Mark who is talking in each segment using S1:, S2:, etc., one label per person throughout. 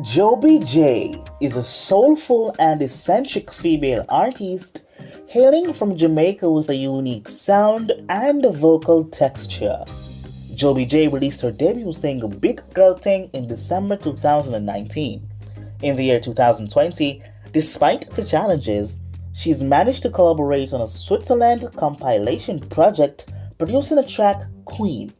S1: Joby J is a soulful and eccentric female artist hailing from Jamaica with a unique sound and vocal texture. Joby J released her debut single Big Girl Thing in December 2019. In the year 2020, despite the challenges, she's managed to collaborate on a Switzerland compilation project producing the track Queen.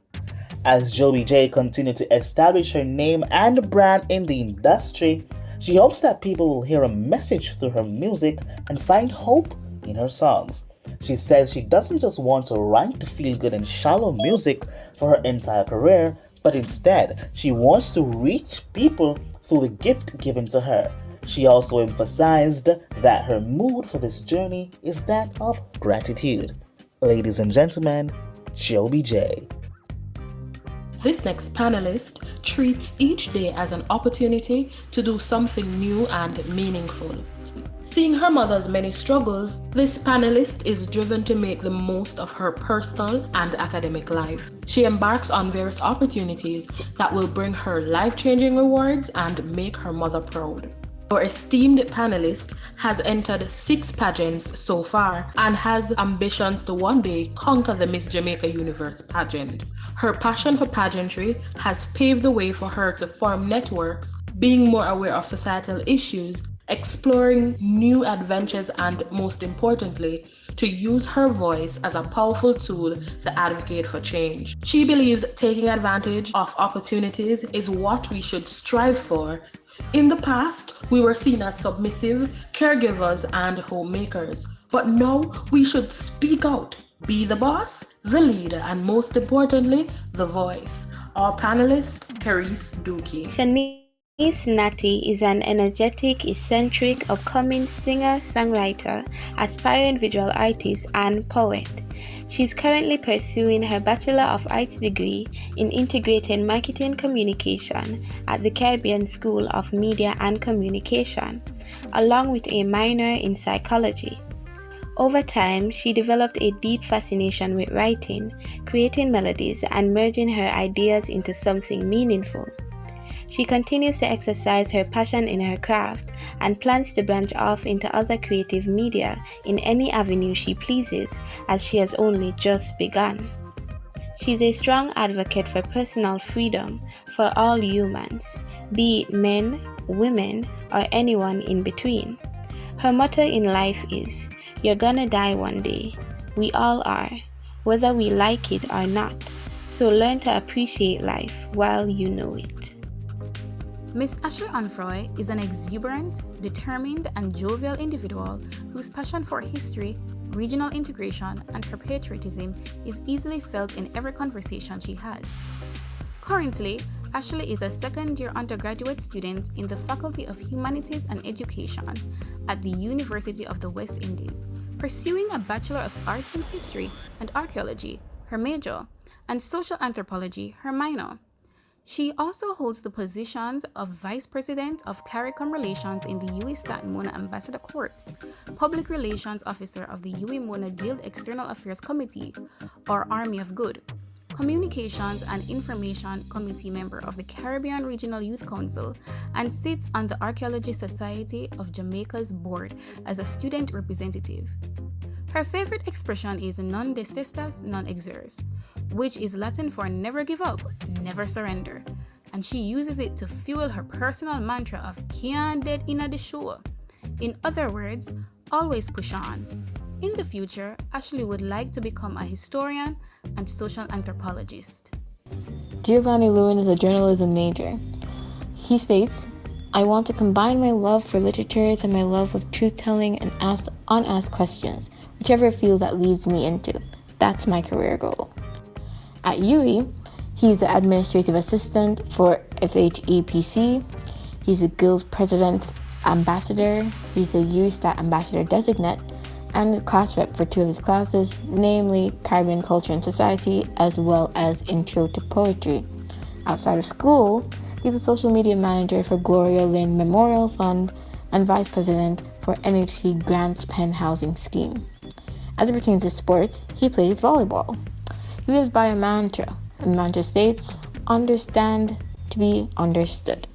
S1: As Joey J continued to establish her name and brand in the industry, she hopes that people will hear a message through her music and find hope in her songs. She says she doesn't just want to write feel good and shallow music for her entire career, but instead, she wants to reach people through the gift given to her. She also emphasized that her mood for this journey is that of gratitude. Ladies and gentlemen, Joby J.
S2: This next panelist treats each day as an opportunity to do something new and meaningful. Seeing her mother's many struggles, this panelist is driven to make the most of her personal and academic life. She embarks on various opportunities that will bring her life-changing rewards and make her mother proud. Our esteemed panelist has entered 6 pageants so far and has ambitions to one day conquer the Miss Jamaica Universe pageant. Her passion for pageantry has paved the way for her to form networks, being more aware of societal issues, exploring new adventures, and most importantly, to use her voice as a powerful tool to advocate for change. She believes taking advantage of opportunities is what we should strive for. In the past, we were seen as submissive, caregivers, and homemakers. But now we should speak out, be the boss, the leader, and most importantly, the voice. Our panelist, Carice Dookie.
S3: Shanice Natty is an energetic, eccentric, upcoming singer, songwriter, aspiring visual artist, and poet. She's currently pursuing her Bachelor of Arts degree in Integrated Marketing Communication at the Caribbean School of Media and Communication, along with a minor in psychology. Over time, she developed a deep fascination with writing, creating melodies, and merging her ideas into something meaningful. She continues to exercise her passion in her craft and plans to branch off into other creative media in any avenue she pleases, as she has only just begun. She's a strong advocate for personal freedom for all humans, be it men, women, or anyone in between. Her motto in life is, "You're gonna die one day. We all are, whether we like it or not. So learn to appreciate life while you know it."
S4: Miss Ashley Onfroy is an exuberant, determined, and jovial individual whose passion for history, regional integration, and her patriotism is easily felt in every conversation she has. Currently, Ashley is a second-year undergraduate student in the Faculty of Humanities and Education at the University of the West Indies, pursuing a Bachelor of Arts in History and Archaeology, her major, and Social Anthropology, her minor. She also holds the positions of Vice President of CARICOM Relations in the UWI Stat Mona Ambassador Courts, Public Relations Officer of the UWI Mona Guild External Affairs Committee, or Army of Good, Communications and Information Committee member of the Caribbean Regional Youth Council, and sits on the Archaeology Society of Jamaica's board as a student representative. Her favorite expression is non desistas, non exers, which is Latin for never give up, never surrender, and she uses it to fuel her personal mantra of "Can't dead inna the show." In other words, always push on. In the future, Ashley would like to become a historian and social anthropologist.
S5: Giovanni Lewin is a journalism major. He states, "I want to combine my love for literature and my love of truth-telling and ask unasked questions, whichever field that leads me into. That's my career goal." At UWI, he's the administrative assistant for FHEPC. He's a guild president ambassador. He's a UWI Stat ambassador designate. and class rep for 2 of his classes, namely Caribbean Culture and Society as well as Intro to Poetry. Outside of school, he's a social media manager for Gloria Lynn Memorial Fund and vice president for NHT Grants Penn Housing Scheme. As it pertains to sports, he plays volleyball. He lives by a mantra, and the mantra states, understand to be understood.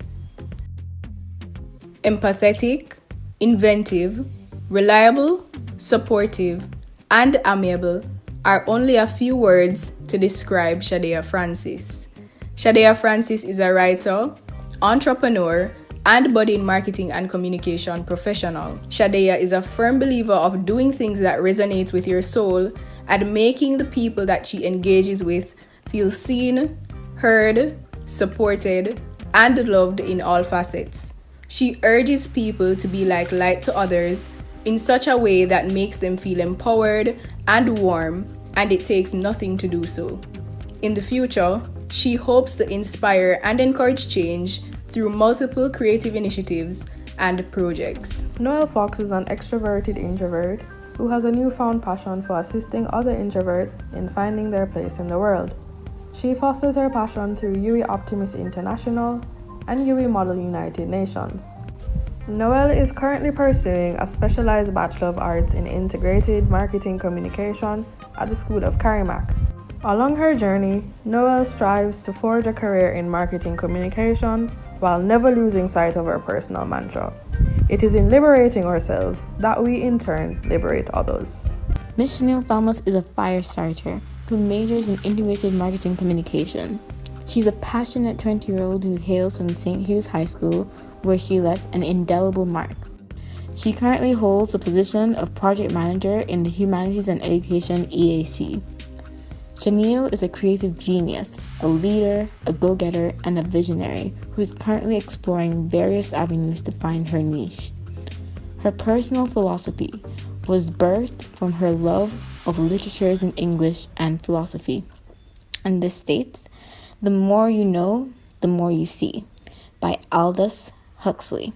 S6: Empathetic, inventive, reliable, supportive, and amiable are only a few words to describe Shadea Francis. Shadea Francis is a writer, entrepreneur, and budding marketing and communication professional. Shadea is a firm believer of doing things that resonate with your soul and making the people that she engages with feel seen, heard, supported, and loved in all facets. She urges people to be like light to others in such a way that makes them feel empowered and warm, and it takes nothing to do so. In the future, she hopes to inspire and encourage change through multiple creative initiatives and projects.
S7: Noelle Fox is an extroverted introvert who has a newfound passion for assisting other introverts in finding their place in the world. She fosters her passion through UE Optimist International and UE Model United Nations. Noelle is currently pursuing a specialized Bachelor of Arts in Integrated Marketing Communication at the School of Carimac. Along her journey, Noelle strives to forge a career in marketing communication while never losing sight of her personal mantra. It is in liberating ourselves that we in turn liberate others.
S5: Miss Chanel Thomas is a fire starter who majors in integrated marketing communication. She's a passionate 20-year-old who hails from St. Hugh's High School, where she left an indelible mark. She currently holds the position of project manager in the Humanities and Education EAC. Chanel is a creative genius, a leader, a go-getter, and a visionary who is currently exploring various avenues to find her niche. Her personal philosophy was birthed from her love of literatures in English and philosophy. And this states, "The more you know, the more you see," by Aldous Huxley.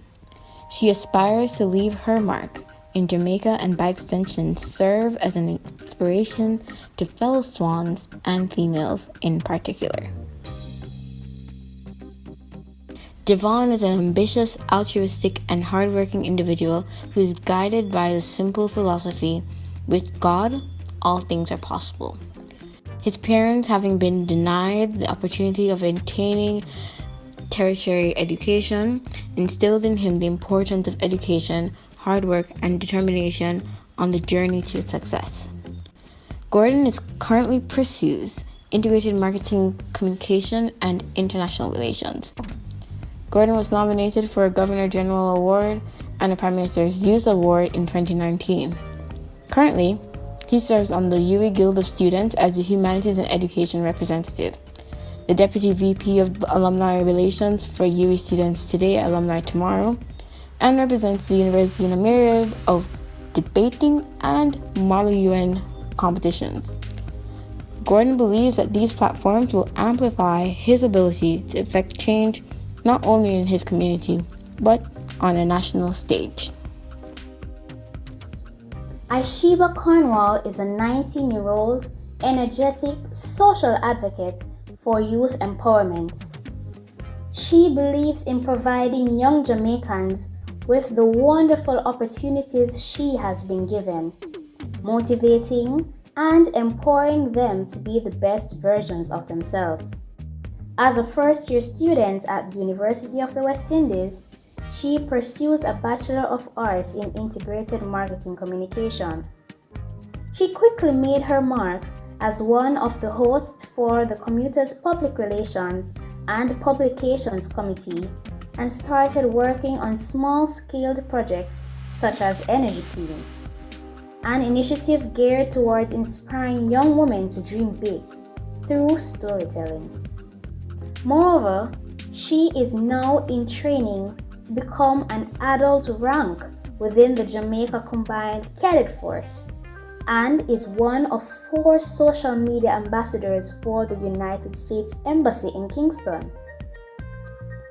S5: She aspires to leave her mark in Jamaica and by extension serve as an inspiration to fellow swans and females in particular. Devon is an ambitious, altruistic, and hardworking individual who is guided by the simple philosophy, with God, all things are possible. His parents, having been denied the opportunity of attaining tertiary education, instilled in him the importance of education, hard work, and determination on the journey to success. Gordon currently pursues integrated marketing, communication, and international relations. Gordon was nominated for a Governor General Award and a Prime Minister's Youth Award in 2019. Currently, he serves on the UE Guild of Students as the Humanities and Education representative, the Deputy VP of Alumni Relations for UE Students Today, Alumni Tomorrow, and represents the university in a myriad of debating and Model UN competitions. Gordon believes that these platforms will amplify his ability to effect change not only in his community, but on a national stage.
S8: Aishiba Cornwall is a 19-year-old, energetic social advocate for youth empowerment. She believes in providing young Jamaicans with the wonderful opportunities she has been given, motivating and empowering them to be the best versions of themselves. As a first-year student at the University of the West Indies, she pursues a Bachelor of Arts in Integrated Marketing Communication. She quickly made her mark as one of the hosts for the Commuters Public Relations and Publications Committee and started working on small-scaled projects such as Energy Clean, an initiative geared towards inspiring young women to dream big through storytelling. Moreover, she is now in training to become an adult rank within the Jamaica Combined Cadet Force and is one of 4 social media ambassadors for the United States Embassy in Kingston.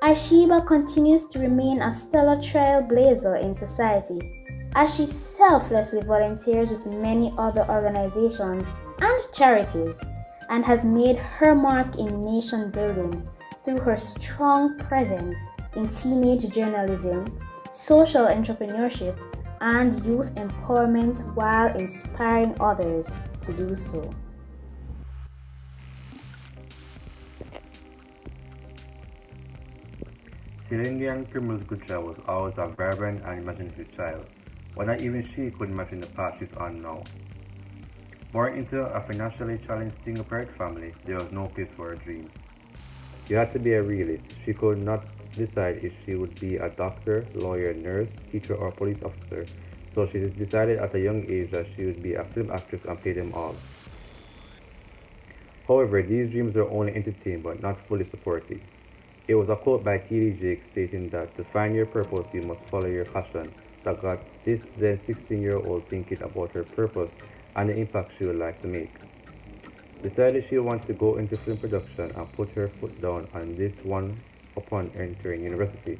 S8: Aishiba continues to remain a stellar trailblazer in society as she selflessly volunteers with many other organizations and charities and has made her mark in nation building through her strong presence in teenage journalism, social entrepreneurship, and youth empowerment while inspiring others to do so.
S9: Cylindian Primrose Gutierrez was always a vibrant and imaginative child, but not even she could imagine the path she's on now. Born into a financially challenged single-parent family, there was no place for her dreams. You had to be a realist. She could not decide if she would be a doctor, lawyer, nurse, teacher, or police officer, so she decided at a young age that she would be a film actress and play them all. However, these dreams were only entertained but not fully supported. It was a quote by T.D. Jakes stating that to find your purpose, you must follow your passion that got this then 16-year-old thinking about her purpose and the impact she would like to make. Decided she wanted to go into film production and put her foot down on this one upon entering university.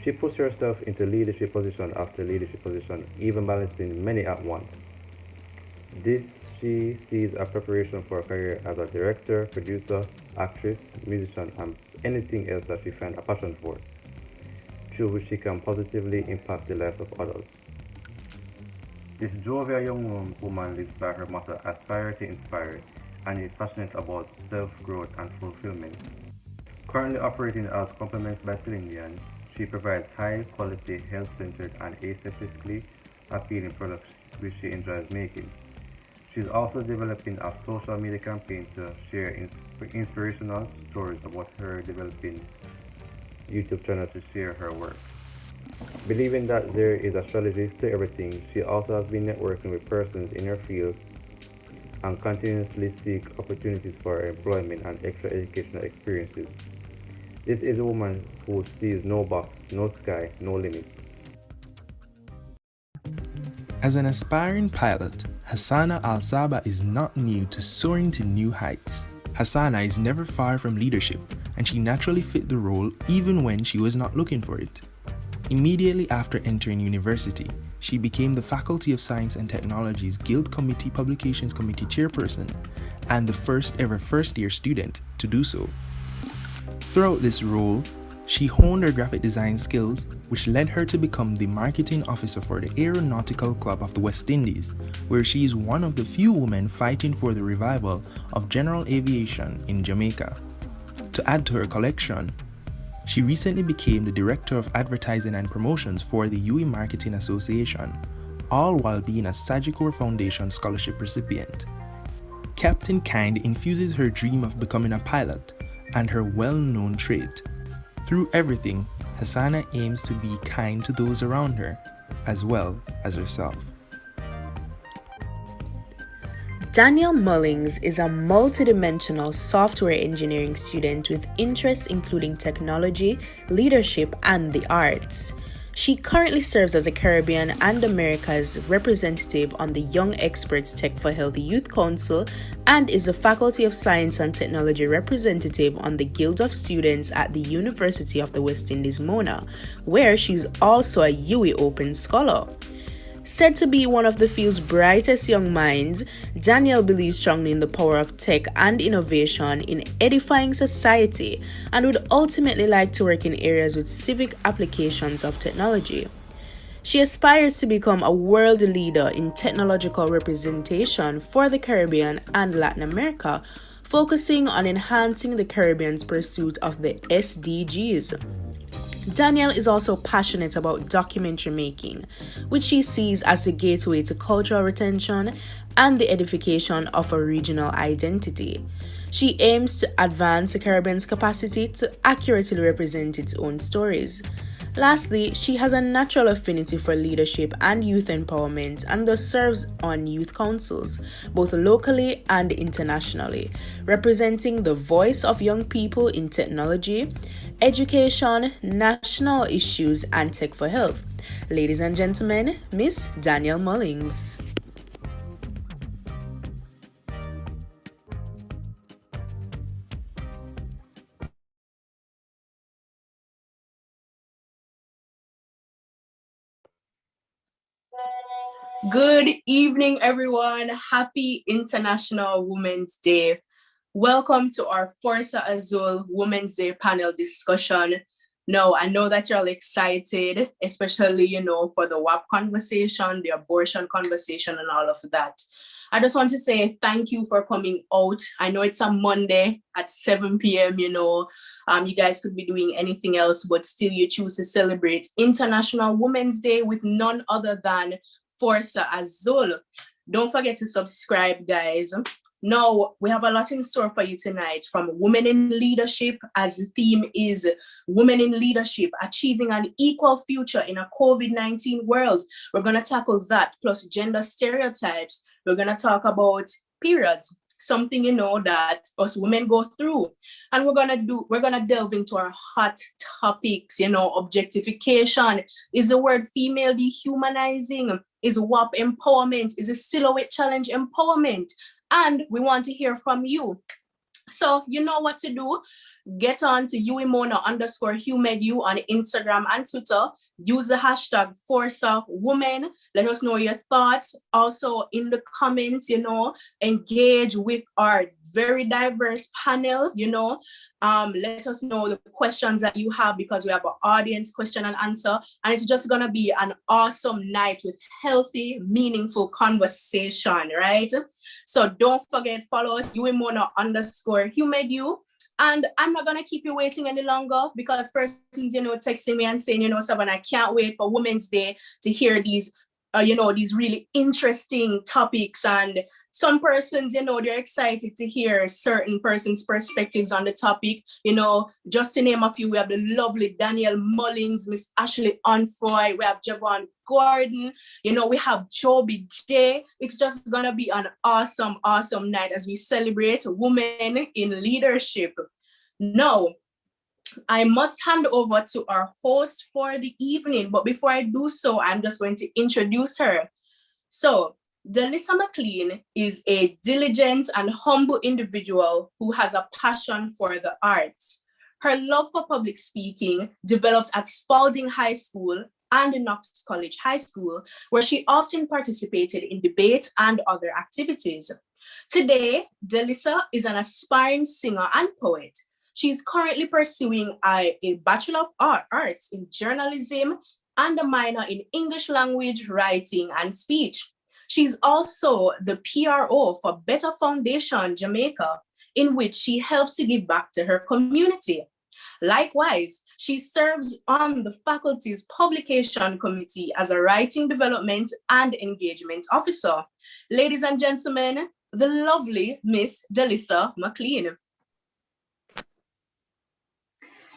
S9: She pushed herself into leadership position after leadership position, even balancing many at once. This she sees a preparation for a career as a director, producer, actress, musician, and anything else that she finds a passion for, through which she can positively impact the lives of others. This jovial young woman lives by her motto, aspire to inspire, and is passionate about self-growth and fulfillment. Currently operating as Compliments by Cylindian, she provides high-quality, health-centered, and aesthetically appealing products which she enjoys making. She is also developing a social media campaign to share inspirational stories about her developing YouTube channel to share her work. Believing that there is a strategy to everything, she also has been networking with persons in her field and continuously seek opportunities for employment and extra educational experiences. This is a woman who sees no box, no sky, no limit.
S10: As an aspiring pilot, Hassana Al-Saba is not new to soaring to new heights. Hassana is never far from leadership, and she naturally fit the role even when she was not looking for it. Immediately after entering university, she became the Faculty of Science and Technology's Guild Committee Publications Committee chairperson and the first ever first-year student to do so. Throughout this role, she honed her graphic design skills, which led her to become the marketing officer for the Aeronautical Club of the West Indies, where she is one of the few women fighting for the revival of general aviation in Jamaica. To add to her collection, she recently became the Director of Advertising and Promotions for the UE Marketing Association, all while being a Sagicor Foundation scholarship recipient. Captain Kind infuses her dream of becoming a pilot and her well-known trait. Through everything, Hassana aims to be kind to those around her, as well as herself.
S6: Daniel Mullings is a multidimensional software engineering student with interests including technology, leadership, and the arts. She currently serves as a Caribbean and America's representative on the Young Experts Tech for Healthy Youth Council and is a Faculty of Science and Technology representative on the Guild of Students at the University of the West Indies, Mona, where she's also a UE Open Scholar. Said to be one of the field's brightest young minds, Danielle believes strongly in the power of tech and innovation in edifying society and would ultimately like to work in areas with civic applications of technology. She aspires to become a world leader in technological representation for the Caribbean and Latin America, focusing on enhancing the Caribbean's pursuit of the SDGs. Danielle is also passionate about documentary making, which she sees as a gateway to cultural retention and the edification of a regional identity. She aims to advance the Caribbean's capacity to accurately represent its own stories. Lastly, she has a natural affinity for leadership and youth empowerment and thus serves on youth councils, both locally and internationally, representing the voice of young people in technology, education, national issues, and tech for health. Ladies and gentlemen, Miss Danielle Mullings. Good evening, everyone. Happy International Women's Day. Welcome to our Forza Azul Women's Day panel discussion. Now, I know that you're all excited, especially, for the WAP conversation, the abortion conversation, and all of that. I just want to say thank you for coming out. I know it's a Monday at 7 p.m., you guys could be doing anything else, but still you choose to celebrate International Women's Day with none other than Forza Azul. Don't forget to subscribe, guys. Now, we have a lot in store for you tonight, from Women in Leadership, as the theme is Women in Leadership, Achieving an Equal Future in a COVID-19 World. We're going to tackle that, plus gender stereotypes. We're going to talk about periods, something, that us women go through. And we're going to delve into our hot topics, objectification. Is the word female dehumanizing? Is WAP empowerment? Is a silhouette challenge empowerment? And we want to hear from you. So you know what to do. Get on to _Humedu on Instagram and Twitter. Use the hashtag ForzaWomen. Let us know your thoughts. Also in the comments, engage with our very diverse panel, let us know the questions that you have, because we have an audience question and answer, and it's just gonna be an awesome night with healthy, meaningful conversation, right? So don't forget, follow us, _Humedu. And I'm not gonna keep you waiting any longer, because persons, texting me and saying, Savannah, I can't wait for Women's Day to hear these these really interesting topics. And some persons, they're excited to hear certain persons' perspectives on the topic. Just to name a few, we have the lovely Danielle Mullins, Miss Ashley Onfroy, we have Javon Gordon, we have Joby J. It's just gonna be an awesome, awesome night as we celebrate women in leadership. Now, I must hand over to our host for the evening, but before I do so, I'm just going to introduce her. So, Delissa McLean is a diligent and humble individual who has a passion for the arts. Her love for public speaking developed at Spalding High School and Knox College High School, where she often participated in debate and other activities. Today, Delissa is an aspiring singer and poet. She's currently pursuing a Bachelor of Arts in Journalism and a minor in English Language, Writing, and Speech. She's also the PRO for Better Foundation Jamaica, in which she helps to give back to her community. Likewise, she serves on the faculty's publication committee as a writing development and engagement officer. Ladies and gentlemen, the lovely Miss Delissa McLean.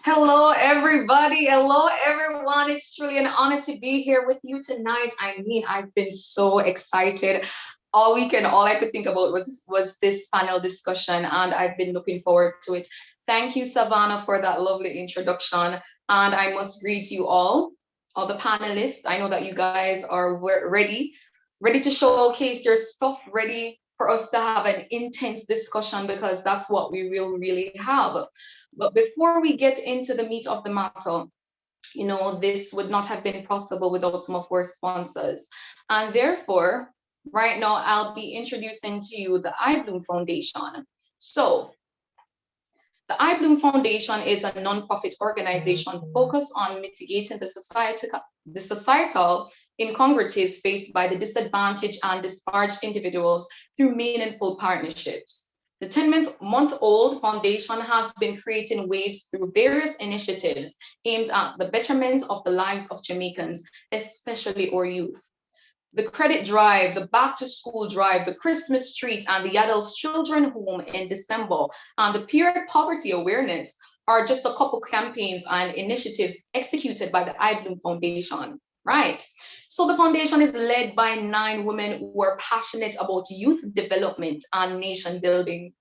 S11: Hello, everybody. Hello, everyone. It's truly an honor to be here with you tonight. I mean, I've been so excited all weekend. All I could think about was this panel discussion, and I've been looking forward to it. Thank you, Savannah, for that lovely introduction. And I must greet you all the panelists. I know that you guys are ready to showcase your stuff, ready for us to have an intense discussion, because that's what we will really have. But before we get into the meat of the matter, this would not have been possible without some of our sponsors. And therefore, right now, I'll be introducing to you the iBloom Foundation. So, the iBloom Foundation is a nonprofit organization focused on mitigating the societal incongruities faced by the disadvantaged and disparaged individuals through meaningful partnerships. The 10-month-old foundation has been creating waves through various initiatives aimed at the betterment of the lives of Jamaicans, especially our youth. The credit drive, the back to school drive, the Christmas treat, and the adults children home in December, and the period poverty awareness are just a couple campaigns and initiatives executed by the iBloom Foundation, right? So the foundation is led by 9 women who are passionate about youth development and nation building.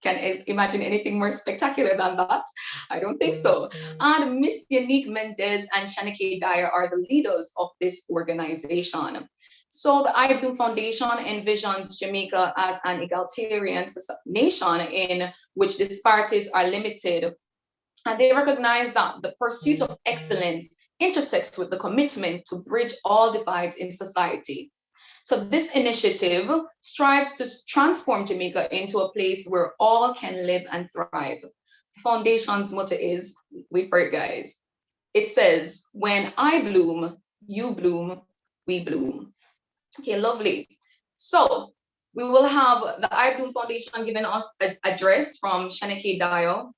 S11: Can I imagine anything more spectacular than that? I don't think so. And Miss Unique Mendez and Shanike Dyer are the leaders of this organization. So the iBloom Foundation envisions Jamaica as an egalitarian nation in which disparities are limited. And they recognize that the pursuit of excellence intersects with the commitment to bridge all divides in society. So this initiative strives to transform Jamaica into a place where all can live and thrive. The foundation's motto is, wait for it guys, it says, when I bloom, you bloom, we bloom. Okay, lovely. So we will have the I Bloom Foundation giving us an address from Shanike Dio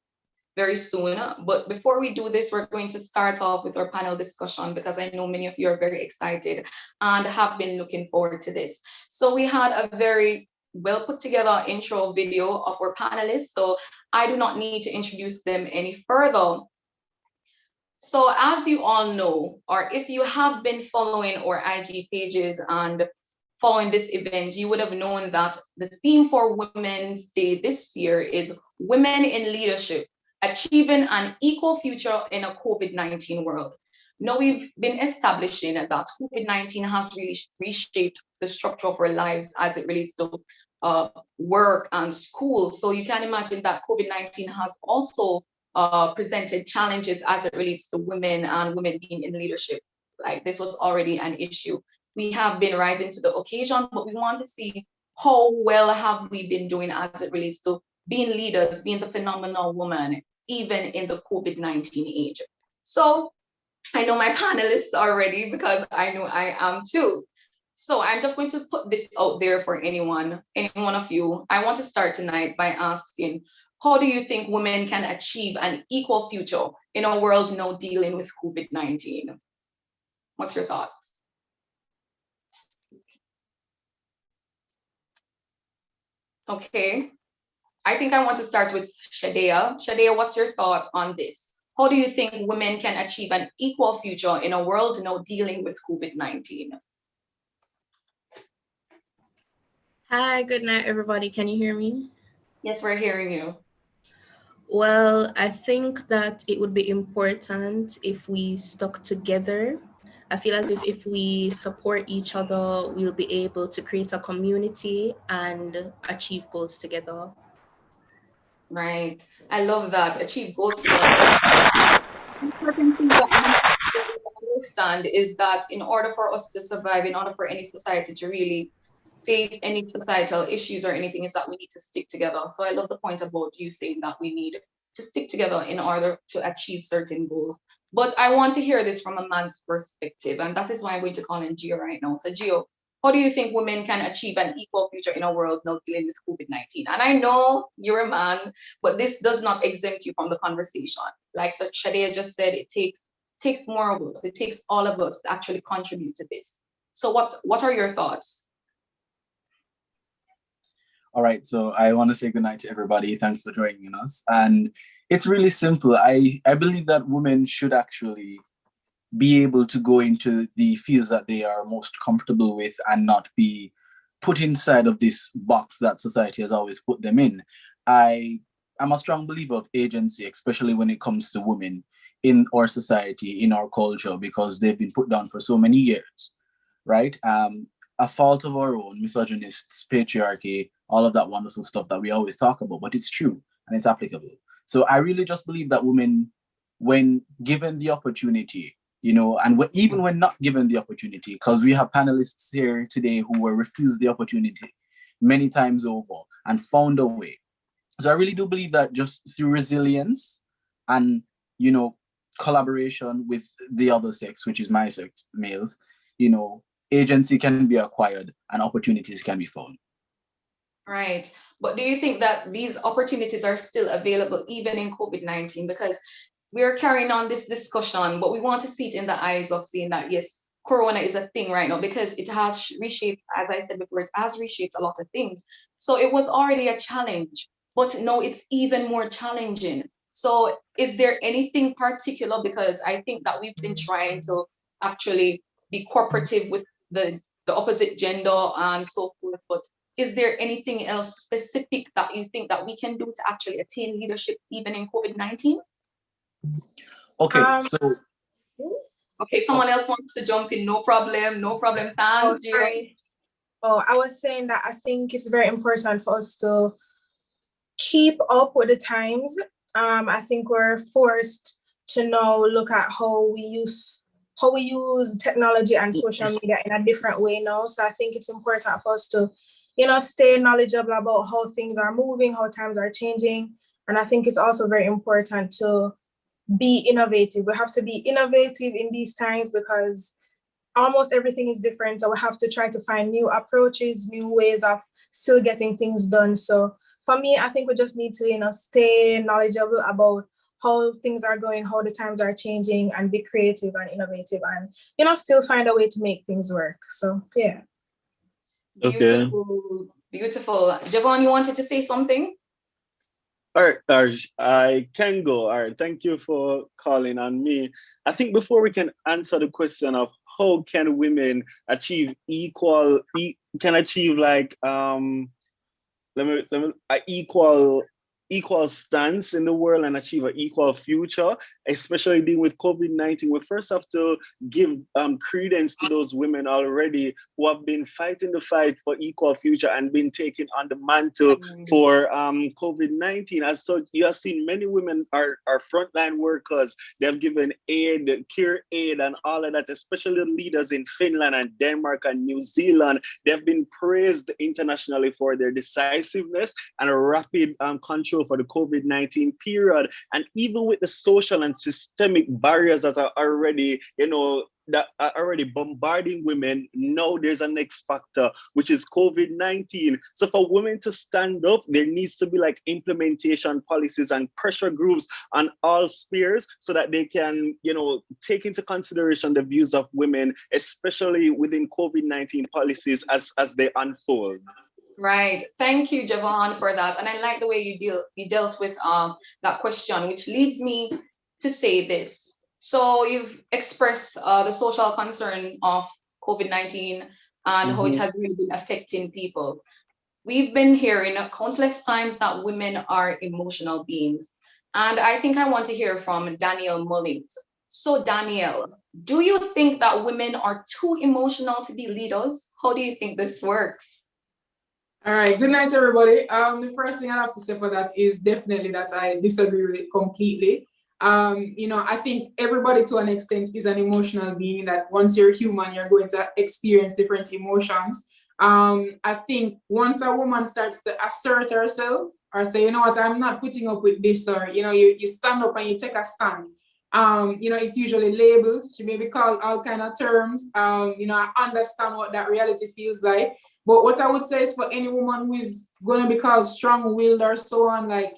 S11: very soon. But before we do this, we're going to start off with our panel discussion because I know many of you are very excited and have been looking forward to this. So we had a very well put together intro video of our panelists. So I do not need to introduce them any further. So as you all know, or if you have been following our IG pages and following this event, you would have known that the theme for Women's Day this year is Women in Leadership, Achieving an Equal Future in a COVID-19 World. Now we've been establishing that COVID-19 has really reshaped the structure of our lives as it relates to work and school. So you can imagine that COVID-19 has also presented challenges as it relates to women and women being in leadership. Like this was already an issue. We have been rising to the occasion, but we want to see how well have we been doing as it relates to being leaders, being the phenomenal woman, even in the COVID-19 age. So I know my panelists are ready because I know I am too. So I'm just going to put this out there for any one of you. I want to start tonight by asking, how do you think women can achieve an equal future in a world now dealing with COVID-19? What's your thought? Okay, I think I want to start with Shadea. Shadea, what's your thought on this? How do you think women can achieve an equal future in a world now dealing with COVID-19?
S12: Hi, good night, everybody. Can you hear me?
S11: Yes, we're hearing you.
S12: Well, I think that it would be important if we stuck together. I feel as if we support each other, we'll be able to create a community and achieve goals together.
S11: Right. I love that. Achieve goals together. Important thing that we understand is that in order for us to survive, in order for any society to really face any societal issues or anything, is that we need to stick together. So I love the point about you saying that we need to stick together in order to achieve certain goals. But I want to hear this from a man's perspective, and that is why I'm going to call in Gio right now. So Gio, how do you think women can achieve an equal future in a world now dealing with COVID-19? And I know you're a man, but this does not exempt you from the conversation. Like Shadea just said, it takes more of us. It takes all of us to actually contribute to this. So what are your thoughts?
S13: All right, so I want to say goodnight to everybody. Thanks for joining us. And it's really simple. I believe that women should actually be able to go into the fields that they are most comfortable with and not be put inside of this box that society has always put them in. I am a strong believer of agency, especially when it comes to women in our society, in our culture, because they've been put down for so many years, right? A fault of our own, misogynists, patriarchy, all of that wonderful stuff that we always talk about, but it's true and it's applicable. So I really just believe that women, when given the opportunity, and even when not given the opportunity, because we have panelists here today who were refused the opportunity many times over and found a way. So I really do believe that just through resilience and, collaboration with the other sex, which is my sex, males, agency can be acquired and opportunities can be found.
S11: Right. But do you think that these opportunities are still available even in COVID-19? Because we're carrying on this discussion, but we want to see it in the eyes of saying that, yes, Corona is a thing right now because it has reshaped, as I said before, it has reshaped a lot of things. So it was already a challenge, but now it's even more challenging. So is there anything particular? Because I think that we've been trying to actually be cooperative with the opposite gender and so forth, but is there anything else specific that you think that we can do to actually attain leadership even in COVID-19?
S13: Okay, so
S11: okay, someone else wants to jump in. No problem, no problem. Thanks, Gio.
S14: Sorry. I was saying that I think it's very important for us to keep up with the times. I think we're forced to now look at how we use how we use technology and social media in a different way now. So I think it's important for us to, stay knowledgeable about how things are moving, how times are changing. And I think it's also very important to be innovative. We have to be innovative in these times because almost everything is different. So we have to try to find new approaches, new ways of still getting things done. So for me, I think we just need to, stay knowledgeable about how things are going, how the times are changing, and be creative and innovative and, still find a way to make things work. So yeah.
S11: Beautiful, beautiful. Javon, you wanted to say something?
S15: All right, Tarj, I can go. All right, thank you for calling on me. I think before we can answer the question of how can women achieve can achieve like equal stance in the world and achieve an equal future, especially dealing with COVID-19, we first have to give credence to those women already who have been fighting the fight for equal future and been taking on the mantle for COVID-19. As such, you have seen many women are frontline workers. They have given aid, care aid, and all of that, especially the leaders in Finland and Denmark and New Zealand. They have been praised internationally for their decisiveness and a rapid control for the COVID-19 period. And even with the social and systemic barriers that are already, that are already bombarding women, now there's a next factor, which is COVID-19. So for women to stand up, there needs to be like implementation policies and pressure groups on all spheres so that they can, take into consideration the views of women, especially within COVID-19 policies as they unfold.
S11: Right. Thank you, Javon, for that. And I like the way you dealt with that question, which leads me to say this. So you've expressed the social concern of COVID-19 and how it has really been affecting people. We've been hearing countless times that women are emotional beings. And I think I want to hear from Danielle Mullins. So Danielle, do you think that women are too emotional to be leaders? How do you think this works?
S16: All right, good night, everybody. The first thing I have to say for that is definitely that I disagree with it completely. I think everybody to an extent is an emotional being that once you're human, you're going to experience different emotions. I think once a woman starts to assert herself or say, you know what, I'm not putting up with this, or, you stand up and you take a stand. It's usually labeled. She may be called all kind of terms. I understand what that reality feels like. But what I would say is for any woman who is going to be called strong-willed or so on, like,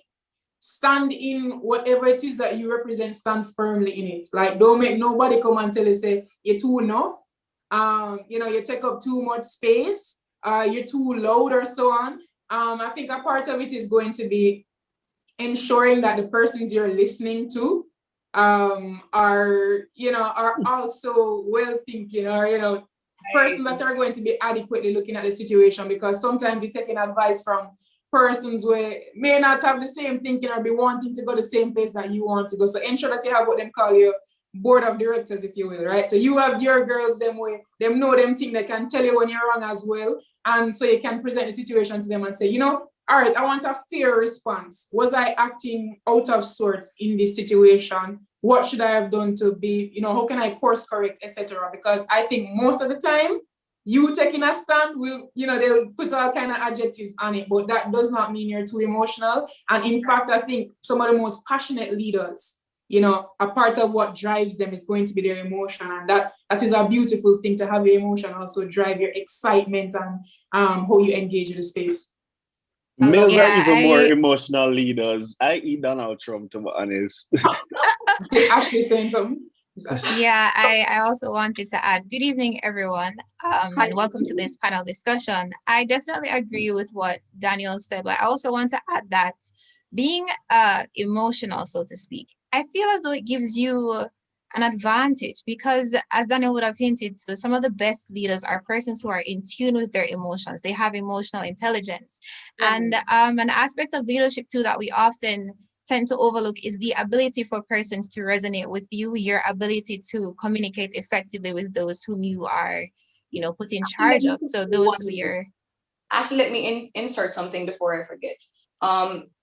S16: stand in whatever it is that you represent, stand firmly in it. Like, don't make nobody come and tell you, say, you're too enough. You take up too much space. You're too loud or so on. I think a part of it is going to be ensuring that the persons you're listening to are also well thinking, or persons that are going to be adequately looking at the situation, because sometimes you're taking advice from persons who may not have the same thinking or be wanting to go the same place that you want to go. So ensure that you have what them call your board of directors, if you will, right? So you have your girls, them know them thing, they can tell you when you're wrong as well. And so you can present the situation to them and say, all right, I want a fair response. Was I acting out of sorts in this situation? What should I have done to be, how can I course correct, etc.? Because I think most of the time, you taking a stand will, they'll put all kind of adjectives on it, but that does not mean you're too emotional. And in fact, I think some of the most passionate leaders, a part of what drives them is going to be their emotion. And that is a beautiful thing, to have your emotion also drive your excitement and how you engage in the space.
S15: Males are even more emotional leaders. I eat Donald Trump, to be honest.
S16: Ashley saying something.
S17: Yeah, I also wanted to add, good evening, everyone, and welcome to this panel discussion. I definitely agree with what Daniel said, but I also want to add that being emotional, so to speak, I feel as though it gives you an advantage, because as Daniel would have hinted to, some of the best leaders are persons who are in tune with their emotions. They have emotional intelligence. And an aspect of leadership too that we often tend to overlook is the ability for persons to resonate with you, your ability to communicate effectively with those whom you are, put in charge of. So those who you're...
S11: Actually, let me insert something before I forget.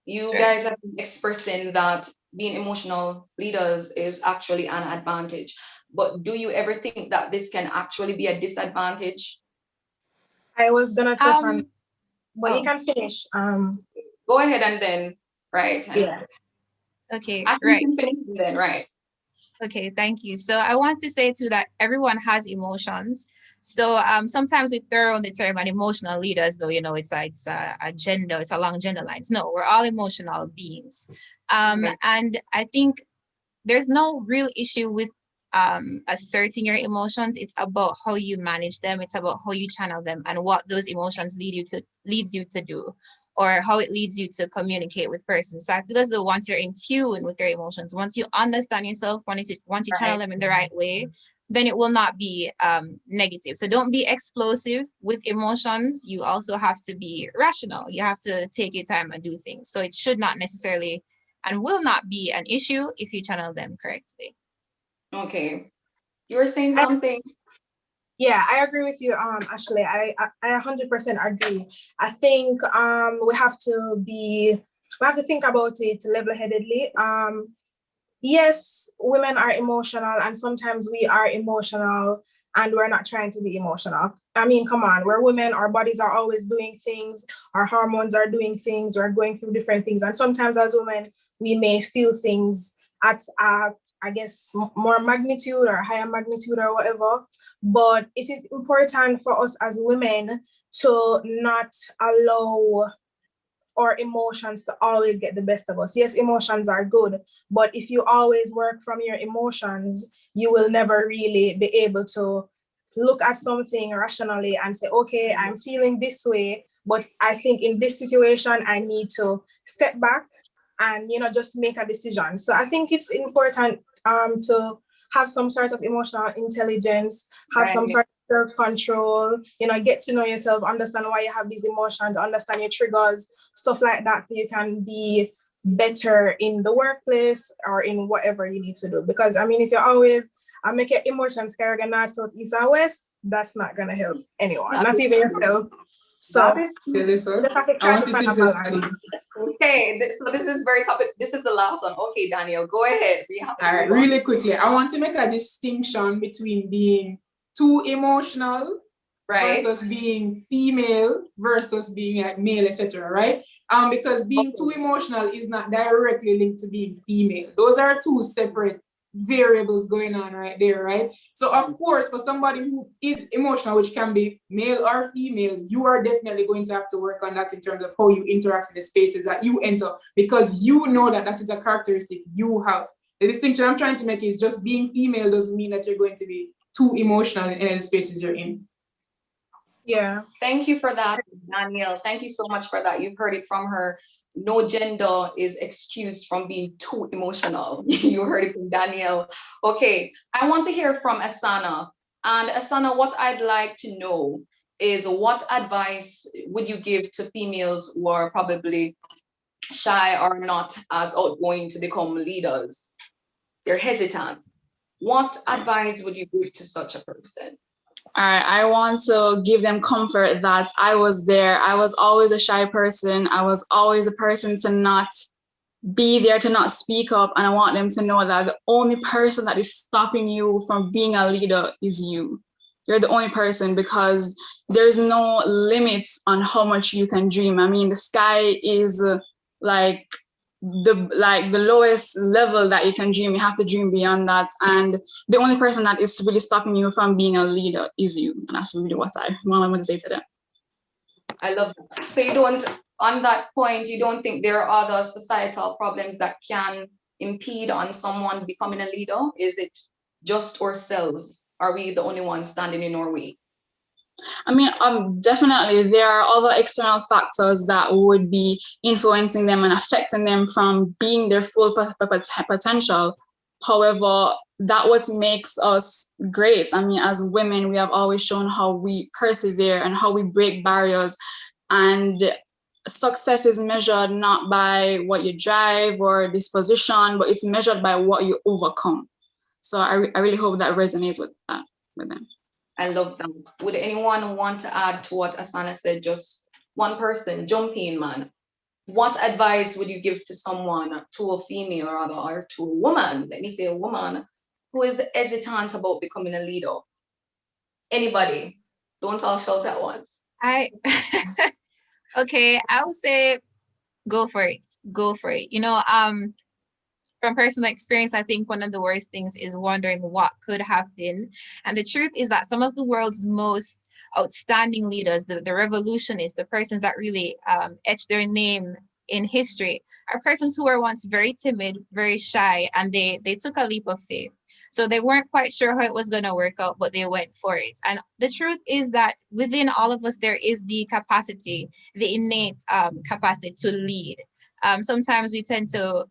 S11: You guys have been expressing that being emotional leaders is actually an advantage. but do you ever think that this can actually be a disadvantage?
S14: I was gonna touch on, but you
S11: oh.
S14: can finish.
S11: Go ahead and then, right? And
S14: Yeah.
S17: Okay,
S11: I
S17: right.
S11: can finish then, right?
S17: Okay, thank you. So I want to say too that everyone has emotions. So sometimes we throw around the term an emotional leader as though, you know, it's a gender, it's along gender lines. No, we're all emotional beings. And I think there's no real issue with asserting your emotions. It's about how you manage them. It's about how you channel them and what those emotions leads you to do, or how it leads you to communicate with persons. So I feel as though once you're in tune with your emotions, once you understand yourself, once you channel them in the right way, then it will not be negative. So don't be explosive with emotions. You also have to be rational. You have to take your time and do things. So it should not necessarily and will not be an issue if you channel them correctly.
S11: Okay. You were saying something?
S14: Yeah, I agree with you, Ashley. I 100% agree. I think we have to think about it level-headedly. Yes, women are emotional, and sometimes we are emotional, and we're not trying to be emotional. I mean, come on, we're women, our bodies are always doing things, our hormones are doing things, we're going through different things. And sometimes as women, we may feel things at, I guess, more magnitude or higher magnitude or whatever. But it is important for us as women to not allow our emotions to always get the best of us. Yes, emotions are good, but if you always work from your emotions, you will never really be able to look at something rationally and say, okay, I'm feeling this way, but I think in this situation, I need to step back and, you know, just make a decision. So I think it's important to have some sort of emotional intelligence, have some sort of self-control, you know, get to know yourself, understand why you have these emotions, understand your triggers, stuff like that, so you can be better in the workplace or in whatever you need to do. Because I mean, if you're always make your emotions carry north, south, east, and west, that's not gonna help anyone, not even yourself. So just have to try to find a balance.
S11: Okay, so this is very topic. This is the last one. Okay, Daniel, go ahead. We have to
S16: All right,
S11: move on.
S16: really quickly, I want to make a distinction between being too emotional versus being female versus being like male, etc. Right? Because being too emotional is not directly linked to being female. Those are two separate variables going on right there, right? So of course, for somebody who is emotional, which can be male or female, you are definitely going to have to work on that in terms of how you interact in the spaces that you enter, because you know that that is a characteristic you have. The distinction I'm trying to make is just being female doesn't mean that you're going to be too emotional in any spaces you're in.
S14: Yeah.
S11: Thank you for that, Danielle. Thank you so much for that. You've heard it from her. No gender is excused from being too emotional. You heard it from Danielle. Okay, I want to hear from Asana. And Asana, what I'd like to know is what advice would you give to females who are probably shy or not as outgoing to become leaders? They're hesitant. What advice would you give to such a person?
S18: I want to give them comfort that I was there. I was always a shy person. I was always a person to not be there, to not speak up. And I want them to know that the only person that is stopping you from being a leader is you. You're the only person, because there's no limits on how much you can dream. I mean, the sky is like the lowest level that you can dream. You have to dream beyond that, and the only person that is really stopping you from being a leader is you. And that's really what I want to say to them.
S11: I love that. So you don't, on that point, you don't think there are other societal problems that can impede on someone becoming a leader? Is it just ourselves? Are we the only ones standing in our way?
S18: I mean, definitely there are other external factors that would be influencing them and affecting them from being their full potential. However, that what makes us great. I mean, as women, we have always shown how we persevere and how we break barriers. And success is measured not by what you drive or disposition, but it's measured by what you overcome. So I really hope that resonates with them.
S11: I love that. Would anyone want to add to what Asana said? Just one person, jump in, man. What advice would you give to someone, to a female rather, or to a woman? Let me say a woman who is hesitant about becoming a leader? Anybody? Don't all shout at once.
S17: Okay, I would say go for it. Go for it. From personal experience, I think one of the worst things is wondering what could have been. And the truth is that some of the world's most outstanding leaders, the revolutionists, the persons that really etched their name in history, are persons who were once very timid, very shy, and they took a leap of faith. So they weren't quite sure how it was going to work out, but they went for it. And the truth is that within all of us, there is the capacity, the innate capacity to lead. Sometimes we tend to,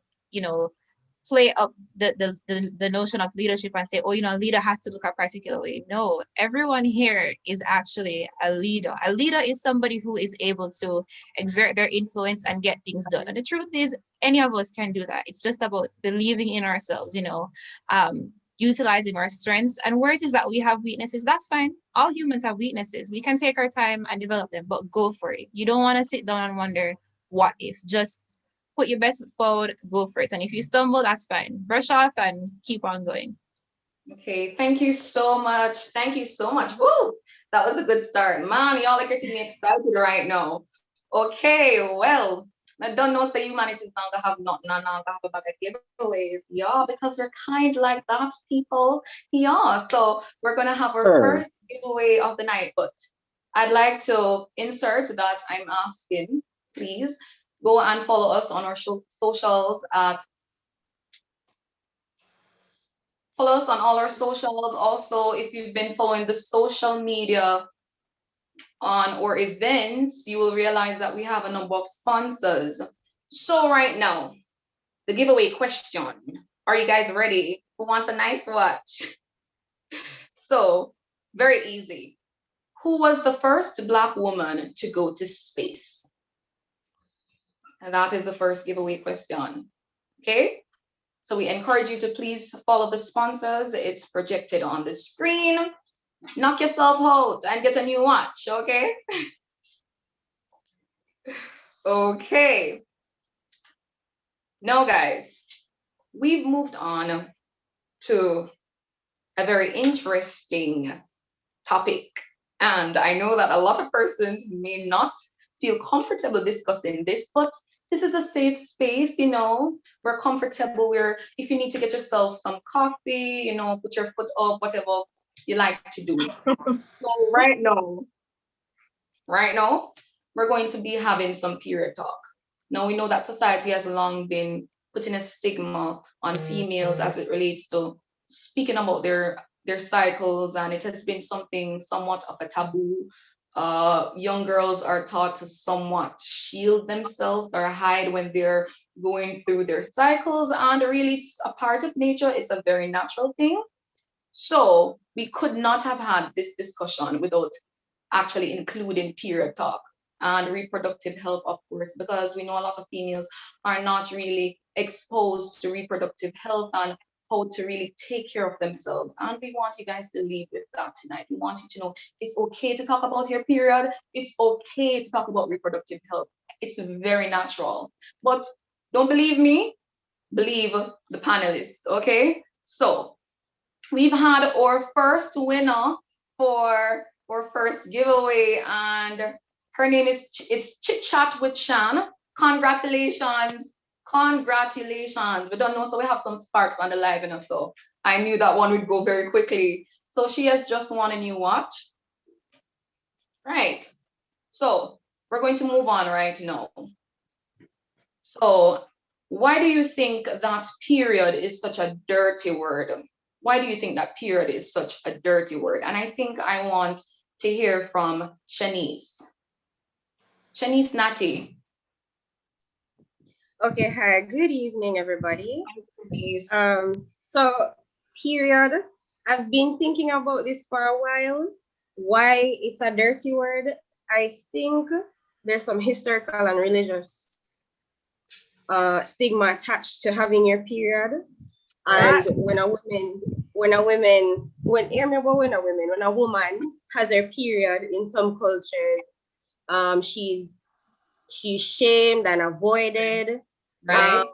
S17: play up the notion of leadership and say, oh, a leader has to look a particular way. No, everyone here is actually a leader. A leader is somebody who is able to exert their influence and get things done. And the truth is, any of us can do that. It's just about believing in ourselves, utilizing our strengths. And where it is that we have weaknesses, that's fine. All humans have weaknesses. We can take our time and develop them, but go for it. You don't want to sit down and wonder, what if? Just put your best foot forward, go for it. And if you stumble, that's fine. Brush off and keep on going.
S11: Okay, thank you so much. Thank you so much. Woo! That was a good start. Man, y'all are getting me excited right now. Okay, well, I don't know, say Humanities now have nothing and now have a bag of giveaways. Yeah, because they're kind like that, people. Yeah, so we're going to have our first giveaway of the night, but I'd like to insert that I'm asking, please, go and follow us on our socials follow us on all our socials. Also, if you've been following the social media on our events, you will realize that we have a number of sponsors. So right now, the giveaway question. Are you guys ready? Who wants a nice watch? So, very easy. Who was the first Black woman to go to space? And that is the first giveaway question. Okay? So we encourage you to please follow the sponsors. It's projected on the screen. Knock yourself out and get a new watch, okay? Okay. Now, guys, we've moved on to a very interesting topic. And I know that a lot of persons may not feel comfortable discussing this, but this is a safe space, we're comfortable where if you need to get yourself some coffee, put your foot up, whatever you like to do. So right now, we're going to be having some period talk. Now we know that society has long been putting a stigma on females as it relates to speaking about their cycles, and it has been something somewhat of a taboo. Young girls are taught to somewhat shield themselves or hide when they're going through their cycles, and really it's a part of nature. It's a very natural thing. So we could not have had this discussion without actually including period talk and reproductive health, of course, because we know a lot of females are not really exposed to reproductive health and how to really take care of themselves. And we want you guys to leave with that tonight. We want you to know it's okay to talk about your period. It's okay to talk about reproductive health. It's very natural. But don't believe me, believe the panelists, okay? So we've had our first winner for our first giveaway, and her name is Chit Chat with Shan. Congratulations. We don't know, so we have some sparks on the live, so I knew that one would go very quickly. So she has just won a new watch. Right. So we're going to move on right now. So why do you think that period is such a dirty word? Why do you think that period is such a dirty word? And I think I want to hear from Shanice. Shanice Natty.
S19: Okay, hi, good evening, everybody. So period, I've been thinking about this for a while. Why it's a dirty word? I think there's some historical and religious stigma attached to having your period. And when a woman has her period in some cultures, she's shamed and avoided.
S11: Right.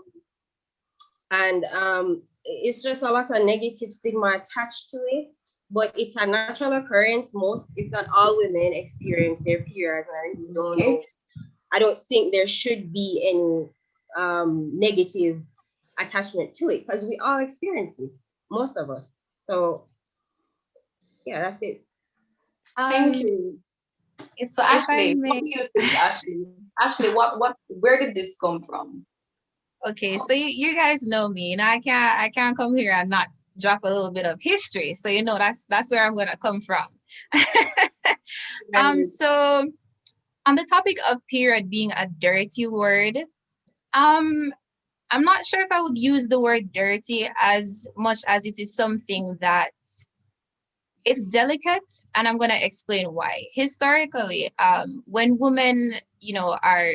S19: And it's just a lot of negative stigma attached to it. But it's a natural occurrence. Most, if not all, women experience their period. I really don't know. I don't think there should be any negative attachment to it because we all experience it, most of us. So yeah, that's it.
S11: Thank you. So
S17: if I
S11: Ashley, what
S17: may.
S11: do you think, Ashley? Ashley, where did this come from?
S17: Okay, so you guys know me, and I can't come here and not drop a little bit of history. So that's where I'm gonna come from. So on the topic of period being a dirty word, I'm not sure if I would use the word dirty as much as it is something that is delicate, and I'm gonna explain why. Historically, when women, are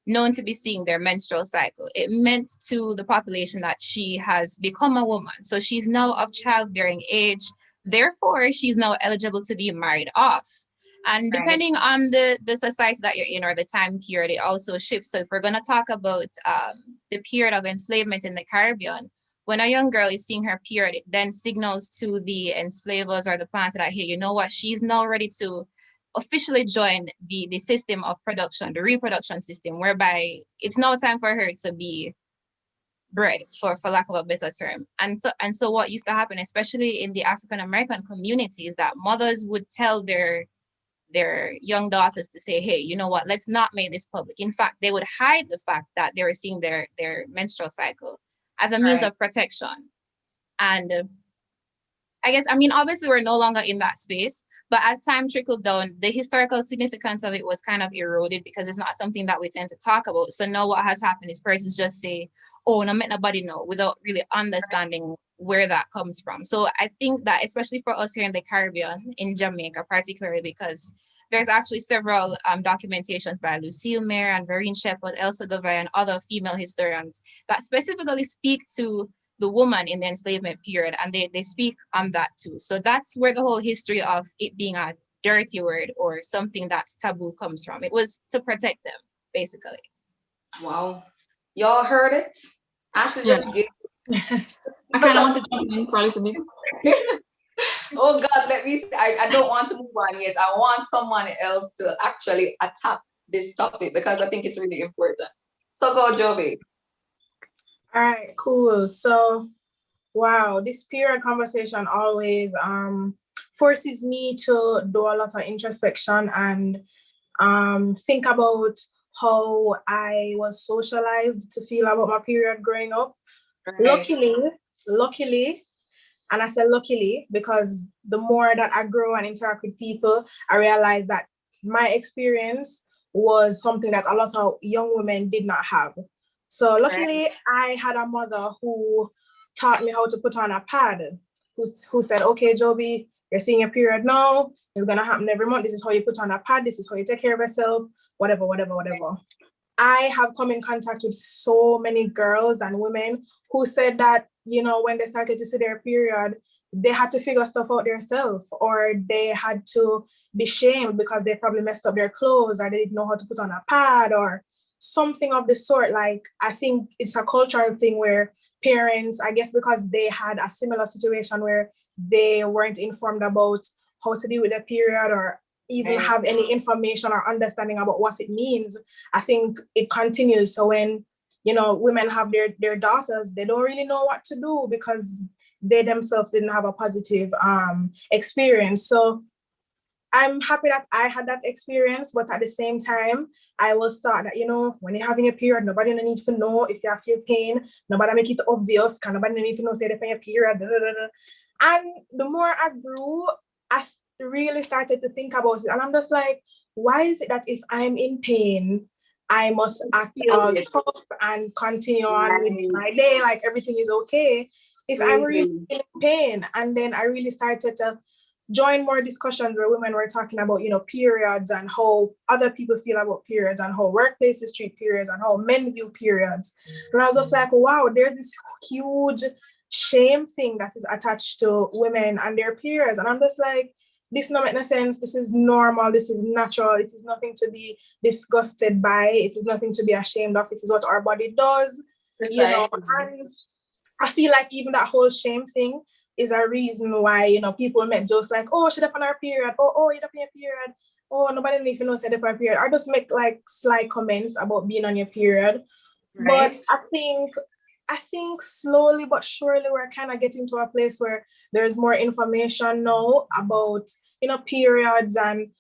S17: known to be seeing their menstrual cycle, it meant to the population that she has become a woman. So she's now of childbearing age. Therefore, she's now eligible to be married off. And depending on the society that you're in or the time period, it also shifts. So if we're going to talk about the period of enslavement in the Caribbean, when a young girl is seeing her period, it then signals to the enslavers or the planter that, hey, you know what, she's now ready to officially join the system of production, the reproduction system, whereby it's now time for her to be bred, for lack of a better term. And so what used to happen, especially in the African American community, is that mothers would tell their young daughters to say, hey, you know what, let's not make this public. In fact, they would hide the fact that they were seeing their menstrual cycle as a means of protection. And I guess, obviously we're no longer in that space, but as time trickled down, the historical significance of it was kind of eroded because it's not something that we tend to talk about. So now what has happened is persons just say, oh, no, let nobody know, without really understanding where that comes from. So I think that especially for us here in the Caribbean, in Jamaica particularly, because there's actually several documentations by Lucille Mayer and Vereen Shepard, Elsa Govey, and other female historians that specifically speak to the woman in the enslavement period, and they speak on that too. So that's where the whole history of it being a dirty word or something that's taboo comes from. It was to protect them, basically.
S11: Wow. Y'all heard it? Ashley just gave.
S18: I kind of want to jump in for a little bit.
S11: Oh God, let me see. I don't want to move on yet. I want someone else to actually attack this topic because I think it's really important. So go, Jovi.
S14: All right, cool. So, wow, this period conversation always forces me to do a lot of introspection and think about how I was socialized to feel about my period growing up.
S11: Right.
S14: Luckily, and I say luckily because the more that I grow and interact with people, I realize that my experience was something that a lot of young women did not have. So luckily, I had a mother who taught me how to put on a pad, who said, okay, Joby, you're seeing your period now. It's going to happen every month. This is how you put on a pad. This is how you take care of yourself, whatever. I have come in contact with so many girls and women who said that, when they started to see their period, they had to figure stuff out themselves, or they had to be shamed because they probably messed up their clothes, or they didn't know how to put on a pad or something of the sort. Like, I think it's a cultural thing where parents, I guess because they had a similar situation where they weren't informed about how to deal with their period or even have any information or understanding about what it means, I think it continues. So when, women have their daughters, they don't really know what to do because they themselves didn't have a positive experience. So I'm happy that I had that experience, but at the same time, I was taught that, when you're having a period, nobody needs to know if you feel pain, nobody make it obvious, because nobody needs to know say they're having a period. Blah, blah, blah. And the more I grew, I really started to think about it. And I'm just like, why is it that if I'm in pain, I must act all tough and continue on with my day, like everything is okay? If I'm really in pain. And then I really started to join more discussions where women were talking about, periods and how other people feel about periods and how workplaces treat periods and how men view periods. And I was just like, wow, there's this huge shame thing that is attached to women and their periods. And I'm just like, this no make no sense. This is normal. This is natural. It is nothing to be disgusted by. It is nothing to be ashamed of. It is what our body does, And I feel like even that whole shame thing is a reason why, you know, people make jokes like, oh, she's up on her period, oh, you're up on your period, oh, nobody even knows you're up on your period, or just make like slight comments about being on your period.
S11: Right.
S14: But I think slowly but surely we're kind of getting to a place where there's more information now about, you know, periods, and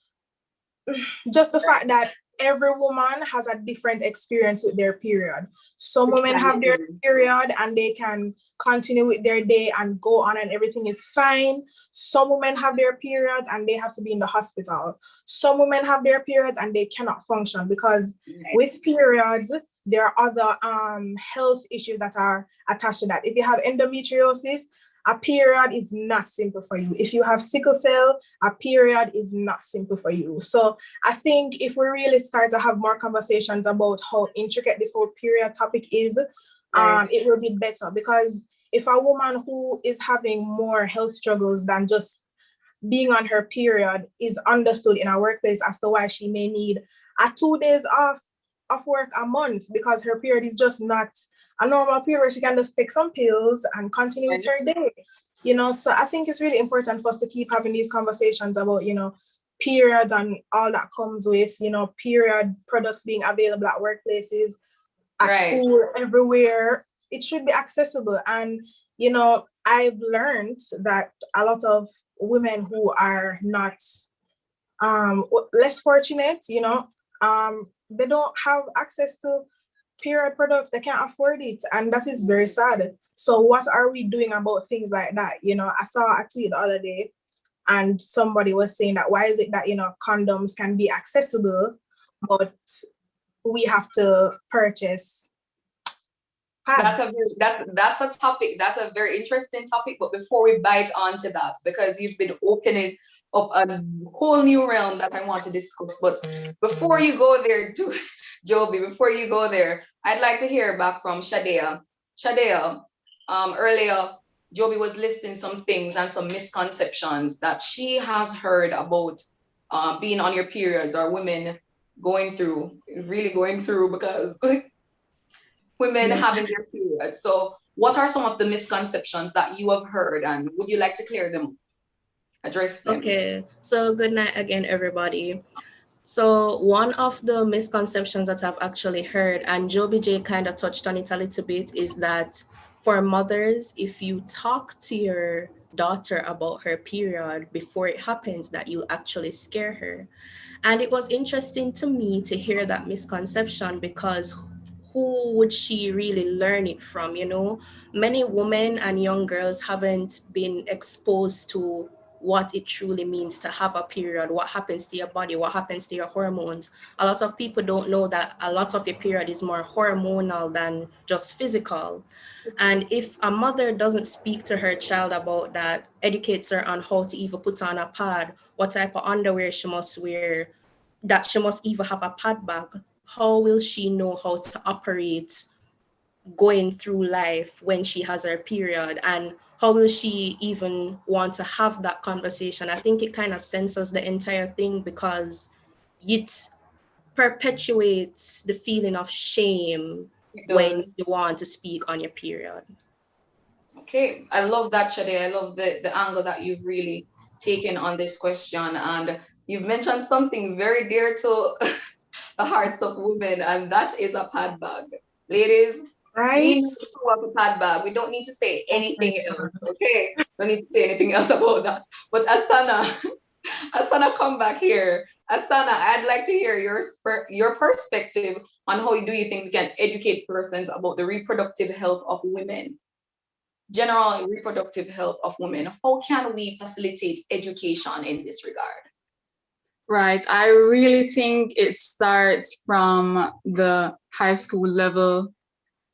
S14: just the fact that every woman has a different experience with their period. Some women have their period and they can continue with their day and go on and everything is fine. Some women have their periods and they have to be in the hospital. Some women have their periods and they cannot function because with periods, there are other health issues that are attached to that. If you have endometriosis, a period is not simple for you. If you have sickle cell, a period is not simple for you. So I think if we really start to have more conversations about how intricate this whole period topic is, it will be better. Because if a woman who is having more health struggles than just being on her period is understood in a workplace as to why she may need a 2 days off of work a month because her period is just not a normal period where she can just take some pills and continue with her day. You know, so I think it's really important for us to keep having these conversations about, you know, periods and all that comes with, you know, period products being available at workplaces, at school, everywhere. It should be accessible. And, you know, I've learned that a lot of women who are not less fortunate, you know, they don't have access to period products. They can't afford it, and that is very sad. So what are we doing about things like that? You know, I saw a tweet the other day and somebody was saying that why is it that, you know, condoms can be accessible but we have to purchase pads?
S11: That's a topic. That's a very interesting topic. But before we bite onto that, because you've been opening up a whole new realm that I want to discuss. But before you go there, Joby, before you go there, I'd like to hear back from Shadea. Shadea, earlier, Joby was listing some things and some misconceptions that she has heard about being on your periods or women really going through because women having their periods. So what are some of the misconceptions that you have heard and would you like to clear them, address them?
S12: Okay, so good night again, everybody. So one of the misconceptions that I've actually heard, and Joby J kind of touched on it a little bit, is that for mothers, if you talk to your daughter about her period before it happens, that you actually scare her. And it was interesting to me to hear that misconception because who would she really learn it from? You know, many women and young girls haven't been exposed to what it truly means to have a period, what happens to your body, what happens to your hormones. A lot of people don't know that a lot of your period is more hormonal than just physical. And if a mother doesn't speak to her child about that, educates her on how to even put on a pad, what type of underwear she must wear, that she must even have a pad bag, how will she know how to operate going through life when she has her period? And how will she even want to have that conversation? I think it kind of censors the entire thing because it perpetuates the feeling of shame when you want to speak on your period.
S11: Okay, I love that, Shade. I love the angle that you've really taken on this question. And you've mentioned something very dear to the hearts of women, and that is a pad bag. Ladies, we need to have a pad bag. We don't need to say anything else, okay? Don't need to say anything else about that. But Asana, come back here. Asana, I'd like to hear your perspective on how do you think we can educate persons about the reproductive health of women, general reproductive health of women. How can we facilitate education in this regard?
S18: Right. I really think it starts from the high school level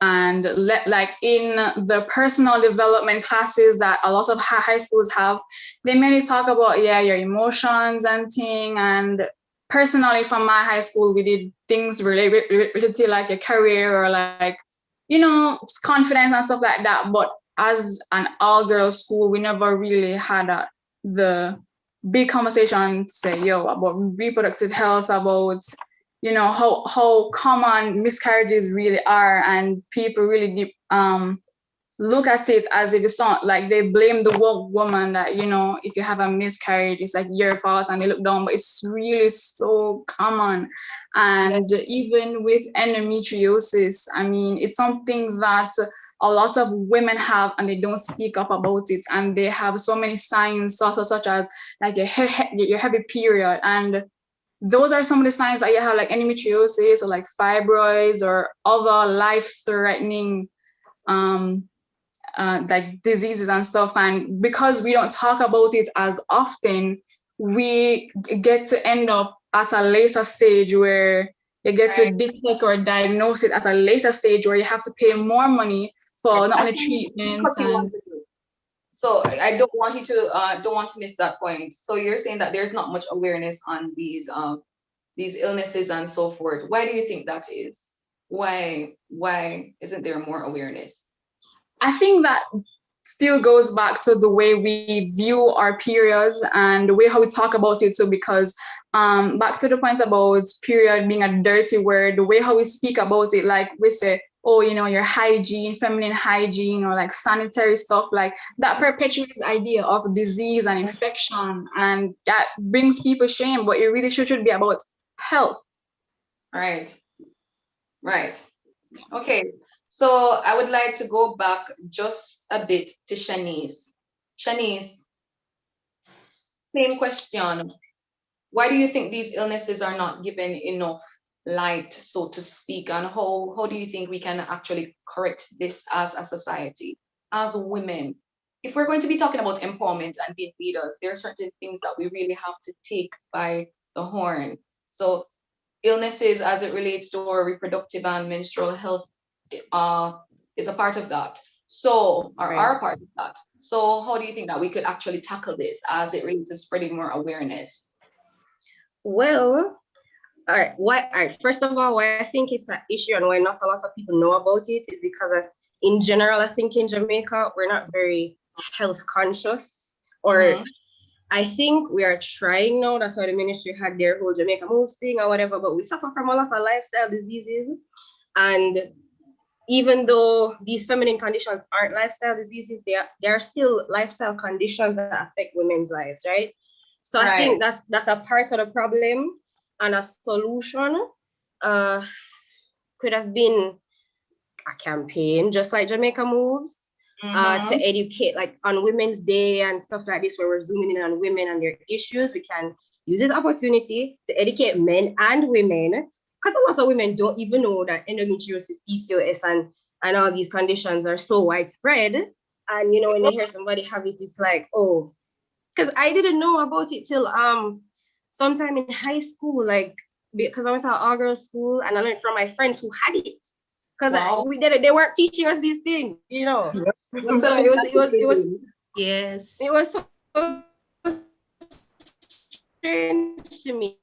S18: and like in the personal development classes that a lot of high schools have, they mainly talk about, your emotions and thing. And personally from my high school, we did things related to like your career or like, confidence and stuff like that. But as an all-girls school, we never really had the big conversation to say, about reproductive health, about how common miscarriages really are, and people really look at it as if it's not like they blame the woman that, you know, if you have a miscarriage, it's like your fault and they look down, but it's really so common. And even with endometriosis, I mean, it's something that a lot of women have and they don't speak up about it. And they have so many signs, such as like your heavy period. And those are some of the signs that you have, like endometriosis or like fibroids or other life-threatening like diseases and stuff. And because we don't talk about it as often, we get to end up at a later stage where you get to detect or diagnose it at a later stage where you have to pay more money for not only treatment and
S11: so I don't want you to don't want to miss that point. So you're saying that there's not much awareness on these illnesses and so forth. Why do you think that is? Why isn't there more awareness?
S18: I think that still goes back to the way we view our periods and the way how we talk about it too, because back to the point about period being a dirty word, the way how we speak about it, like we say, oh, you know, your hygiene, feminine hygiene, or like sanitary stuff, like that perpetuates the idea of disease and infection, and that brings people shame, but it really should be about health.
S11: Right. Okay. So I would like to go back just a bit to Shanice. Shanice, same question. Why do you think these illnesses are not given enough light, so to speak? And how do you think we can actually correct this as a society, as women? If we're going to be talking about empowerment and being leaders, there are certain things that we really have to take by the horn. So illnesses as it relates to our reproductive and menstrual health is a part of that. So, or are a part of that. So how do you think that we could actually tackle this as it relates to spreading more awareness?
S19: Well, all right. First of all, why I think it's an issue and why not a lot of people know about it is because in general, I think in Jamaica, we're not very health conscious, or I think we are trying now. That's why the ministry had their whole Jamaica Moves thing or whatever, but we suffer from a lot of lifestyle diseases. And even though these feminine conditions aren't lifestyle diseases, they are still lifestyle conditions that affect women's lives, right? So I think that's a part of the problem, and a solution could have been a campaign, just like Jamaica Moves, to educate, like on Women's Day and stuff like this, where we're zooming in on women and their issues. We can use this opportunity to educate men and women, because a lot of women don't even know that endometriosis, PCOS, and all these conditions are so widespread. And you know, when you hear somebody have it, it's like, oh, because I didn't know about it till sometime in high school, like because I went to an all-girls school and I learned from my friends who had it. Because we did it, they weren't teaching us these things, you know. So it was
S12: yes.
S19: It was so strange to me.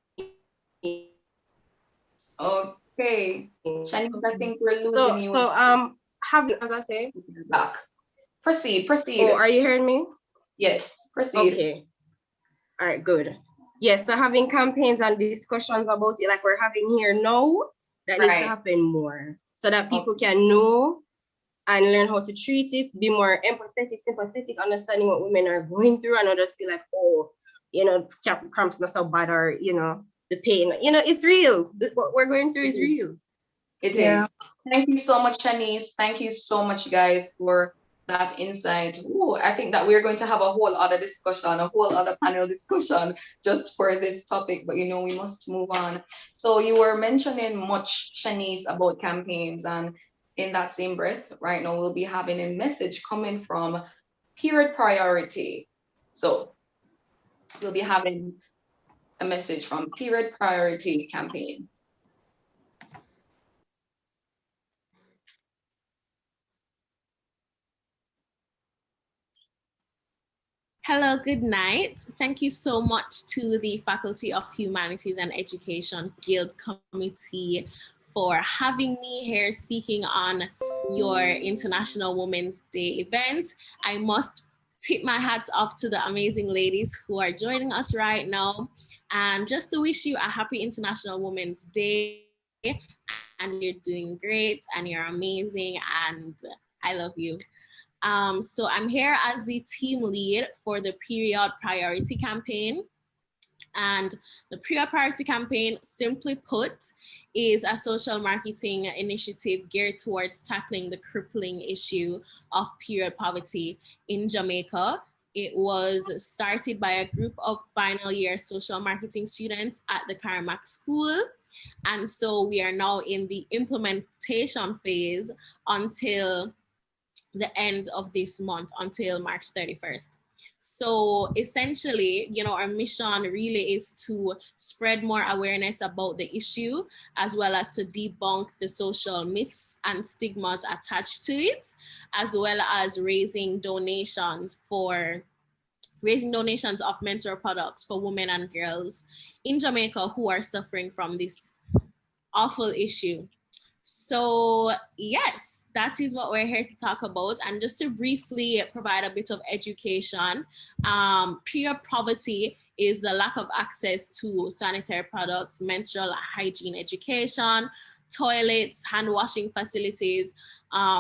S11: Okay, Shanice, I think we're losing you.
S19: So as I say,
S11: back. Proceed.
S19: Oh, are you hearing me?
S11: Yes, proceed.
S19: Okay. All right, good. Yes, so having campaigns and discussions about it, like we're having here now, that needs to happen more, so that people can know and learn how to treat it, be more empathetic, sympathetic, understanding what women are going through, and not just be like, oh, you know, cramps not so bad, or you know, the pain, you know, it's real. What we're going through is real.
S11: It is. Thank you so much, Shanice. Thank you so much, guys, for that insight. Ooh, I think that we're going to have a whole other discussion, a whole other panel discussion just for this topic, but you know, we must move on. So you were mentioning much, Shanice, about campaigns, and in that same breath, right now we'll be having a message coming from Period Priority. So we'll be having a message from Period Priority campaign.
S20: Hello, good night. Thank you so much to the Faculty of Humanities and Education Guild Committee for having me here speaking on your International Women's Day event. I must tip my hats off to the amazing ladies who are joining us right now, and just to wish you a happy International Women's Day, and you're doing great and you're amazing and I love you. So I'm here as the team lead for the Period Priority Campaign. And the Period Priority Campaign, simply put, is a social marketing initiative geared towards tackling the crippling issue of period poverty in Jamaica. It was started by a group of final year social marketing students at the Carmack School. And so we are now in the implementation phase until the end of this month, until March 31st. So essentially, our mission really is to spread more awareness about the issue, as well as to debunk the social myths and stigmas attached to it, as well as raising donations of menstrual products for women and girls in Jamaica who are suffering from this awful issue. So yes, that is what we're here to talk about. And just to briefly provide a bit of education, period poverty is the lack of access to sanitary products, menstrual hygiene education, toilets, hand washing facilities,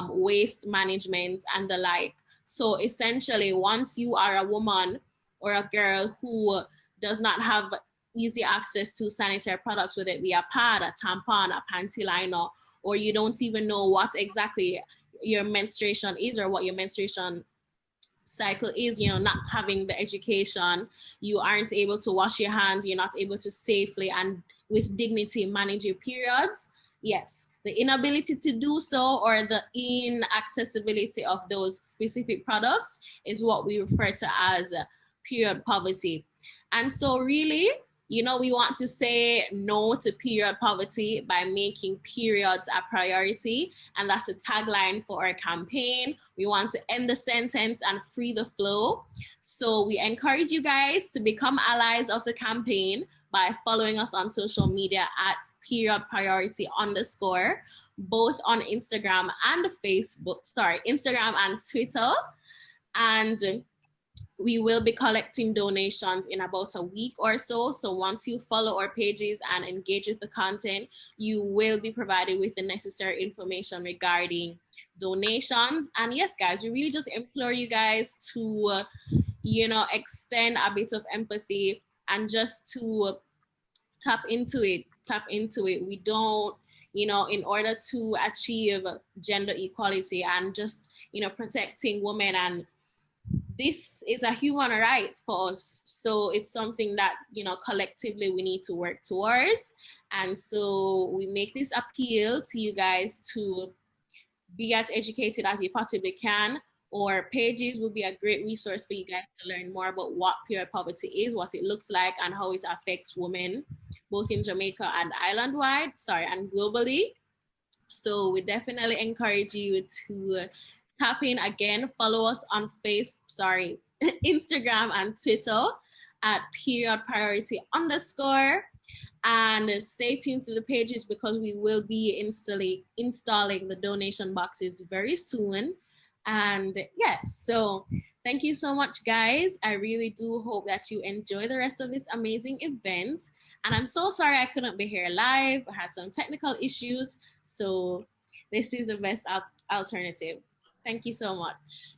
S20: waste management, and the like. So essentially, once you are a woman or a girl who does not have easy access to sanitary products, whether it be a pad, a tampon, a panty liner, or you don't even know what exactly your menstruation is or what your menstruation cycle is, not having the education, you aren't able to wash your hands, you're not able to safely and with dignity manage your periods. Yes, the inability to do so or the inaccessibility of those specific products is what we refer to as period poverty. And so really, we want to say no to period poverty by making periods a priority. And that's a tagline for our campaign. We want to end the sentence and free the flow. So we encourage you guys to become allies of the campaign by following us on social media at period priority _, both on Instagram and Instagram and Twitter. And we will be collecting donations in about a week or so. So once you follow our pages and engage with the content, you will be provided with the necessary information regarding donations. And yes, guys, we really just implore you guys to, extend a bit of empathy and just to tap into it. We don't, in order to achieve gender equality and just, protecting women, and this is a human right for us. So it's something that, collectively we need to work towards. And so we make this appeal to you guys to be as educated as you possibly can. Our pages will be a great resource for you guys to learn more about what period poverty is, what it looks like, and how it affects women, both in Jamaica and and globally. So we definitely encourage you to tap in again, follow us on Instagram and Twitter at period priority _ and stay tuned to the pages because we will be installing the donation boxes very soon. And yes, so thank you so much, guys. I really do hope that you enjoy the rest of this amazing event. And I'm so sorry I couldn't be here live. I had some technical issues, so this is the best alternative. Thank you so much.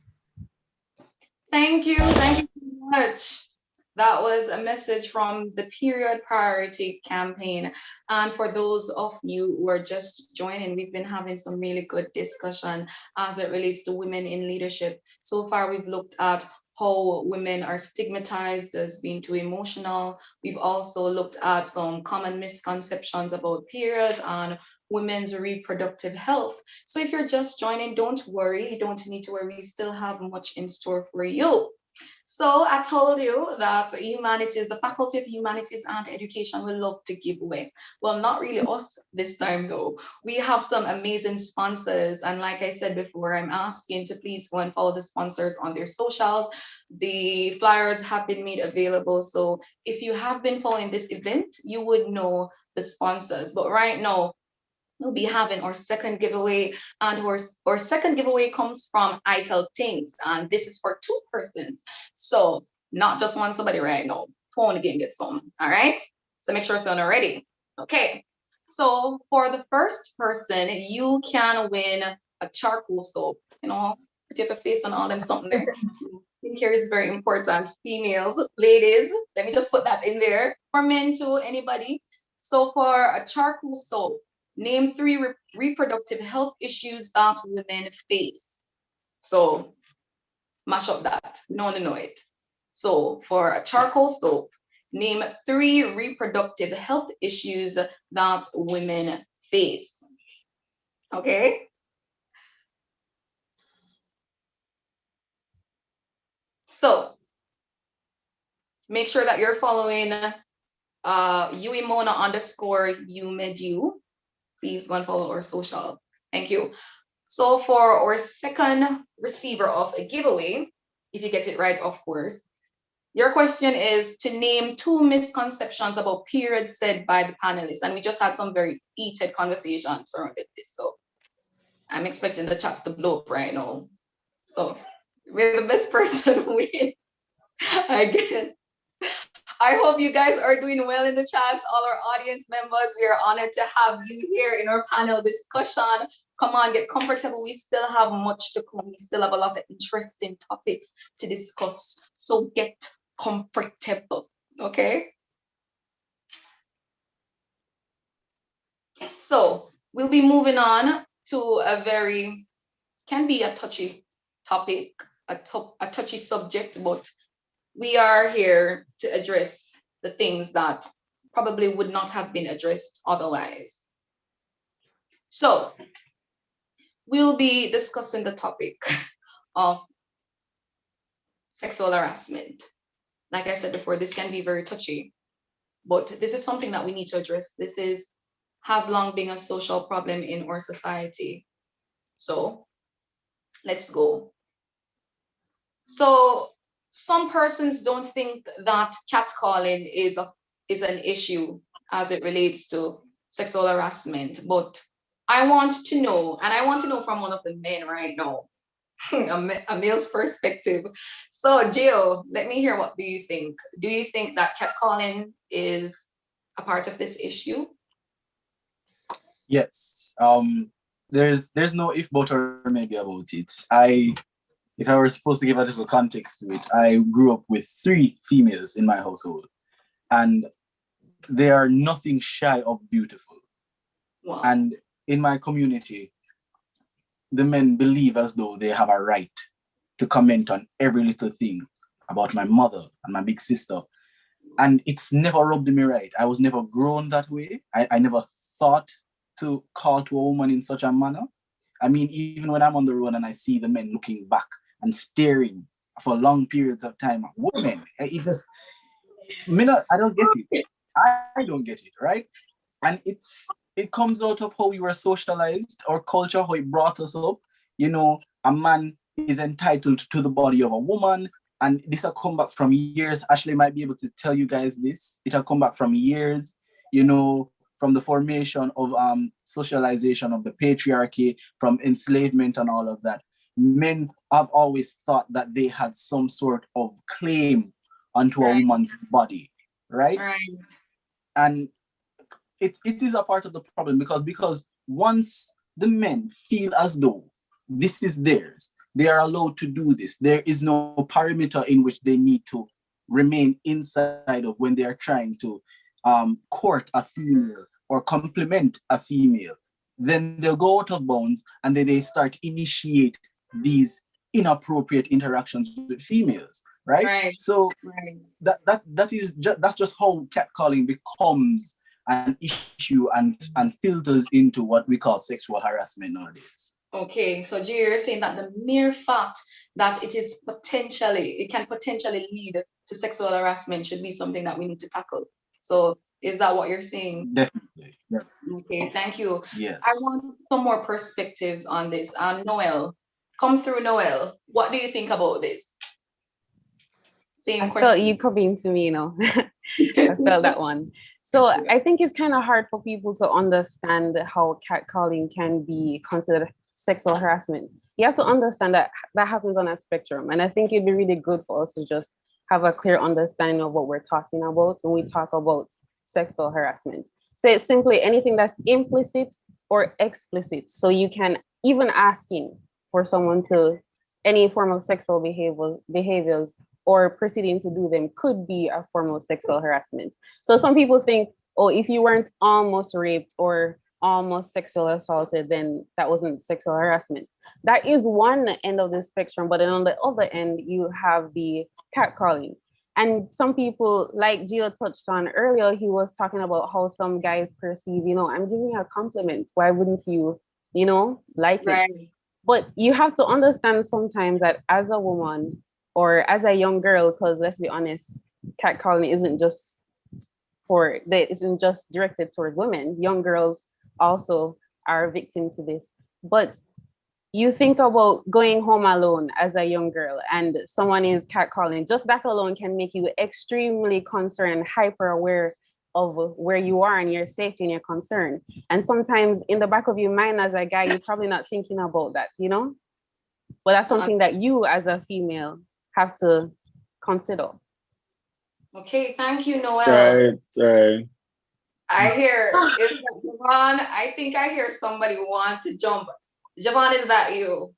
S11: Thank you so much. That was a message from the Period Priority Campaign. And for those of you who are just joining, we've been having some really good discussion as it relates to women in leadership. So far, we've looked at how women are stigmatized as being too emotional. We've also looked at some common misconceptions about periods and women's reproductive health. So if you're just joining, don't worry. You don't need to worry. We still have much in store for you. So I told you that Humanities, the Faculty of Humanities and Education will love to give away. Well, not really us this time though. We have some amazing sponsors. And like I said before, I'm asking to please go and follow the sponsors on their socials. The flyers have been made available. So if you have been following this event, you would know the sponsors. But right now, we'll be having our second giveaway, and our second giveaway comes from I Tell Things, and this is for 2 persons. So not just one somebody right now. Phone again, get some. All right. So make sure you're ready. Okay. So for the first person, you can win a charcoal stove. Pretty up a face and all them something there. Skincare is very important. Females, ladies, let me just put that in there. For men too, anybody. So for a charcoal soap, name 3 reproductive health issues that women face. So mash up that. No, know it. So for a charcoal soap, name 3 reproductive health issues that women face. Okay. So make sure that you're following UEMona_UMedu. Please go and follow our social. Thank you. So for our second receiver of a giveaway, if you get it right, of course, your question is to name 2 misconceptions about periods said by the panelists. And we just had some very heated conversations surrounding this. So I'm expecting the chats to blow up right now. So we're the best person win, I guess. I hope you guys are doing well in the chats, all our audience members. We are honored to have you here in our panel discussion. Come on, get comfortable. We still have much to come. We still have a lot of interesting topics to discuss. So get comfortable, okay? So we'll be moving on to a can be a touchy topic, a touchy subject, but we are here to address the things that probably would not have been addressed otherwise. So we'll be discussing the topic of sexual harassment. Like I said before, this can be very touchy, but this is something that we need to address. This has long been a social problem in our society. So let's go. So some persons don't think that catcalling is an issue as it relates to sexual harassment, but I want to know, and I want to know from one of the men right now, a male's perspective. So Jill, let me hear, what do you think? Do you think that catcalling is a part of this issue?
S13: Yes. There's no if, but, or maybe about it. If I were supposed to give a little context to it, I grew up with 3 females in my household, and they are nothing shy of beautiful.
S11: Wow.
S13: And in my community, the men believe as though they have a right to comment on every little thing about my mother and my big sister. And it's never rubbed me right. I was never grown that way. I never thought to call to a woman in such a manner. I mean, even when I'm on the road and I see the men looking back and staring for long periods of time at women, I don't get it. I don't get it, right? And it comes out of how we were socialized, our culture, how it brought us up. You know, a man is entitled to the body of a woman, and this will come back from years. Ashley might be able to tell you guys this. It'll come back from years, you know, from the formation of socialization of the patriarchy, from enslavement and all of that. Men have always thought that they had some sort of claim onto a woman's body, right? And it is a part of the problem because once the men feel as though this is theirs, they are allowed to do this. There is no perimeter in which they need to remain inside of when they are trying to court a female or compliment a female. Then they'll go out of bounds and then they start initiate these inappropriate interactions with females, right? So that's just how catcalling becomes an issue and filters into what we call sexual harassment nowadays.
S11: Okay, so Jay, you're saying that the mere fact that it can potentially lead to sexual harassment should be something that we need to tackle. So is that what you're saying?
S13: Definitely, yes.
S11: Okay, thank you.
S13: Yes.
S11: I want some more perspectives on this. Noel, come through, Noel. What do you think about this? Same question.
S21: I felt you coming to me, you know. I felt that one. So I think it's kind of hard for people to understand how catcalling can be considered sexual harassment. You have to understand that that happens on a spectrum. And I think it'd be really good for us to just have a clear understanding of what we're talking about when we talk about sexual harassment. So it's simply anything that's implicit or explicit. So you can even asking for someone to any form of sexual behaviors or proceeding to do them could be a form of sexual harassment. So some people think, oh, if you weren't almost raped or almost sexually assaulted, then that wasn't sexual harassment. That is one end of the spectrum, but then on the other end, you have the catcalling. And some people, like Gio touched on earlier, he was talking about how some guys perceive, I'm giving you a compliment. Why wouldn't you, like
S11: Right.
S21: it? But you have to understand sometimes that as a woman or as a young girl, because let's be honest, catcalling isn't just directed toward women. Young girls also are victim to this. But you think about going home alone as a young girl and someone is catcalling, just that alone can make you extremely concerned, hyper aware of where you are and your safety and your concern. And sometimes in the back of your mind as a guy, you're probably not thinking about that, But that's something that you as a female have to consider.
S11: Okay, thank you, Noel.
S15: Right.
S11: I hear, is that Javon? I think I hear somebody want to jump. Javon, is that you?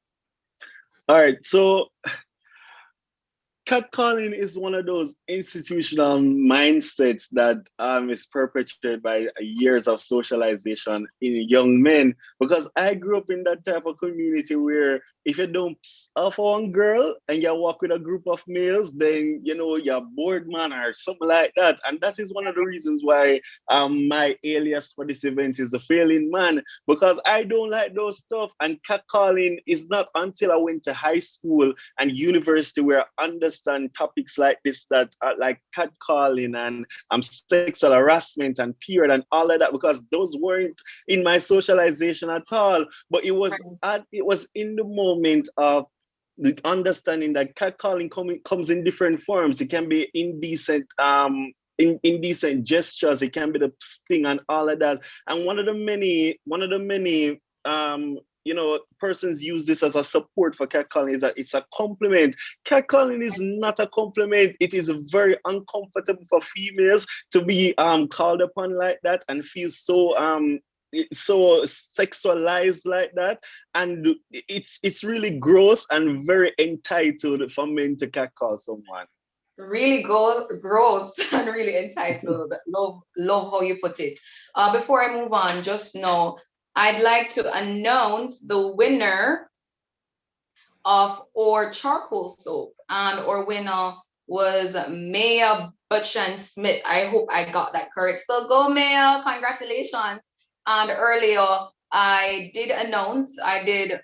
S15: All right, so catcalling is one of those institutional mindsets that is perpetuated by years of socialization in young men. Because I grew up in that type of community where if you don't off one girl and you walk with a group of males, then you're bored man or something like that. And that is one of the reasons why my alias for this event is the failing man, because I don't like those stuff. And catcalling is not until I went to high school and university where I understand topics like this, that like catcalling and sexual harassment and period and all of that, because those weren't in my socialization at all. But it was in the moment of the understanding that catcalling comes in different forms. It can be indecent indecent gestures, it can be the sting and all of that. And one of the many persons use this as a support for catcalling is that it's a compliment. Catcalling is not a compliment. It is very uncomfortable for females to be called upon like that and feel so sexualized like that. And it's really gross and very entitled for men to catcall someone.
S11: Really gross and really entitled. Love how you put it. Before I move on, just know I'd like to announce the winner of our charcoal soap, and our winner was Maya Butchan Smith. I hope I got that correct. So go Maya, congratulations. And earlier I did announce a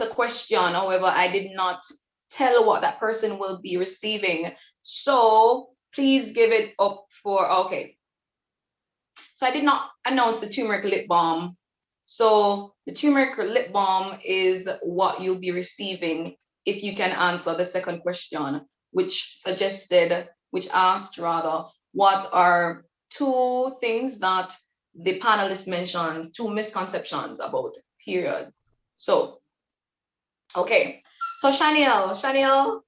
S11: question, however, I did not tell what that person will be receiving. So please give it up for, okay. So I did not announce the turmeric lip balm. So the turmeric lip balm is what you'll be receiving if you can answer the second question, which asked what are two things that the panelists mentioned, two misconceptions about periods. So, okay. So Shaniel,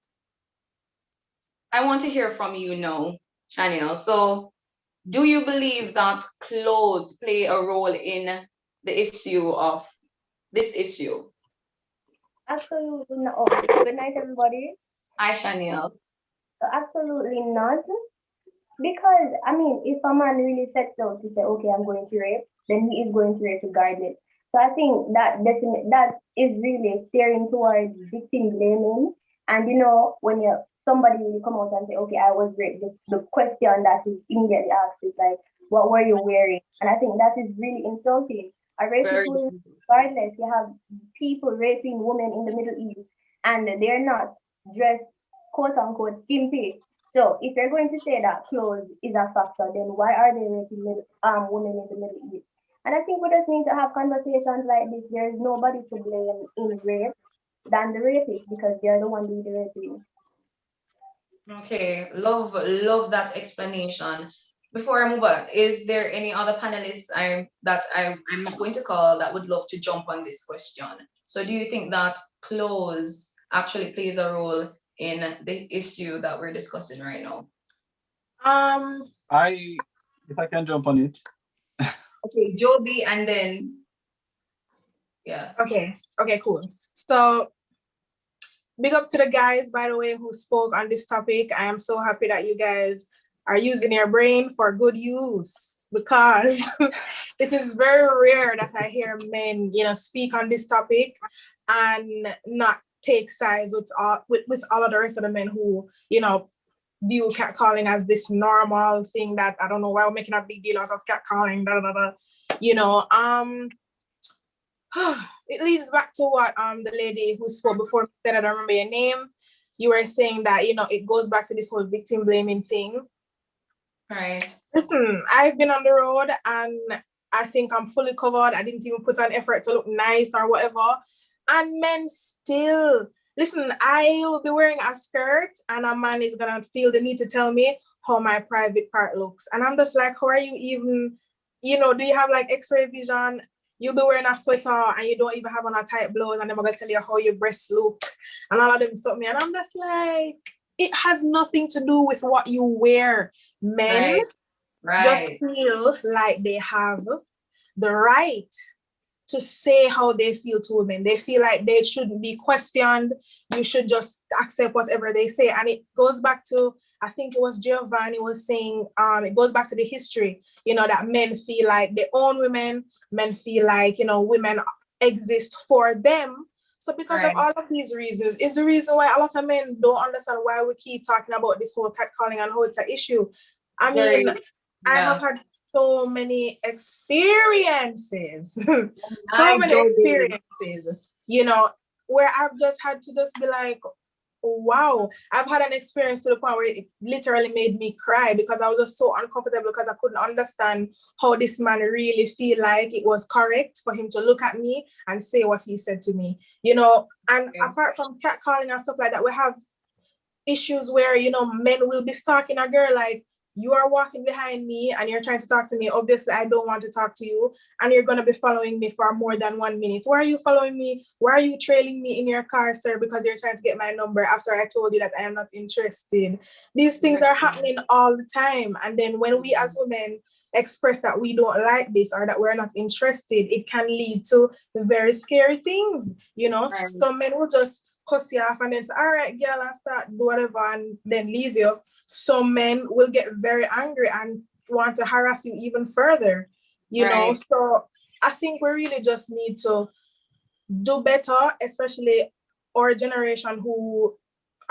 S11: I want to hear from you now, Shaniel. So do you believe that clothes play a role in the issue of this issue?
S1: Absolutely not. Good night, everybody.
S11: Hi, Shaniel.
S1: Absolutely not. Because, I mean, if a man really sets out to say, okay, I'm going to rape, then he is going to rape regardless. So I think that is really steering towards victim blaming. And when somebody will come out and say, okay, I was raped, the question that is immediately asked is like, what were you wearing? And I think that is really insulting. A rapist will, regardless, you have people raping women in the Middle East and they're not dressed quote unquote skimpy. So if you're going to say that clothes is a factor, then why are they raping women in the Middle East? And I think we just need to have conversations like this. There's nobody to blame in rape than the rapists, because they're the one doing the raping.
S11: Okay, love that explanation. Before I move on, is there any other panelists I'm not going to call that would love to jump on this question? So do you think that clothes actually plays a role in the issue that we're discussing right now?
S13: If I can jump on it.
S11: Okay, Joby, and then yeah.
S14: Okay, cool. So big up to the guys, by the way, who spoke on this topic. I am so happy that you guys are using your brain for good use, because it is very rare that I hear men, speak on this topic and not take sides with all of the rest of the men who, view catcalling as this normal thing that I don't know why we're making a big deal out of catcalling. It leads back to what the lady who spoke before said. I don't remember your name. You were saying that it goes back to this whole victim blaming thing.
S11: Right.
S14: Listen, I've been on the road and I think I'm fully covered. I didn't even put an effort to look nice or whatever. And men still, listen, I will be wearing a skirt and a man is gonna feel the need to tell me how my private part looks. And I'm just like, how are you even, do you have like x-ray vision? You'll be wearing a sweater and you don't even have on a tight blouse and they're gonna tell you how your breasts look and all of them stop me. And I'm just like, it has nothing to do with what you wear. Men just feel like they have the right to say how they feel to women. They feel like they shouldn't be questioned. You should just accept whatever they say. And it goes back to, I think it was Giovanni was saying, it goes back to the history, that men feel like they own women, men feel like, women exist for them. So because of all of these reasons, is the reason why a lot of men don't understand why we keep talking about this whole catcalling and how it's an issue. I mean, I have had so many experiences, where I've just had to just be like, wow. I've had an experience to the point where it literally made me cry because I was just so uncomfortable because I couldn't understand how this man really feel like it was correct for him to look at me and say what he said to me, and apart from catcalling and stuff like that, we have issues where, men will be stalking a girl, like, you are walking behind me and you're trying to talk to me. Obviously, I don't want to talk to you. And you're going to be following me for more than 1 minute. Why are you following me? Why are you trailing me in your car, sir? Because you're trying to get my number after I told you that I am not interested. These things are happening all the time. And then when we as women express that we don't like this or that we're not interested, it can lead to very scary things. Some men will just cuss you off and then say, all right, girl, and start do whatever and then leave you. Some men will get very angry and want to harass you even further, So I think we really just need to do better, especially our generation who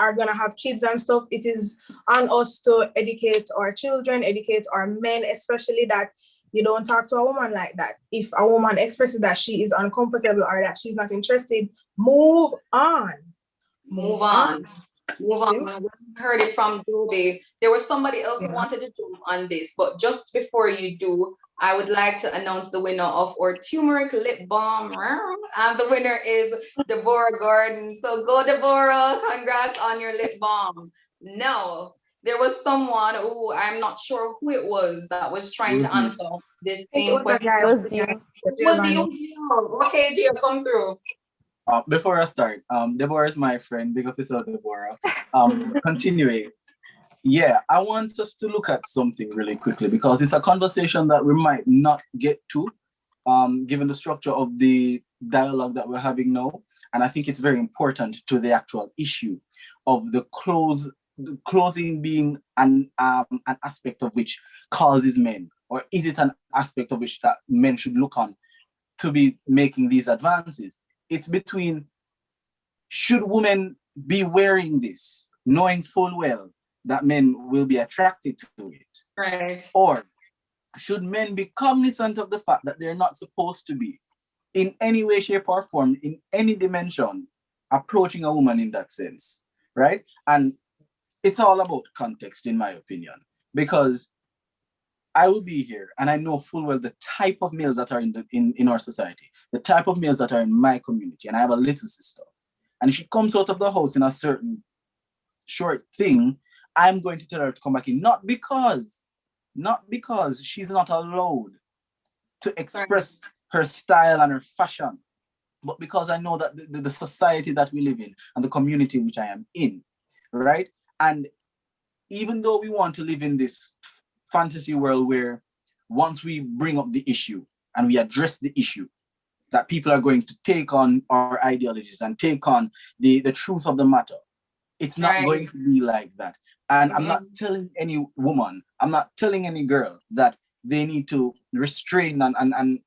S14: are going to have kids and stuff. It is on us to educate our children, educate our men, especially that you don't talk to a woman like that. If a woman expresses that she is uncomfortable or that she's not interested, move on.
S11: Move on. We heard it from Dobe. There was somebody else who wanted to jump on this, but just before you do, I would like to announce the winner of our turmeric lip balm. And the winner is Deborah Gordon. So go, Deborah. Congrats on your lip balm. Now, there was someone who I'm not sure who it was that was trying to answer this same question.
S21: It was Gio.
S11: It was you. Okay, Gio, come through.
S13: Before I start, Deborah is my friend. Big up yourself, Deborah. Continuing. Yeah, I want us to look at something really quickly because it's a conversation that we might not get to, given the structure of the dialogue that we're having now. And I think it's very important to the actual issue of the clothing being an aspect of which causes men, or is it an aspect of which that men should look on to be making these advances? It's between, should women be wearing this, knowing full well that men will be attracted to it?
S11: Right.
S13: Or should men be cognizant of the fact that they're not supposed to be, in any way, shape, or form, in any dimension, approaching a woman in that sense, right? And it's all about context, in my opinion, because I will be here and I know full well the type of males that are in our society, the type of males that are in my community. And I have a little sister. And if she comes out of the house in a certain short thing, I'm going to tell her to come back in. Not because she's not allowed to express her style and her fashion, but because I know that the society that we live in and the community which I am in, right? And even though we want to live in this fantasy world where once we bring up the issue and we address the issue, that people are going to take on our ideologies and take on the truth of the matter. It's not going to be like that. And I'm not telling any woman, I'm not telling any girl that they need to restrain and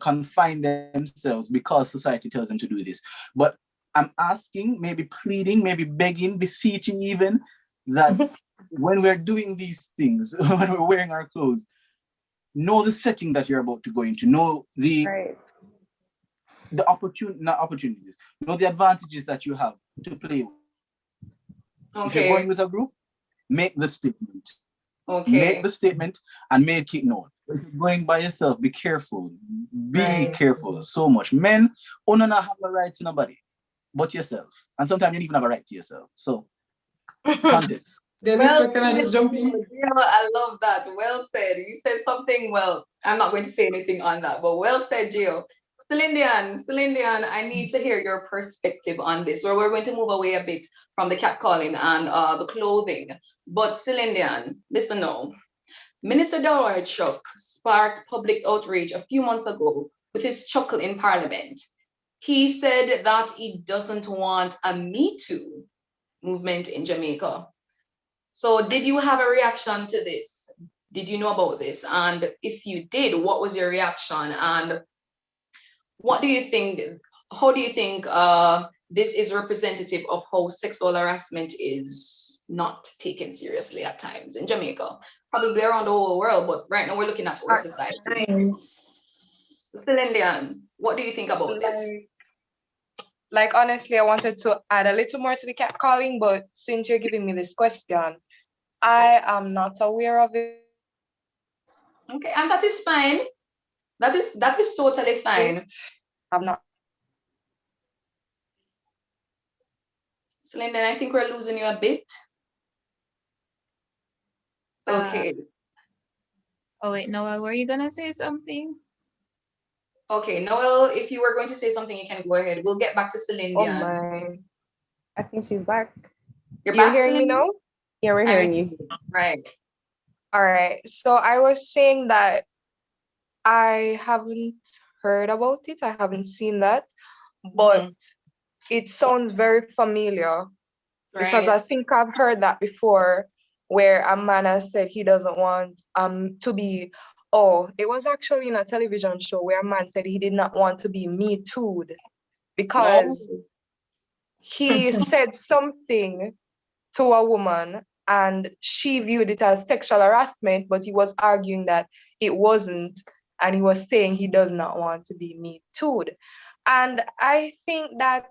S13: confine themselves because society tells them to do this. But I'm asking, maybe pleading, maybe begging, beseeching even, that when we're doing these things, when we're wearing our clothes, know the setting that you're about to go into, know the not opportunities, know the advantages that you have to play with. If you're going with a group, make the statement. Make the statement and make it known. If you're going by yourself, be careful. Be careful so much. Men only not have a right to nobody but yourself. And sometimes you don't even have a right to yourself. So content.
S16: Well, can I just jump in?
S11: I love that. Well said. You said something, well, I'm not going to say anything on that, but well said, Gio. Celindian, I need to hear your perspective on this, or we're going to move away a bit from the catcalling and the clothing. But Celindian, listen now. Minister Dawar Chuck sparked public outrage a few months ago with his chuckle in Parliament. He said that he doesn't want a Me Too movement in Jamaica. So did you have a reaction to this? Did you know about this? And if you did, what was your reaction? And what do you think, how do you think this is representative of how sexual harassment is not taken seriously at times in Jamaica? Probably around the whole world, but right now we're looking at our society. Celindian, what do you think about this?
S2: Like, honestly, I wanted to add a little more to the catcalling, but since you're giving me this question, I am not aware of it.
S11: Okay, and that is fine. That is totally fine.
S2: I'm not.
S11: Celine, I think we're losing you a bit. Okay.
S17: Oh wait, Noel, were you gonna say something?
S11: Okay, Noel, if you were going to say something, you can go ahead. We'll get back to Celine.
S2: Oh my.
S21: I think she's back.
S11: You're
S2: You're
S11: back,
S2: hearing me
S11: Celine?
S2: now?
S21: Yeah, we're hearing you.
S11: Right.
S2: All right. So I was saying that I haven't heard about it. I haven't seen that, but it sounds very familiar because I think I've heard that before, where a man has said he doesn't want to be. Oh, it was actually in a television show where a man said he did not want to be Me Too'd because he said something to a woman and she viewed it as sexual harassment, but he was arguing that it wasn't, and he was saying he does not want to be Me Too'd. And I think that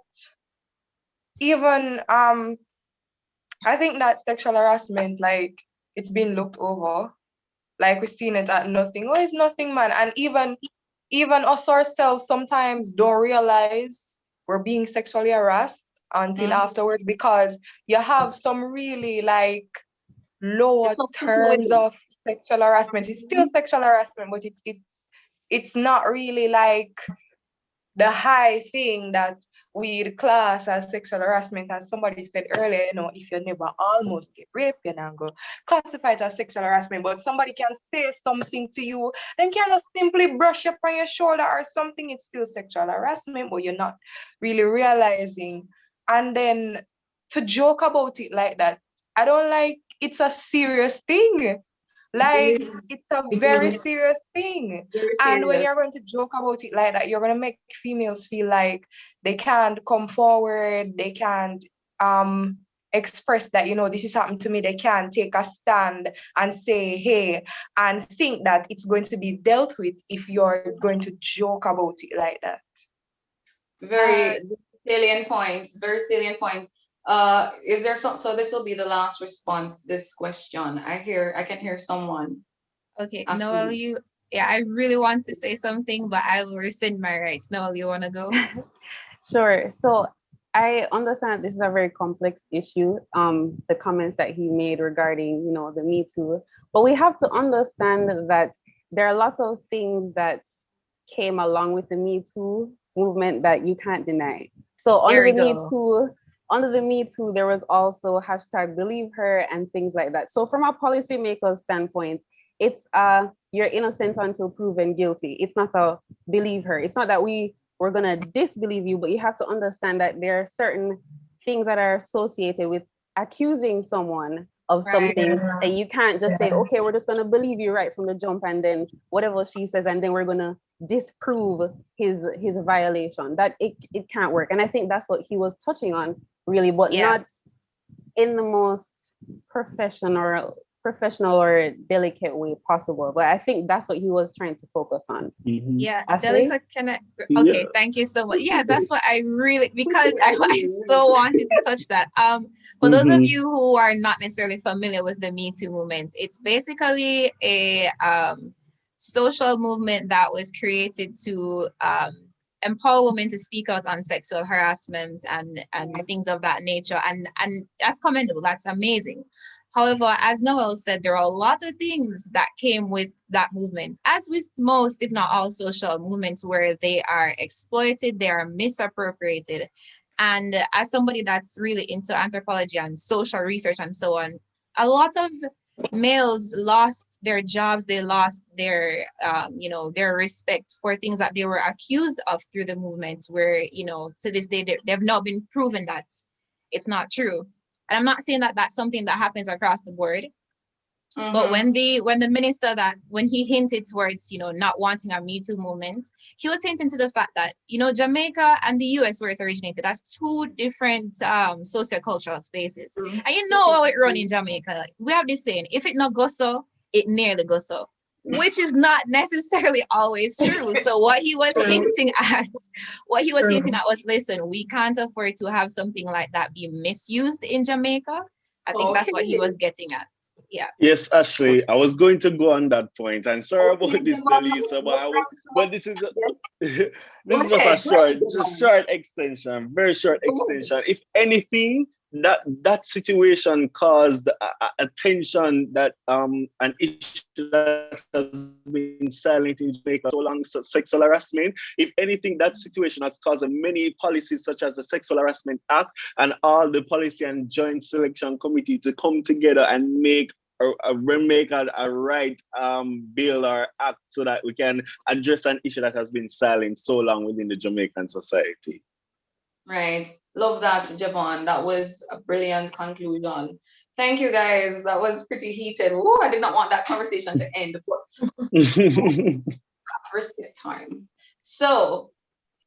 S2: even I think that sexual harassment, like, it's been looked over. Like, we've seen it at nothing. Oh, it's nothing, man. And even us ourselves sometimes don't realize we're being sexually harassed until afterwards, because you have some really like lower terms of sexual harassment. It's still sexual harassment, but it's not really like the high thing that we class as sexual harassment. As somebody said earlier, if you never almost get raped, you're not going to classify it as sexual harassment. But somebody can say something to you and can just simply brush up on your shoulder or something. It's still sexual harassment, but you're not really realizing. And then to joke about it like that, I don't like. It's a serious thing. Like, it's a very serious thing. And when you're going to joke about it like that, you're going to make females feel like they can't come forward, they can't express that, this is happening to me. They can't take a stand and say, hey, and think that it's going to be dealt with if you're going to joke about it like that.
S11: Very salient points, very salient point. Is there so this will be the last response to this question. I can hear someone.
S17: Okay, Noel, I really want to say something, but I will rescind my rights. Noel, you want to go?
S21: Sure. So I understand this is a very complex issue, the comments that he made regarding, the Me Too. But we have to understand that there are lots of things that came along with the Me Too movement that you can't deny. So under the Me Too, there was also #BelieveHer and things like that. So from a policymaker standpoint, it's you're innocent until proven guilty. It's not a believe her. It's not that we're gonna disbelieve you, but you have to understand that there are certain things that are associated with accusing someone of something, and you can't just say, okay, we're just gonna believe you right from the jump, and then whatever she says, and then we're gonna disprove his violation. That it can't work. And I think that's what he was touching on, really, but not in the most professional or delicate way possible. But I think that's what he was trying to focus on.
S17: Yeah,
S21: Ashley?
S17: Delisa, can I? Okay, thank you so much. Yeah, that's what I really, because I so wanted to touch that. For those of you who are not necessarily familiar with the Me Too movement, it's basically a social movement that was created to empower women to speak out on sexual harassment and things of that nature, and that's commendable. That's amazing. However, as Noel said, there are a lot of things that came with that movement, as with most, if not all, social movements, where they are exploited, they are misappropriated. And as somebody that's really into anthropology and social research and so on, a lot of males lost their jobs, they lost their their respect for things that they were accused of through the movement, where to this day they've not been proven that it's not true. And I'm not saying that that's something that happens across the board, but when the minister, when he hinted towards not wanting a Me Too movement, he was hinting to the fact that Jamaica and the US, where it originated, that's two different sociocultural spaces. And how it run in Jamaica. Like, we have this saying, if it not go so, it nearly go so, which is not necessarily always true. So what he was hinting at was, listen, we can't afford to have something like that be misused in Jamaica. I think that's what he was getting at. Yeah.
S15: Yes, Ashley, I was going to go on that point, and sorry about this, Delisa, but this is this is just a short extension, very short extension. If anything, that situation caused attention that an issue that has been silent in Jamaica so long, sexual harassment. If anything, that situation has caused many policies such as the Sexual Harassment Act and all the policy and joint selection committee to come together and make a right bill or act so that we can address an issue that has been silent so long within the Jamaican society.
S11: Right. Love that, Javon. That was a brilliant conclusion. Thank you, guys. That was pretty heated. Ooh, I did not want that conversation to end, but respect time. So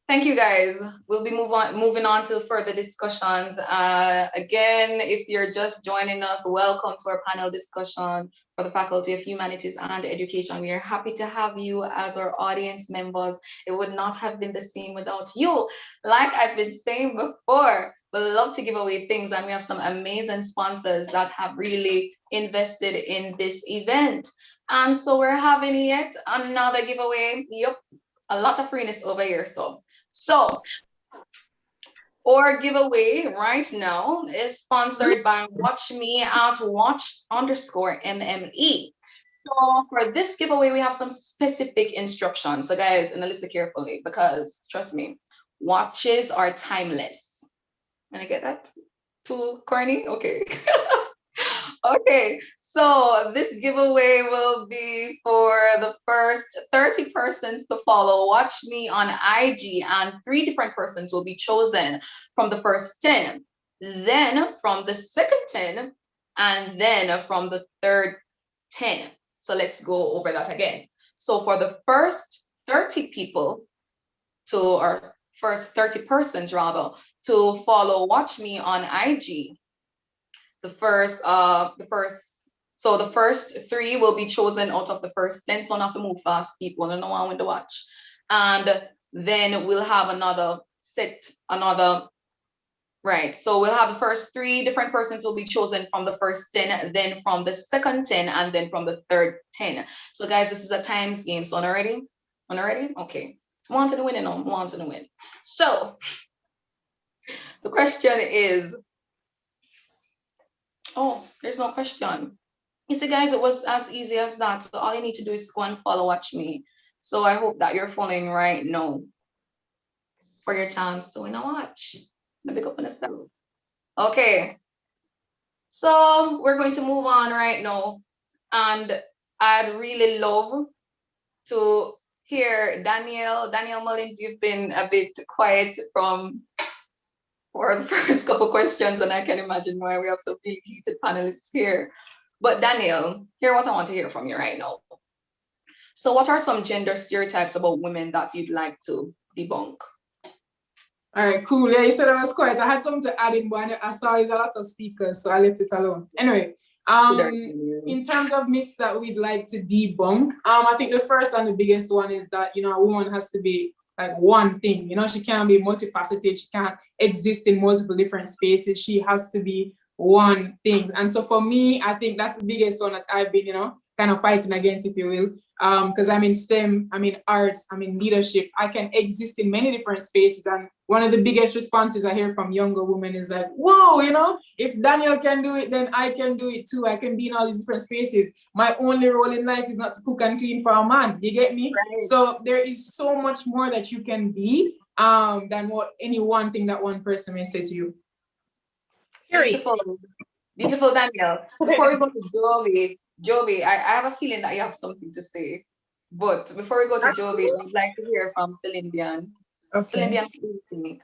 S11: thank you, guys. We'll be moving on to further discussions. Again, if you're just joining us, welcome to our panel discussion for the Faculty of Humanities and Education. We are happy to have you as our audience members. It would not have been the same without you. Like I've been saying before, we love to give away things, and we have some amazing sponsors that have really invested in this event. And so we're having yet another giveaway. Yep, a lot of freeness over here. So our giveaway right now is sponsored by Watch Me at Watch_MME. So for this giveaway, we have some specific instructions. So guys, and listen carefully, because trust me, watches are timeless. Can I get that? Too corny? Okay. Okay, so this giveaway will be for the first 30 persons to follow Watch Me on IG, and 3 different persons will be chosen from the first 10, then from the second 10, and then from the third 10. So let's go over that again. So for the first 30 people or first 30 persons rather, to follow Watch Me on IG, the first 3 will be chosen out of the first 10. So not to move fast, people. I don't know when to watch. And then we'll have right. So we'll have the first 3 different persons will be chosen from the first 10, then from the second 10, and then from the third 10. So guys, this is a times game. So already? Okay. Want to win and I want to win. So the question is, oh, there's no question. You see, guys, it was as easy as that. So all you need to do is go and follow Watch Me. So I hope that you're following right now for your chance to win a watch. Pick up on the cell. Okay. So we're going to move on right now. And I'd really love to hear Daniel Mullins. You've been a bit quiet for the first couple questions, and I can imagine why we have some really heated panelists here. But Daniel, here's what I want to hear from you right now. So what are some gender stereotypes about women that you'd like to debunk?
S16: All right, cool. Yeah, you said I was quiet. I had something to add in, but I saw there's a lot of speakers, so I left it alone. Anyway, in terms of myths that we'd like to debunk, I think the first and the biggest one is that, you know, a woman has to be like one thing. You know, she can't be multifaceted. She can't exist in multiple different spaces. She has to be one thing. And so for me, I think that's the biggest one that I've been, you know, kind of fighting against, if you will. Because I'm in STEM, I'm in arts, I'm in leadership. I can exist in many different spaces. And one of the biggest responses I hear from younger women is like, whoa, you know, if Daniel can do it, then I can do it too. I can be in all these different spaces. My only role in life is not to cook and clean for a man. You get me? Right. So there is so much more that you can be than what any one thing that one person may say to you.
S11: Beautiful. Beautiful, Daniel. Before we go to Jovi, I have a feeling that you have something to say. But before we go to Jovi, I'd like to hear from Celine Dion. Okay. Celine Dion, what do you think?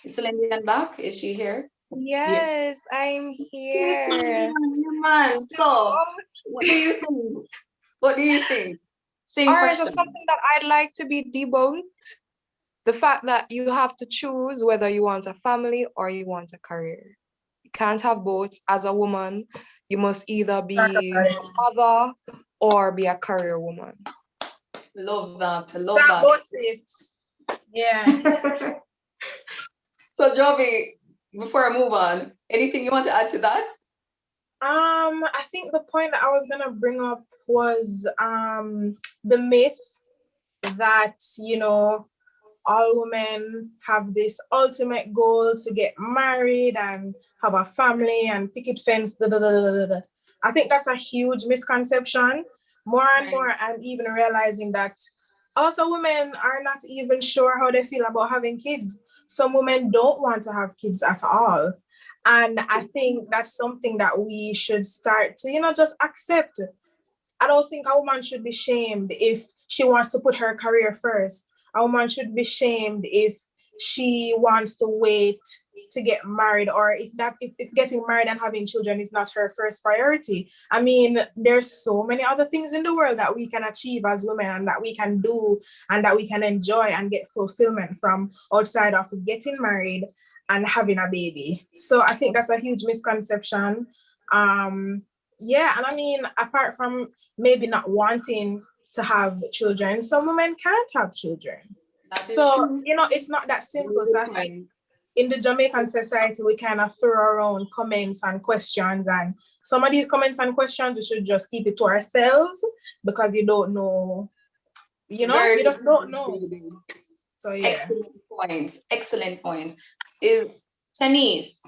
S11: Is Celine Dion back? Is she here?
S2: Yes, I'm here.
S11: Man. So, what do you think? What do you think? Same
S2: All right,
S11: question.
S2: so something that I'd like to be debunked. The fact that you have to choose whether you want a family or you want a career. You can't have both. As a woman, you must either be a mother or be a career woman.
S11: Love that. Love that.
S14: That's it. Yeah.
S11: So Jovi, before I move on, anything you want to add to that?
S14: I think the point that I was gonna bring up was the myth that, you know, all women have this ultimate goal to get married and have a family and picket fence. Da, da, da, da, da. I think that's a huge misconception. More and more, I'm even realizing that also women are not even sure how they feel about having kids. Some women don't want to have kids at all. And I think that's something that we should start to, you know, just accept. I don't think a woman should be shamed if she wants to put her career first. A woman should be shamed if she wants to wait to get married, or if getting married and having children is not her first priority. I mean, there's so many other things in the world that we can achieve as women and that we can do and that we can enjoy and get fulfillment from outside of getting married and having a baby. So I think that's a huge misconception. Yeah, and I mean, apart from maybe not wanting to have children, some women can't have children. So, you know, it's not that simple. So I think in the Jamaican society, we kind of throw around comments and questions, and some of these comments and questions, we should just keep it to ourselves because you don't know, you know, you just don't know. So yeah.
S11: Excellent point. Is Shanice,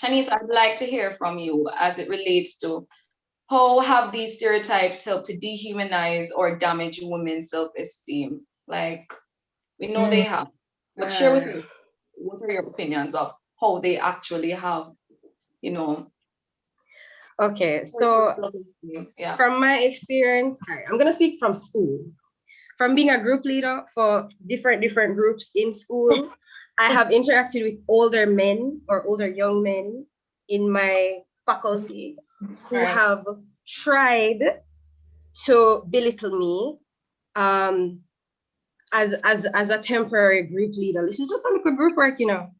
S11: I'd like to hear from you as it relates to how have these stereotypes helped to dehumanize or damage women's self-esteem? Like, we know they have, but share with me, what are your opinions of how they actually have, you know?
S19: Okay, so from my experience, I'm gonna speak from school. From being a group leader for different groups in school, I have interacted with older men or older young men in my faculty who have tried to belittle me as a temporary group leader. This is just a little group work, you know.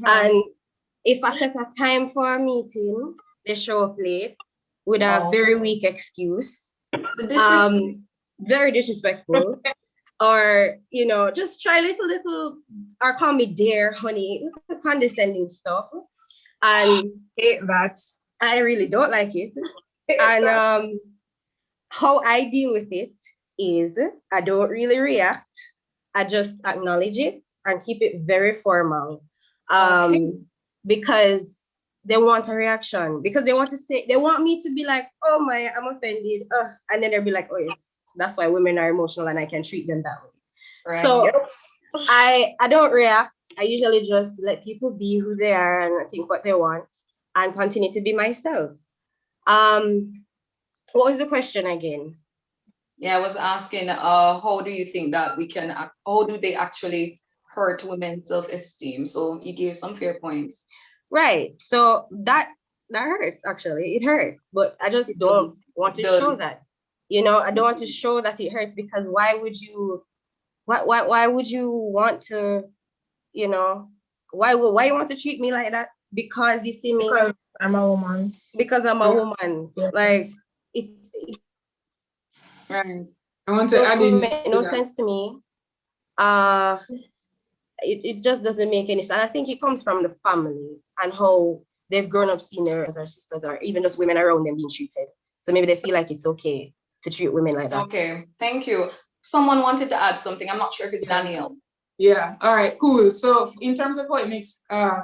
S19: And if I set a time for a meeting, they show up late with a very weak excuse. Very disrespectful. Or, you know, just try little, or call me dear, honey, little condescending stuff. And
S14: hate that.
S19: I really don't like it. And how I deal with it is I don't really react. I just acknowledge it and keep it very formal. Because they want a reaction. Because they want me to be like, oh my, I'm offended. And then they'll be like, oh yes, that's why women are emotional and I can treat them that way. Right. So I don't react. I usually just let people be who they are and think what they want and continue to be myself. What was the question again?
S11: Yeah, I was asking, how do you think that how do they actually hurt women's self-esteem? So you gave some fair points.
S19: Right. So that hurts, actually. It hurts, but I just don't want to show that. You know, I don't want to show that it hurts, because why would you want to, you know, why you want to treat me like that? Because you see me,
S14: because I'm a woman.
S19: Because I'm a woman. Like it
S16: Right. I want to add in
S19: make no sense to me. It just doesn't make any sense. I think it comes from the family and how they've grown up seeing their brothers or sisters or even just women around them being treated. So maybe they feel like it's okay to treat women like that.
S11: Okay, thank you. Someone wanted to add something. I'm not sure if it's Daniel.
S16: Yeah. All right. Cool. So in terms of how it makes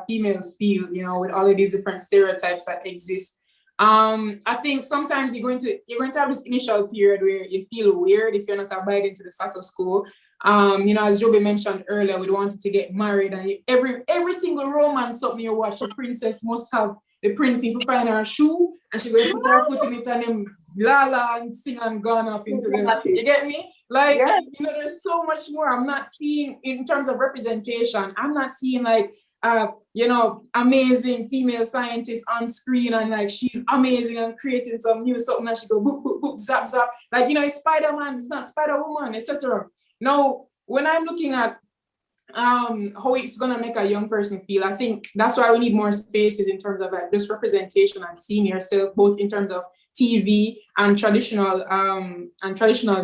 S16: females feel, you know, with all of these different stereotypes that exist, I think sometimes you're going to have this initial period where you feel weird if you're not abiding to the status quo. You know, as Joby mentioned earlier, we wanted to get married, and every single romance something you watch, the princess must have the prince if you find her shoe and she going to put her foot in it and then la la and sing and gone off into the, you get me? Like, yes. You know, there's so much more I'm not seeing in terms of representation. I'm not seeing like, you know, amazing female scientists on screen and like she's amazing and creating some new something and she go boop, boop, boop, zap, zap. Like, you know, it's Spider-Man, it's not Spider-Woman, etc. Now, when I'm looking at how it's gonna make a young person feel, I think that's why we need more spaces in terms of like just representation and seeing yourself, both in terms of TV and traditional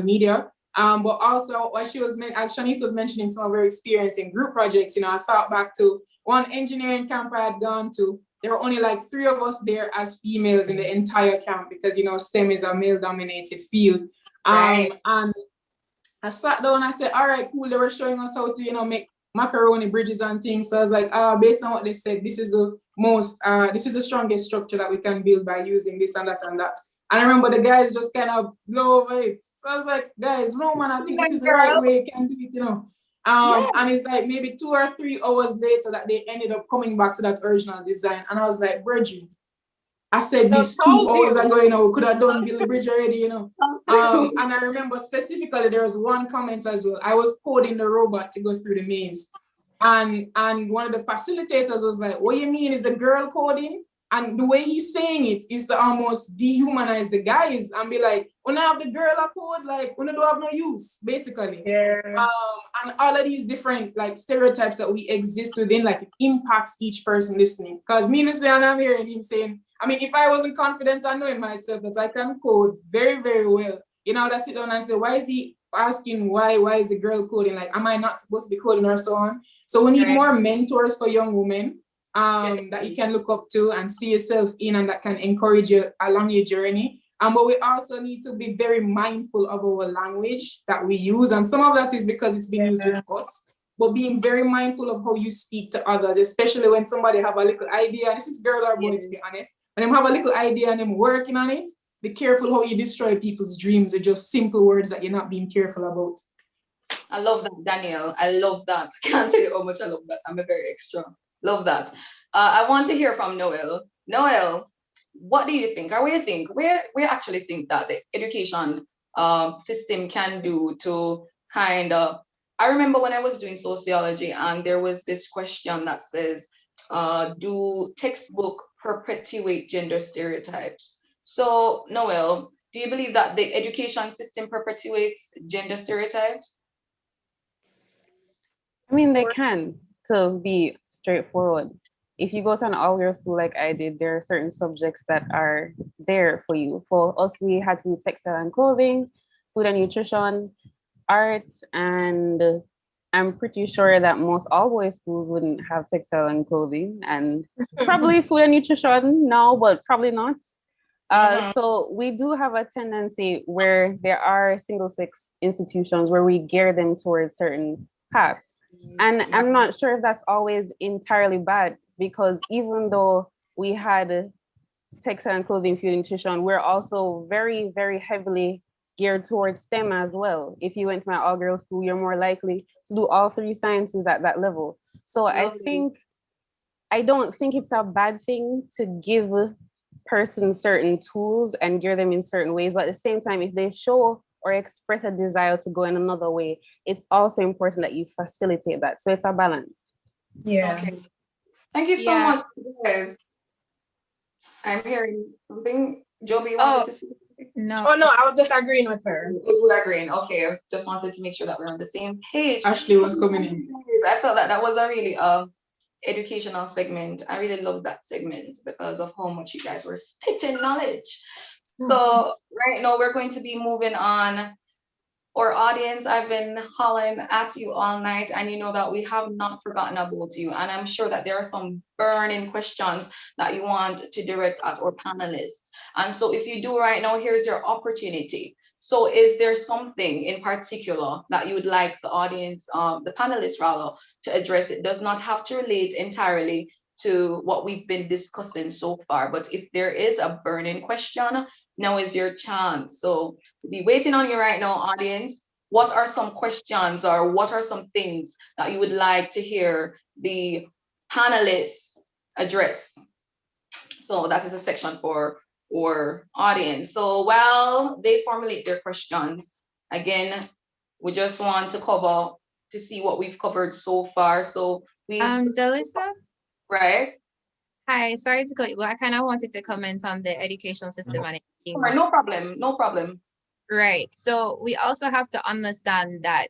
S16: media. But also what as Shanice was mentioning, some of her experience in group projects, you know, I thought back to one engineering camp I had gone to. There were only like 3 of us there as females in the entire camp because, you know, STEM is a male-dominated field. And I sat down and I said, all right, cool. They were showing us how to, you know, make macaroni bridges and things. So I was like, based on what they said, this is the strongest structure that we can build by using this and that and that. And I remember the guys just kind of blow over it. So I was like, guys, no man, I think this is the right way you can do it, you know. And it's like maybe 2 or 3 hours later that they ended up coming back to that original design. And I was like, Bridget, I said this 2 hours ago, you know, we could have done build the bridge already, you know. And I remember specifically there was one comment as well. I was coding the robot to go through the maze. And one of the facilitators was like, what you mean is a girl coding? And the way he's saying it is to almost dehumanize the guys and be like, when I have the girl a code, like, when I don't have no use, basically. Yeah. And all of these different like stereotypes that we exist within, like it impacts each person listening. Because me listening and I'm hearing him saying, I mean, if I wasn't confident I knowing myself that I can code very, very well, you know, I'd sit down and say, why is he asking why is the girl coding? Like, am I not supposed to be coding or so on? So we need more mentors for young women that you can look up to and see yourself in and that can encourage you along your journey. But we also need to be very mindful of our language that we use. And some of that is because it's been used with us, but being very mindful of how you speak to others, especially when somebody have a little idea. And this is girl or boy, to be honest. When they have a little idea and them working on it, be careful how you destroy people's dreams with just simple words that you're not being careful about.
S11: I love that, Daniel. I love that. I can't tell you how much I love that. I'm a very extra. Love that. I want to hear from Noel. Noel, what do you think? Or what do you think? Where actually think that the education system can do to kind of, I remember when I was doing sociology and there was this question that says, do textbook perpetuate gender stereotypes? So Noel, do you believe that the education system perpetuates gender stereotypes?
S21: I mean, they can, to be straightforward. If you go to an all-girls school like I did, there are certain subjects that are there for you. For us, we had to do textile and clothing, food and nutrition, art, and I'm pretty sure that most all-boys schools wouldn't have textile and clothing, and probably food and nutrition now, but probably not. So we do have a tendency where there are single-sex institutions where we gear them towards certain paths. And I'm not sure if that's always entirely bad, because even though we had textile and clothing, food and nutrition, we're also very, very heavily geared towards STEM as well. If you went to my all-girls school, you're more likely to do all 3 sciences at that level. So I don't think it's a bad thing to give person certain tools and gear them in certain ways, but at the same time, if they show or express a desire to go in another way, it's also important that you facilitate that. So it's a balance.
S14: Yeah.
S11: Okay. Thank you so much, guys. I'm hearing something. Joby wanted to say something?
S17: No.
S14: Oh no, I was just agreeing with her.
S11: We're agreeing. Okay, I just wanted to make sure that we're on the same page.
S16: Ashley was coming in.
S11: I felt that that was a really educational segment. I really loved that segment because of how much you guys were spitting knowledge. So right now we're going to be moving on. Our audience, I've been hollering at you all night, and you know that we have not forgotten about you. And I'm sure that there are some burning questions that you want to direct at our panelists. And so if you do right now, here's your opportunity. So is there something in particular that you would like the audience, the panelists rather, to address? It does not have to relate entirely to what we've been discussing so far, but if there is a burning question, now is your chance. So we'll be waiting on you right now, audience. What are some questions or what are some things that you would like to hear the panelists address? So that is a section for our audience. So while they formulate their questions, again, we just want to cover to see what we've covered so far. So we
S17: Delisa?
S11: Right.
S17: Hi, sorry to cut you, but I kind of wanted to comment on the educational system and
S11: Right, no problem, no problem.
S17: Right. So we also have to understand that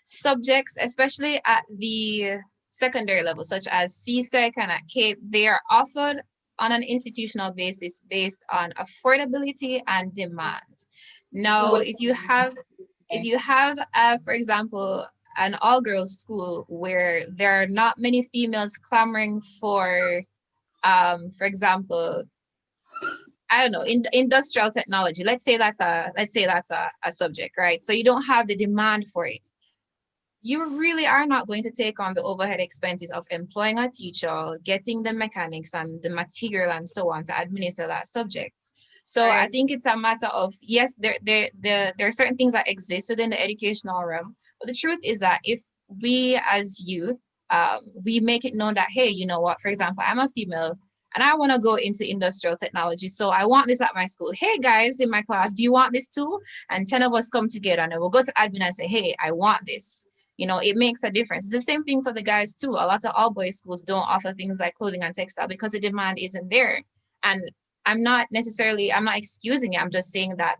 S17: subjects, especially at the secondary level, such as CSEC and at CAPE, they are offered on an institutional basis based on affordability and demand. Now, if you have, for example, an all-girls school where there are not many females clamoring for example, I don't know, industrial technology. Let's say that's a subject, right? So you don't have the demand for it. You really are not going to take on the overhead expenses of employing a teacher, getting the mechanics and the material and so on to administer that subject. So I think it's a matter of, yes, there are certain things that exist within the educational realm, but the truth is that if we as youth, we make it known that, hey, you know what, for example, I'm a female and I want to go into industrial technology. So I want this at my school. Hey guys in my class, do you want this too? And 10 of us come together and we'll go to admin and say, hey, I want this. You know, it makes a difference. It's the same thing for the guys too. A lot of all boys schools don't offer things like clothing and textile because the demand isn't there. And I'm not excusing it. I'm just saying that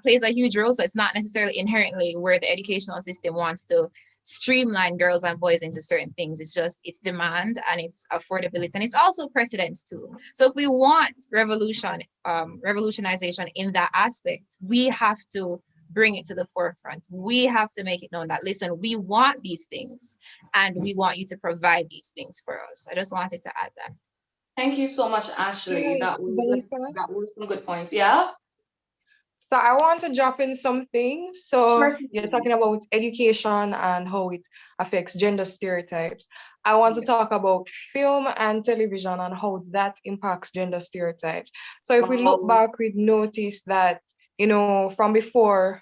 S17: plays a huge role. So it's not necessarily inherently where the educational system wants to streamline girls and boys into certain things. It's just, it's demand and it's affordability and it's also precedence too. So if we want revolutionization in that aspect, we have to bring it to the forefront. We have to make it known that, listen, we want these things and we want you to provide these things for us. I just wanted to add that.
S11: Thank you so much, Ashley. That was some good points. Yeah.
S2: So I want to drop in something. So you're talking about education and how it affects gender stereotypes. I want to talk about film and television and how that impacts gender stereotypes. So if we look back, we'd notice that, you know, from before,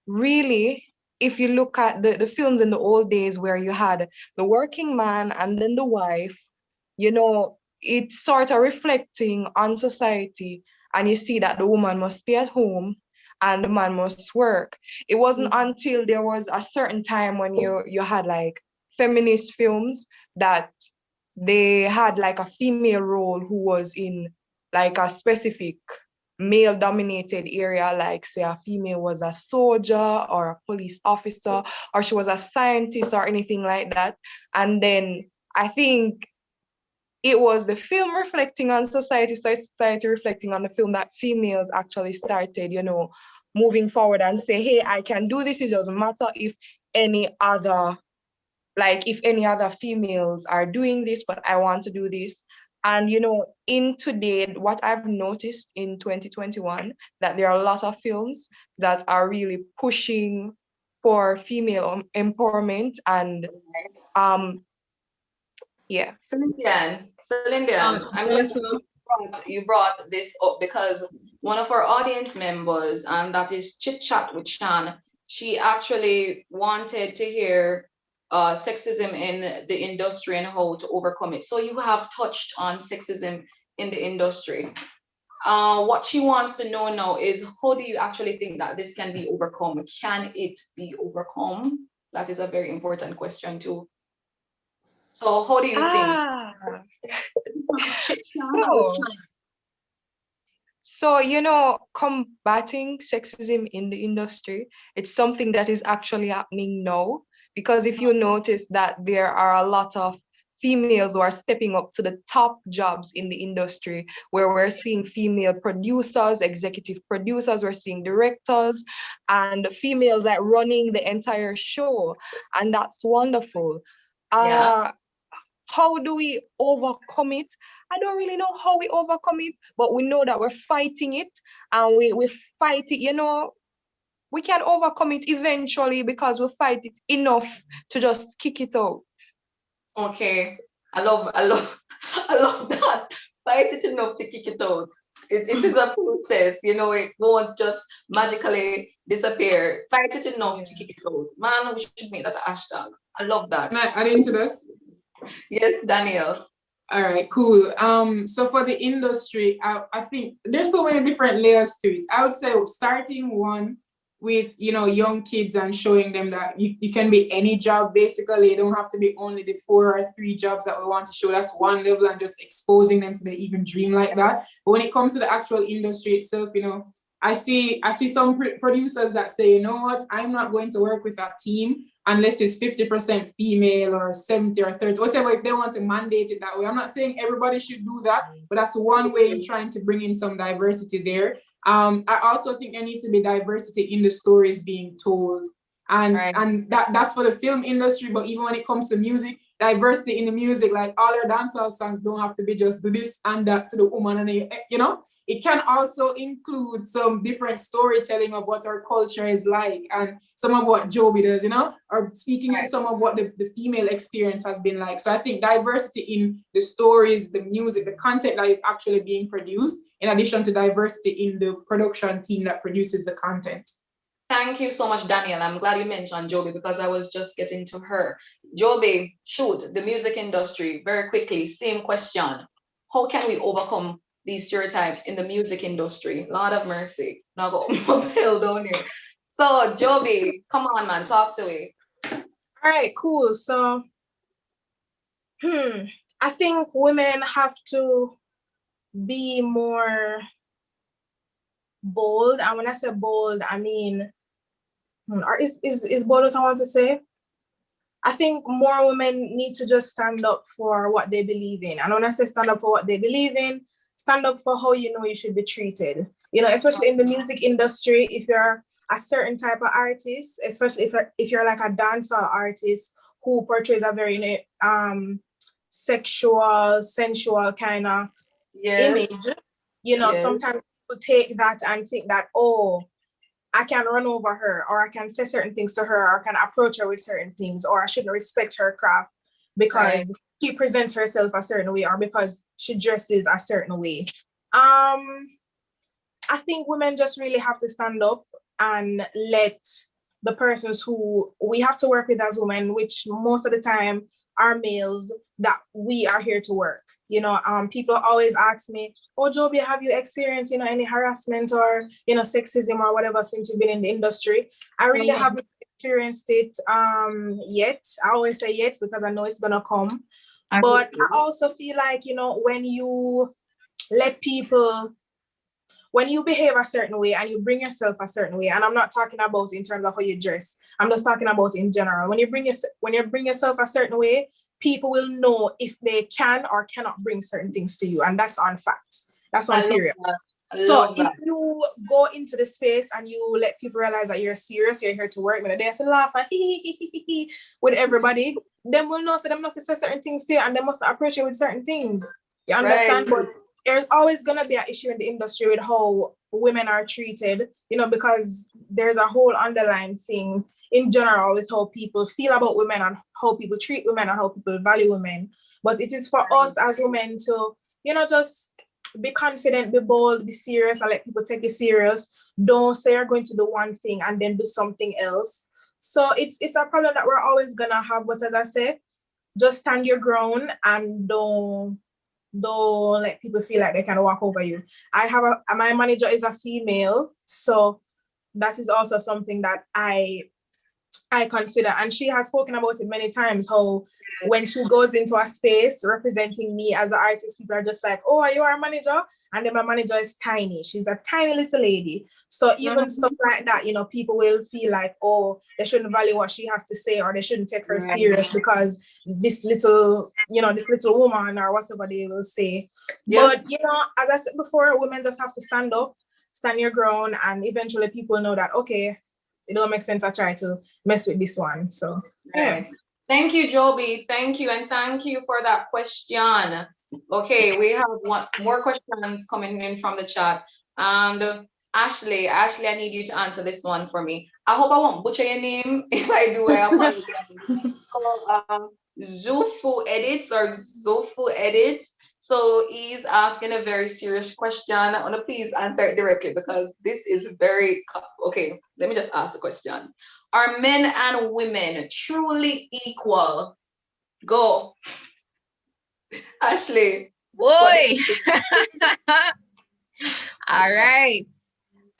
S2: really, if you look at the films in the old days where you had the working man and then the wife, you know, it's sort of reflecting on society. And you see that the woman must stay at home and the man must work. It wasn't until there was a certain time when you had like feminist films that they had like a female role who was in like a specific male dominated area, like say a female was a soldier or a police officer, or she was a scientist or anything like that. And then I think it was the film reflecting on society, society reflecting on the film, that females actually started, you know, moving forward and say, hey, I can do this. It doesn't matter if any other females are doing this, but I want to do this. And, you know, in today, what I've noticed in 2021, that there are a lot of films that are really pushing for female empowerment and yeah.
S11: Celine, I'm glad you brought this up because one of our audience members, and that is Chit Chat with Shan, she actually wanted to hear sexism in the industry and how to overcome it. So you have touched on sexism in the industry. What she wants to know now is, how do you actually think that this can be overcome? Can it be overcome? That is a very important question too. So how do you think?
S2: So, combating sexism in the industry, it's something that is actually happening now. Because if you notice that there are a lot of females who are stepping up to the top jobs in the industry, where we're seeing female producers, executive producers, we're seeing directors, and females like running the entire show. And that's wonderful. How do we overcome it? I don't really know how we overcome it, but we know that we're fighting it, and we fight it, we can overcome it eventually because we fight it enough to just kick it out.
S11: Okay. I love that. Fight it enough to kick it out. It is a process, it won't just magically disappear. Fight it enough to kick it out. Man, we should make that a hashtag. I love that.
S16: Can I add into that?
S11: Yes, Daniel.
S16: All right, cool. So for the industry, I think there's so many different layers to it. I would say starting one with, young kids and showing them that you can be any job, basically. You don't have to be only the 4 or 3 jobs that we want to show. That's one level, and just exposing them so they even dream like that. But when it comes to the actual industry itself, I see some producers that say, you know what, I'm not going to work with a team unless it's 50% female or 70 or 30, whatever, if they want to mandate it that way. I'm not saying everybody should do that, but that's one way in trying to bring in some diversity there. I also think there needs to be diversity in the stories being told. And that's for the film industry, but even when it comes to music, diversity in the music, like all our dancehall songs don't have to be just do this and that to the woman, and it can also include some different storytelling of what our culture is like, and some of what Joby does, or speaking to some of what the female experience has been like. So I think diversity in the stories, the music, the content that is actually being produced, in addition to diversity in the production team that produces the content.
S11: Thank you so much, Daniel. I'm glad you mentioned Joby, because I was just getting to her. Joby, shoot, the music industry, very quickly, same question. How can we overcome these stereotypes in the music industry? Lord of mercy. Now go uphill down here. So, Joby, come on, man, talk to me.
S14: All right, cool. So, I think women have to be more bold. And when I say bold, I mean, or is bold what I want to say? I think more women need to just stand up for what they believe in. And when I say stand up for what they believe in, stand up for how you should be treated. Especially in the music industry, if you're a certain type of artist, especially if you're like a dancehall artist who portrays a very sexual, sensual kind of image, sometimes people take that and think that, oh, I can run over her, or I can say certain things to her, or I can approach her with certain things, or I shouldn't respect her craft because she presents herself a certain way, or because she dresses a certain way. I think women just really have to stand up and let the persons who we have to work with as women, which most of the time are males, that we are here to work. People always ask me, oh, Joby, have you experienced, any harassment or, sexism or whatever since you've been in the industry? I really haven't experienced it yet. I always say yet because I know it's gonna come. But I also feel like, when you let people, when you behave a certain way and you bring yourself a certain way, and I'm not talking about in terms of how you dress, I'm just talking about in general. When you bring yourself a certain way, people will know if they can or cannot bring certain things to you, and that's on fact. That's on period. So if you go into the space and you let people realize that you're serious, you're here to work, when they feel laugh and with everybody, then will know so them not to say certain things to you, and they must approach you with certain things. You understand? But there's always gonna be an issue in the industry with how women are treated, because there's a whole underlying thing in general with how people feel about women and how people treat women and how people value women. But it is for us as women to, just be confident, be bold, be serious, and let people take it serious. Don't say you're going to do one thing and then do something else. So it's a problem that we're always gonna have. But as I say, just stand your ground and don't let people feel like they can walk over you. My manager is a female, so that is also something that I consider, and she has spoken about it many times, how when she goes into a space representing me as an artist, people are just like, oh, are you our manager? And then my manager is tiny. She's a tiny little lady. So even stuff like that, you know, people will feel like, oh, they shouldn't value what she has to say, or they shouldn't take her serious because this little woman or whatever they will say. But, you know, as I said before, women just have to stand up, stand your ground, and eventually people know that, okay, it don't make sense to try to mess with this one. So yeah.
S11: Thank you, Joby. Thank you, and thank you for that question. Okay, we have more questions coming in from the chat. And Ashley, I need you to answer this one for me. I hope I won't butcher your name. If I do, I apologize. It's called Zufu Edits. So he's asking a very serious question. I want to please answer it directly because this is very okay. Let me just ask the question. Are men and women truly equal? Go. Ashley.
S17: Boy. All right.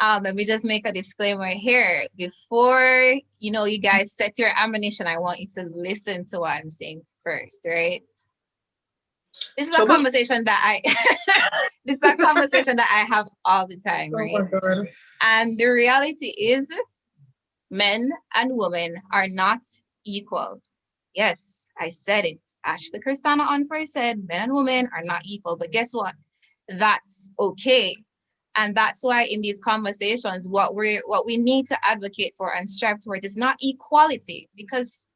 S17: Let me just make a disclaimer here. Before, you know, you guys set your ammunition, I want you to listen to what I'm saying first, right? This is a conversation that I have all the time, right? And the reality is men and women are not equal. Yes, I said it. Ashley Christina Onfrey said men and women are not equal, but guess what? That's okay. And that's why in these conversations, what we need to advocate for and strive towards is not equality, because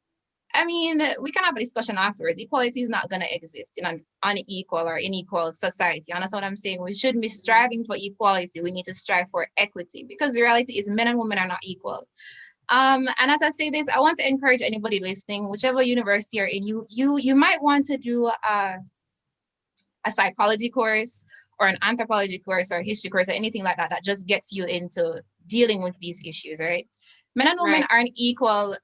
S17: I mean, we can have a discussion afterwards. Equality is not going to exist in an unequal or unequal society. And that's what I'm saying. We shouldn't be striving for equality. We need to strive for equity, because the reality is men and women are not equal. And as I say this, I want to encourage anybody listening, whichever university you're in, you might want to do a psychology course or an anthropology course or a history course or anything like that that just gets you into dealing with these issues, right? Men and women aren't equal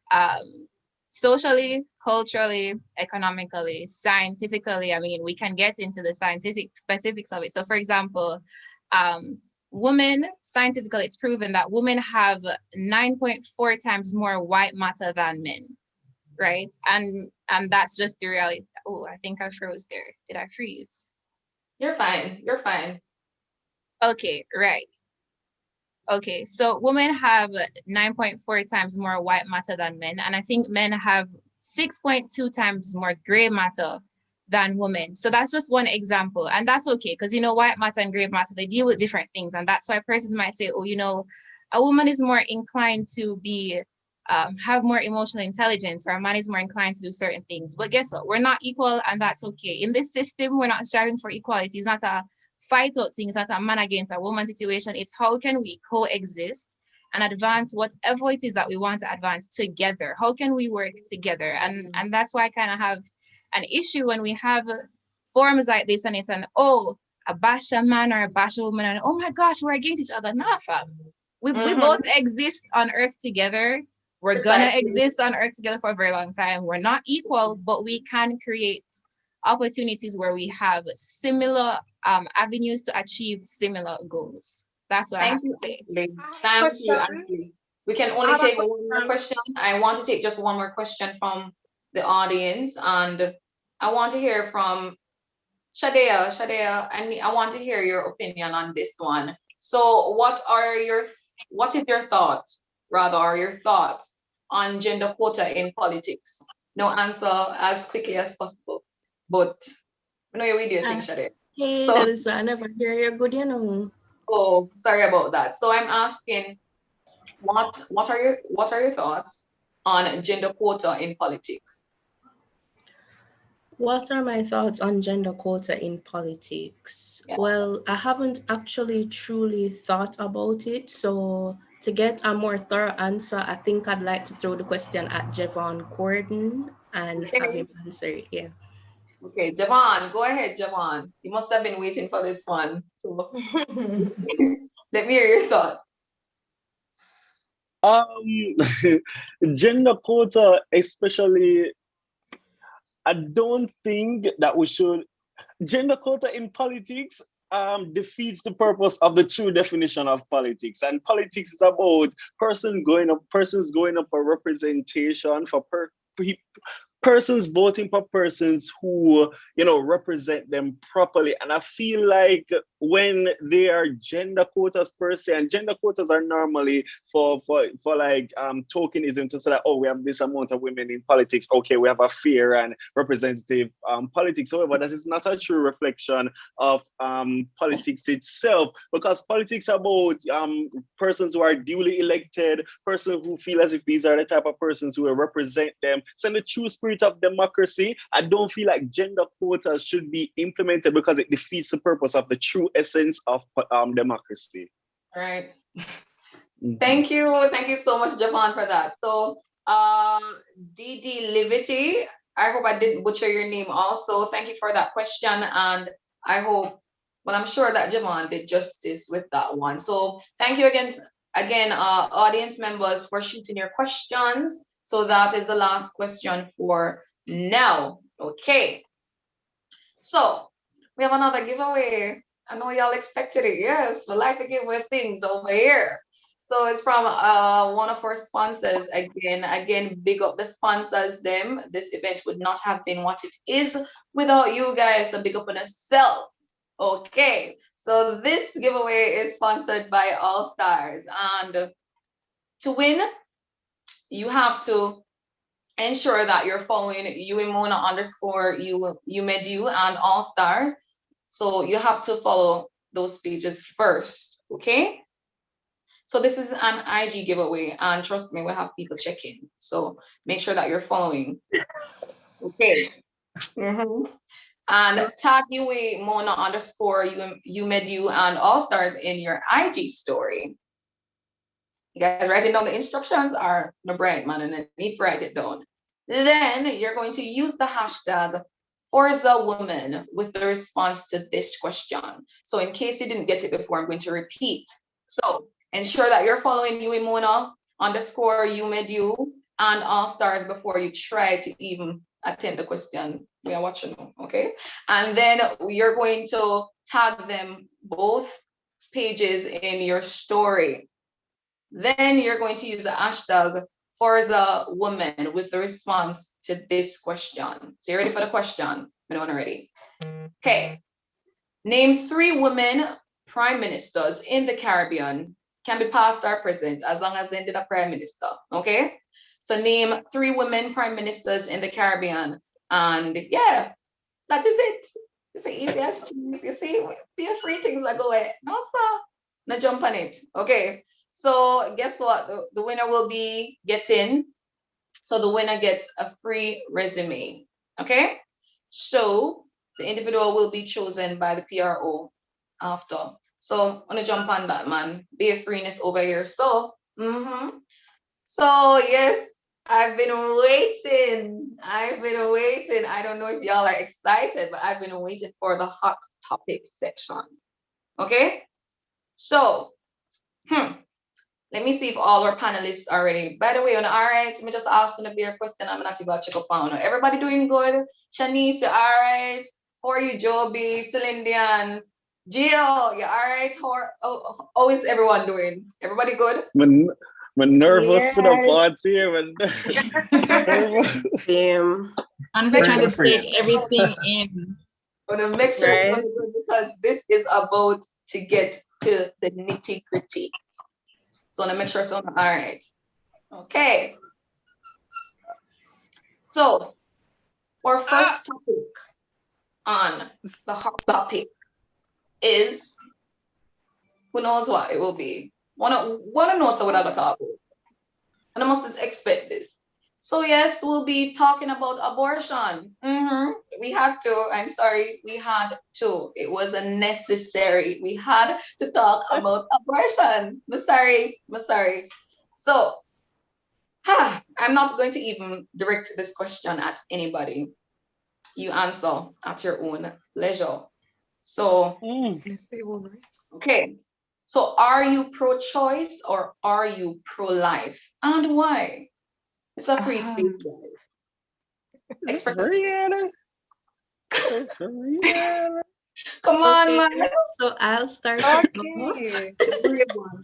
S17: socially, culturally, economically, scientifically. I mean, we can get into the scientific specifics of it. So for example, women, scientifically, it's proven that women have 9.4 times more white matter than men, right? And that's just the reality. Oh, I think I froze there. Did I freeze?
S11: You're fine. You're fine.
S17: Okay, right. Okay, so women have 9.4 times more white matter than men, and I think men have 6.2 times more gray matter than women. So that's just one example, and that's okay, because you know, white matter and gray matter, they deal with different things, and that's why persons might say, oh, you know, a woman is more inclined to be have more emotional intelligence, or a man is more inclined to do certain things. But guess what? We're not equal, and that's okay. In this system, we're not striving for equality. It's not a fight out things, not a man against a woman situation. It's how can we coexist and advance whatever it is that we want to advance together? How can we work together? And that's why I kind of have an issue when we have forums like this, and it's a basha man or a basha woman, and oh my gosh, we're against each other. Nah, fam. We both exist on earth together. We're gonna exist on earth together for a very long time. We're not equal, but we can create opportunities where we have similar avenues to achieve similar goals. That's what I have to say.
S11: Thank you, Ashley. We can only take one more question. I want to take just one more question from the audience, and I want to hear from Shadea. Shadea, I want to hear your opinion on this one. So what is your thoughts on gender quota in politics? No answer as quickly as possible, but I know your video thing, Shadea.
S12: Hey, Delisa, I never hear you good, you know.
S11: Oh, sorry about that. So I'm asking, what are your thoughts on gender quota in politics?
S12: What are my thoughts on gender quota in politics? Yeah. Well, I haven't actually truly thought about it. So to get a more thorough answer, I think I'd like to throw the question at Javon Gordon and have him answer it. Yeah.
S11: Okay, Javon, go ahead, Javon. You must have been waiting for this one. So let me hear your thoughts.
S15: Um, gender quota, especially, I don't think that we should. Gender quota in politics defeats the purpose of the true definition of politics. And politics is about persons going up for representation for persons voting for persons who represent them properly. And I feel like when they are gender quotas per se, and gender quotas are normally for like tokenism, to say that, oh, we have this amount of women in politics, okay, we have a fair and representative politics. However, that is not a true reflection of politics itself, because politics about persons who are duly elected, persons who feel as if these are the type of persons who will represent them. So in the true spirit of democracy, I don't feel like gender quotas should be implemented, because it defeats the purpose of the true essence of democracy.
S11: All right. Thank you so much, Javon, for that. So DD Liberty, I hope I didn't butcher your name also. Thank you for that question, and I hope, well, I'm sure that Javon did justice with that one. So thank you again, audience members, for shooting your questions. So that is the last question for now. Okay. So we have another giveaway. I know y'all expected it. Yes, we like to give away things over here. So it's from one of our sponsors. Again, big up the sponsors them. This event would not have been what it is without you guys. So big up on yourself. Okay, so this giveaway is sponsored by All Stars. And to win, you have to ensure that you're following Uimona underscore Umedu and All Stars. So you have to follow those pages first, okay? So this is an IG giveaway, and trust me, we have people checking. So make sure that you're following. Okay. And tag Uimona underscore Umedu and All Stars in your IG story. You guys writing down the instructions are no bright man, and then need to write it down. Then you're going to use the hashtag Forza Woman with the response to this question. So in case you didn't get it before, I'm going to repeat. So ensure that you're following Uimona underscore Umedu and All Stars before you try to even attempt the question. We are watching them, okay? And then you're going to tag them, both pages, in your story. Then you're going to use the hashtag Forza Woman with the response to this question. So you ready for the question? Anyone ready? Okay. Name 3 women prime ministers in the Caribbean. Can be past or present, as long as they did a prime minister. Okay. So name 3 women prime ministers in the Caribbean. And yeah, that is it. It's the easiest choose. You see, feel free things that go away. No, sir. No jump on it. Okay. So guess what? The winner will be getting, so the winner gets a free resume. Okay. So the individual will be chosen by the PRO after. So I'm gonna jump on that, man. Be a freeness over here. So, so yes, I've been waiting. I don't know if y'all are excited, but I've been waiting for the hot topics section. Okay. So, let me see if all our panelists are ready. By the way, all right, let me just ask you a question. I'm not even check up on. Everybody doing good? Shanice, you all right? How are you, Joby, Celindian, Jill, you all right? How is everyone doing? Everybody good?
S15: I'm nervous for the party.
S17: Same. Honestly, trying to take everything in.
S11: I'm gonna make sure it's good, because this is about to get to the nitty gritty. So I'm gonna make sure it's all right. Okay. So our first topic on the hot topic is, who knows what it will be. Wanna know so what I got to talk about. And I must expect this. So yes, we'll be talking about abortion. We had to. I'm sorry, we had to. It was a necessary. We had to talk about abortion. I'm sorry. So, I'm not going to even direct this question at anybody. You answer at your own leisure. So, okay. So are you pro-choice or are you pro-life? And why? It's a free space, guys. Express. Come on, man.
S12: So I'll start it off.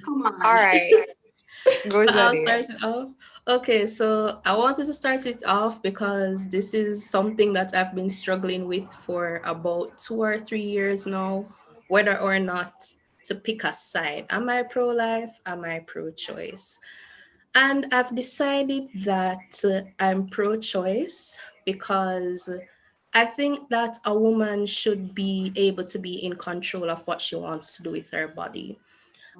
S11: Come on.
S2: All right. Go,
S12: I'll
S2: Jade.
S12: start it off. Okay, so I wanted to start it off because this is something that I've been struggling with for about 2 or 3 years now, whether or not to pick a side. Am I pro-life? Am I pro-choice? And I've decided that I'm pro-choice because I think that a woman should be able to be in control of what she wants to do with her body.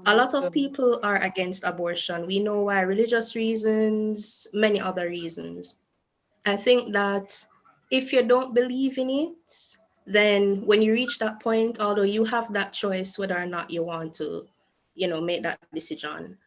S12: A lot of people are against abortion. We know why: religious reasons, many other reasons. I think that if you don't believe in it, then when you reach that point, although you have that choice whether or not you want to, make that decision,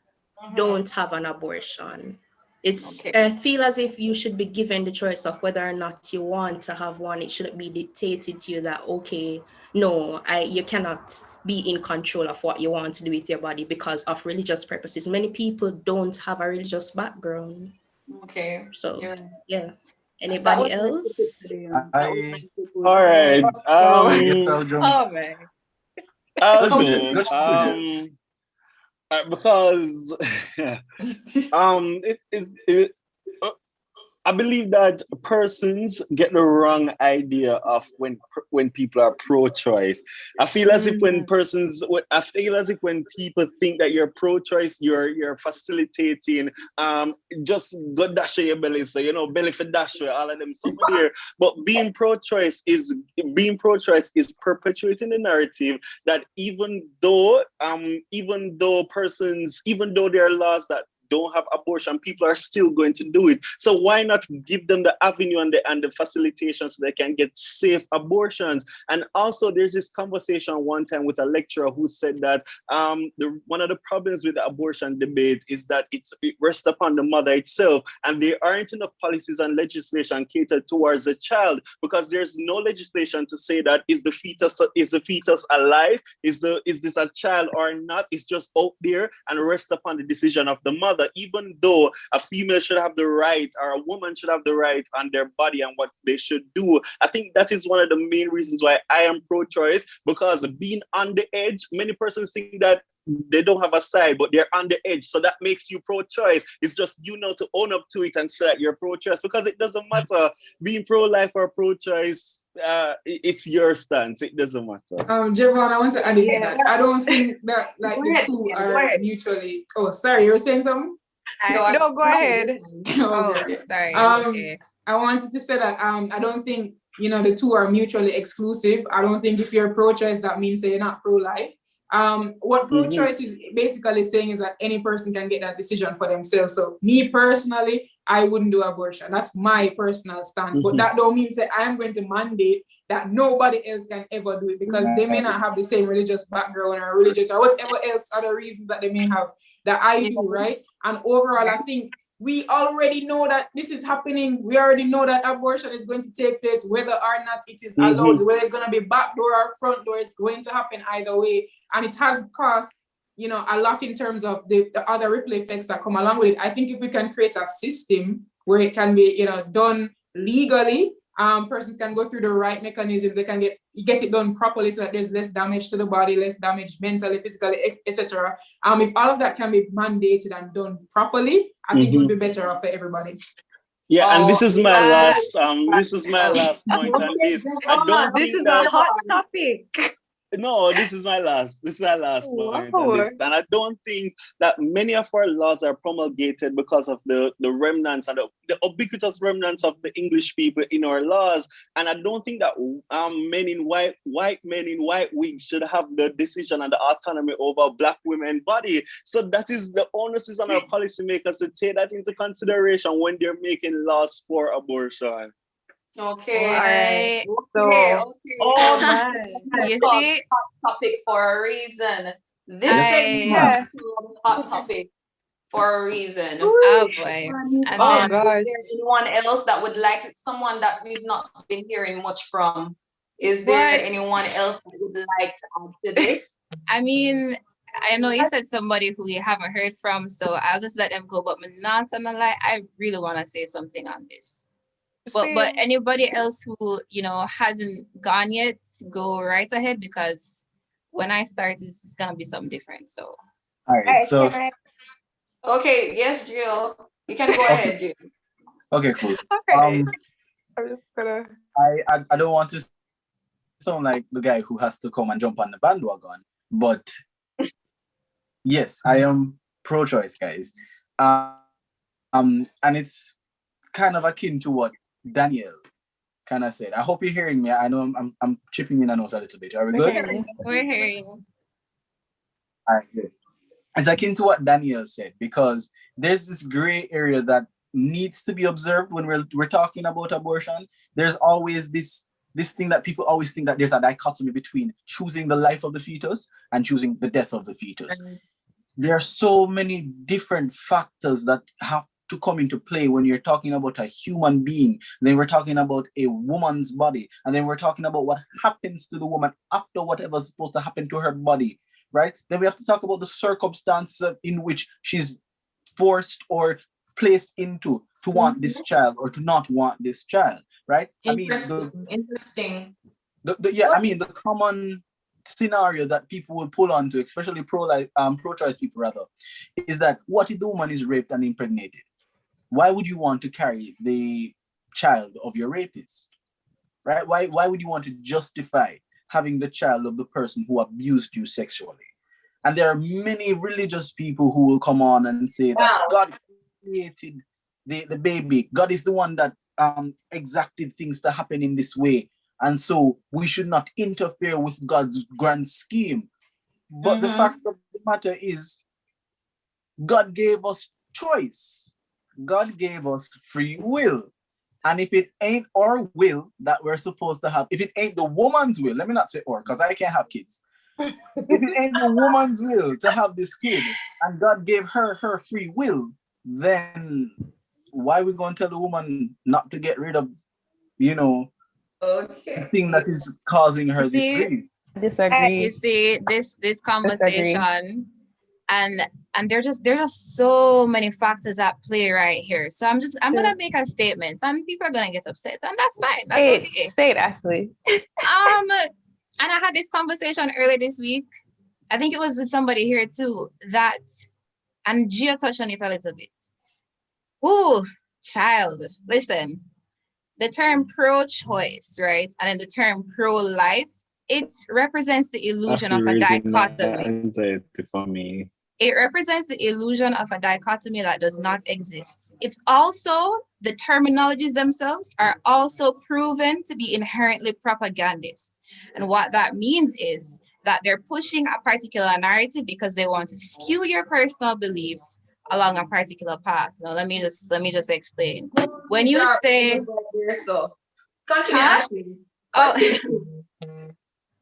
S12: don't have an abortion. I feel as if you should be given the choice of whether or not you want to have one. It shouldn't be dictated to you that, okay, no, you cannot be in control of what you want to do with your body because of religious purposes. Many people don't have a religious background.
S11: Okay.
S12: So yeah.
S11: That
S12: Anybody
S11: was nice to put
S12: else?
S11: today. That was nice to put.
S15: All right.
S2: Oh man.
S15: Okay. Because I believe that persons get the wrong idea of when people are pro-choice. I feel as if when people think that you're pro-choice, you're facilitating just go dash your belly, so belly for dash all of them something there. But being pro-choice is perpetuating the narrative that even though there are laws that don't have abortion, people are still going to do it. So why not give them the avenue and the facilitation so they can get safe abortions? And also there's this conversation one time with a lecturer who said that one of the problems with the abortion debate is that it rests upon the mother itself, and there aren't enough policies and legislation catered towards the child, because there's no legislation to say that is the fetus alive? Is this a child or not? It's just out there and rests upon the decision of the mother. Even though a female should have the right, or a woman should have the right on their body and what they should do. I think that is one of the main reasons why I am pro-choice, because being on the edge, many persons think that they don't have a side, but they're on the edge. So that makes you pro-choice. It's just to own up to it and say that you're pro-choice, because it doesn't matter being pro-life or pro-choice. It's your stance. It doesn't matter.
S16: Javon, I want to add into that. I don't think that the two are mutually. Oh, sorry, you were saying something?
S2: No, go ahead.
S16: Sorry. I wanted to say that I don't think the two are mutually exclusive. I don't think if you're pro-choice, that means that you're not pro-life. What pro-choice is basically saying is that any person can get that decision for themselves. So me personally, I wouldn't do abortion. That's my personal stance. But that don't mean that I'm going to mandate that nobody else can ever do it, because they may not have the same religious background or religious or whatever else other reasons that they may have that I do, right? And overall, I think we already know that this is happening. We already know that abortion is going to take place, whether or not it is allowed, whether it's going to be back door or front door, it's going to happen either way. And it has cost, a lot in terms of the other ripple effects that come along with it. I think if we can create a system where it can be, done legally, persons can go through the right mechanisms, they can get it done properly so that there's less damage to the body, less damage mentally, physically, etc. If all of that can be mandated and done properly, I think it would be better off for everybody.
S15: Yeah, and this is my last point on this.
S2: This is a hot topic.
S15: No, this is my last point on this. And I don't think that many of our laws are promulgated because of the remnants and the ubiquitous remnants of the English people in our laws. And I don't think that white men in white wigs should have the decision and the autonomy over Black women's body. So that is the onus is on our policymakers to take that into consideration when they're making laws for abortion.
S11: Okay.
S2: Okay.
S11: Oh man. You see, hot topic for a reason. This segment is hot topic for a reason.
S17: Oh boy.
S11: And then is there anyone else that would like it? Someone that we've not been hearing much from. Is there anyone else that would like to add to this?
S17: I mean, I know you said somebody who you haven't heard from, so I'll just let them go. But I'm not gonna lie, I really want to say something on this. But anybody else who hasn't gone yet, go right ahead, because when I start, it's gonna be something different. So.
S13: All right. So.
S11: Okay. Yes, Jill. You can go ahead, Jill.
S13: Okay. Cool.
S2: I'm just gonna.
S13: I don't want to sound like the guy who has to come and jump on the bandwagon, but yes, I am pro-choice, guys. And it's kind of akin to what Daniel kind of said. I hope you're hearing me. I know I'm chipping in and out a little bit. Are we good?
S17: We're hearing.
S13: All right, good. It's akin to what Daniel said, because there's this gray area that needs to be observed when we're talking about abortion. There's always this thing that people always think that there's a dichotomy between choosing the life of the fetus and choosing the death of the fetus. There are so many different factors that have to come into play when you're talking about a human being. Then we're talking about a woman's body, and then we're talking about what happens to the woman after whatever's supposed to happen to her body, right? Then we have to talk about the circumstances in which she's forced or placed into to want this child or to not want this child, right?
S11: Interesting.
S13: The common scenario that people will pull onto, especially pro-choice people rather, is that what if the woman is raped and impregnated? Why would you want to carry the child of your rapist, right? Why would you want to justify having the child of the person who abused you sexually? And there are many religious people who will come on and say that God created the baby. God is the one that exacted things to happen in this way. And so we should not interfere with God's grand scheme. But the fact of the matter is, God gave us choice. God gave us free will. And if it ain't our will that we're supposed to have, if it ain't the woman's will, let me not say or, because I can't have kids. If it ain't the woman's will to have this kid, and God gave her free will, then why are we going to tell the woman not to get rid of, the thing that is causing her this grief?
S21: Disagree.
S17: You see this conversation, and there's just so many factors at play right here. So I'm gonna make a statement, and people are gonna get upset, and that's fine. That's okay.
S21: Say it, Ashley.
S17: And I had this conversation earlier this week. I think it was with somebody here too. And Gia touched on it a little bit. Ooh, child, listen. The term pro-choice, right, and then the term pro-life, it represents the illusion of a dichotomy.
S15: Anxiety for me.
S17: It represents the illusion of a dichotomy that does not exist. It's also, the terminologies themselves are also proven to be inherently propagandist. And what that means is that they're pushing a particular narrative because they want to skew your personal beliefs along a particular path. Now, let me just explain. When you say,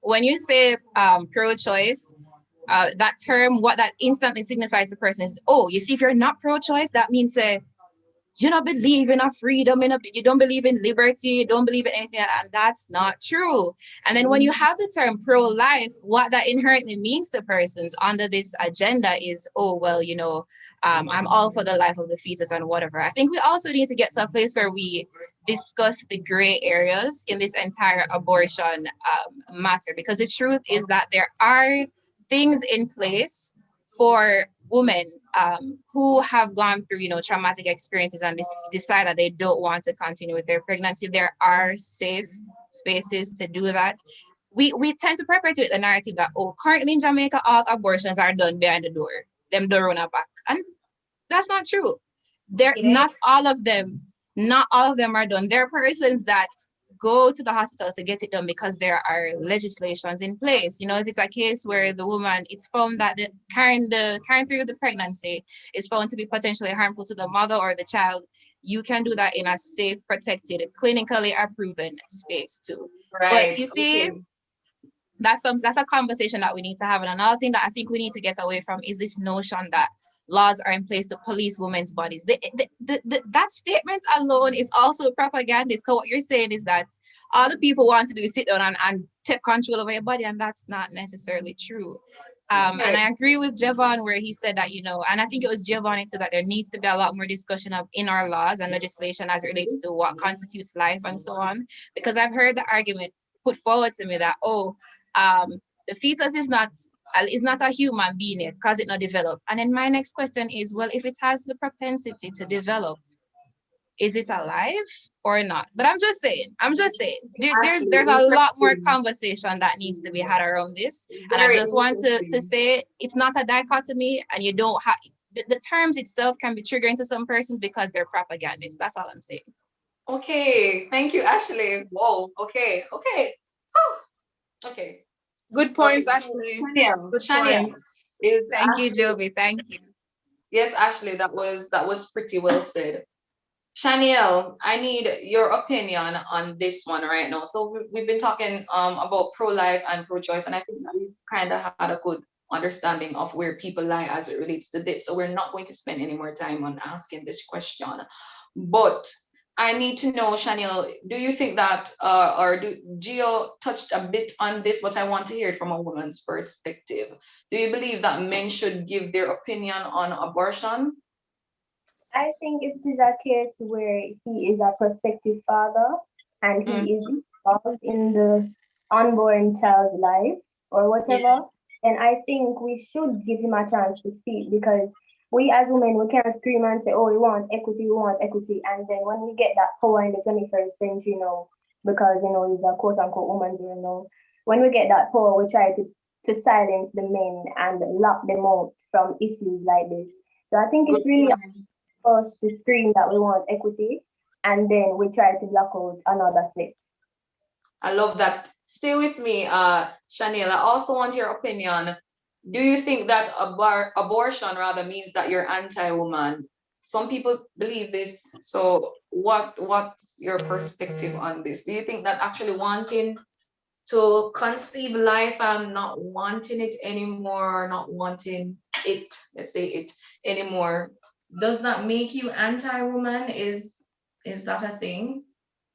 S17: when you say pro-choice, that term, what that instantly signifies to the person is, oh, you see, if you're not pro-choice, that means you don't believe in a freedom, you don't believe in liberty, you don't believe in anything, and that's not true. And then when you have the term pro-life, what that inherently means to persons under this agenda is, oh, well, I'm all for the life of the fetus and whatever. I think we also need to get to a place where we discuss the gray areas in this entire abortion matter, because the truth is that there are things in place for women who have gone through, traumatic experiences and decide that they don't want to continue with their pregnancy. There are safe spaces to do that. We tend to perpetuate the narrative that, oh, currently in Jamaica, all abortions are done behind the door, them door on our back. And that's not true. Not all of them are done. There are persons that go to the hospital to get it done because there are legislations in place. If it's a case where the woman, it's found that the carrying through the pregnancy is found to be potentially harmful to the mother or the child, you can do that in a safe, protected, clinically proven space too. Right. But you see, that's a conversation that we need to have. And another thing that I think we need to get away from is this notion that laws are in place to police women's bodies. That statement alone is also propagandist. So what you're saying is that all the people want to do is sit down and take control over your body, and that's not necessarily true. And I agree with Javon where he said that, and I think it was Giovanni too, that there needs to be a lot more discussion of in our laws and legislation as it relates to what constitutes life and so on. Because I've heard the argument put forward to me that, the fetus is not a human being yet because it not developed. And then my next question is, well, if it has the propensity to develop, is it alive or not? But I'm just saying, there's a lot more conversation that needs to be had around this. And I just want to say it's not a dichotomy, and you don't have the terms itself can be triggering to some persons because they're propagandists. That's all I'm saying.
S11: Okay, thank you, Ashley. Whoa, okay. Okay.
S16: Good points, Ashley.
S11: Shania.
S17: Thank you, Jovi. Thank you.
S11: Yes, Ashley, that was pretty well said. Shanielle, I need your opinion on this one right now. So we've been talking about pro-life and pro-choice, and I think that we've kind of had a good understanding of where people lie as it relates to this. So we're not going to spend any more time on asking this question. But I need to know, Shanielle, do you think that, Gio touched a bit on this, but I want to hear it from a woman's perspective. Do you believe that men should give their opinion on abortion?
S1: I think if it is a case where he is a prospective father and he is involved in the unborn child's life or whatever, then I think we should give him a chance to speak, because we as women, we can't scream and say, oh, we want equity, and then when we get that power in the 21st century, because, he's a quote-unquote woman's, when we get that power, we try to silence the men and lock them out from issues like this. So I think it's really us to scream that we want equity, and then we try to block out another sex.
S11: I love that. Stay with me, Shanielle. I also want your opinion. Do you think that abortion rather means that you're anti-woman? Some people believe this. So what's your perspective on this? Do you think that actually wanting to conceive life and not wanting it anymore, not wanting it, let's say it anymore, does that make you anti-woman? Is that a thing?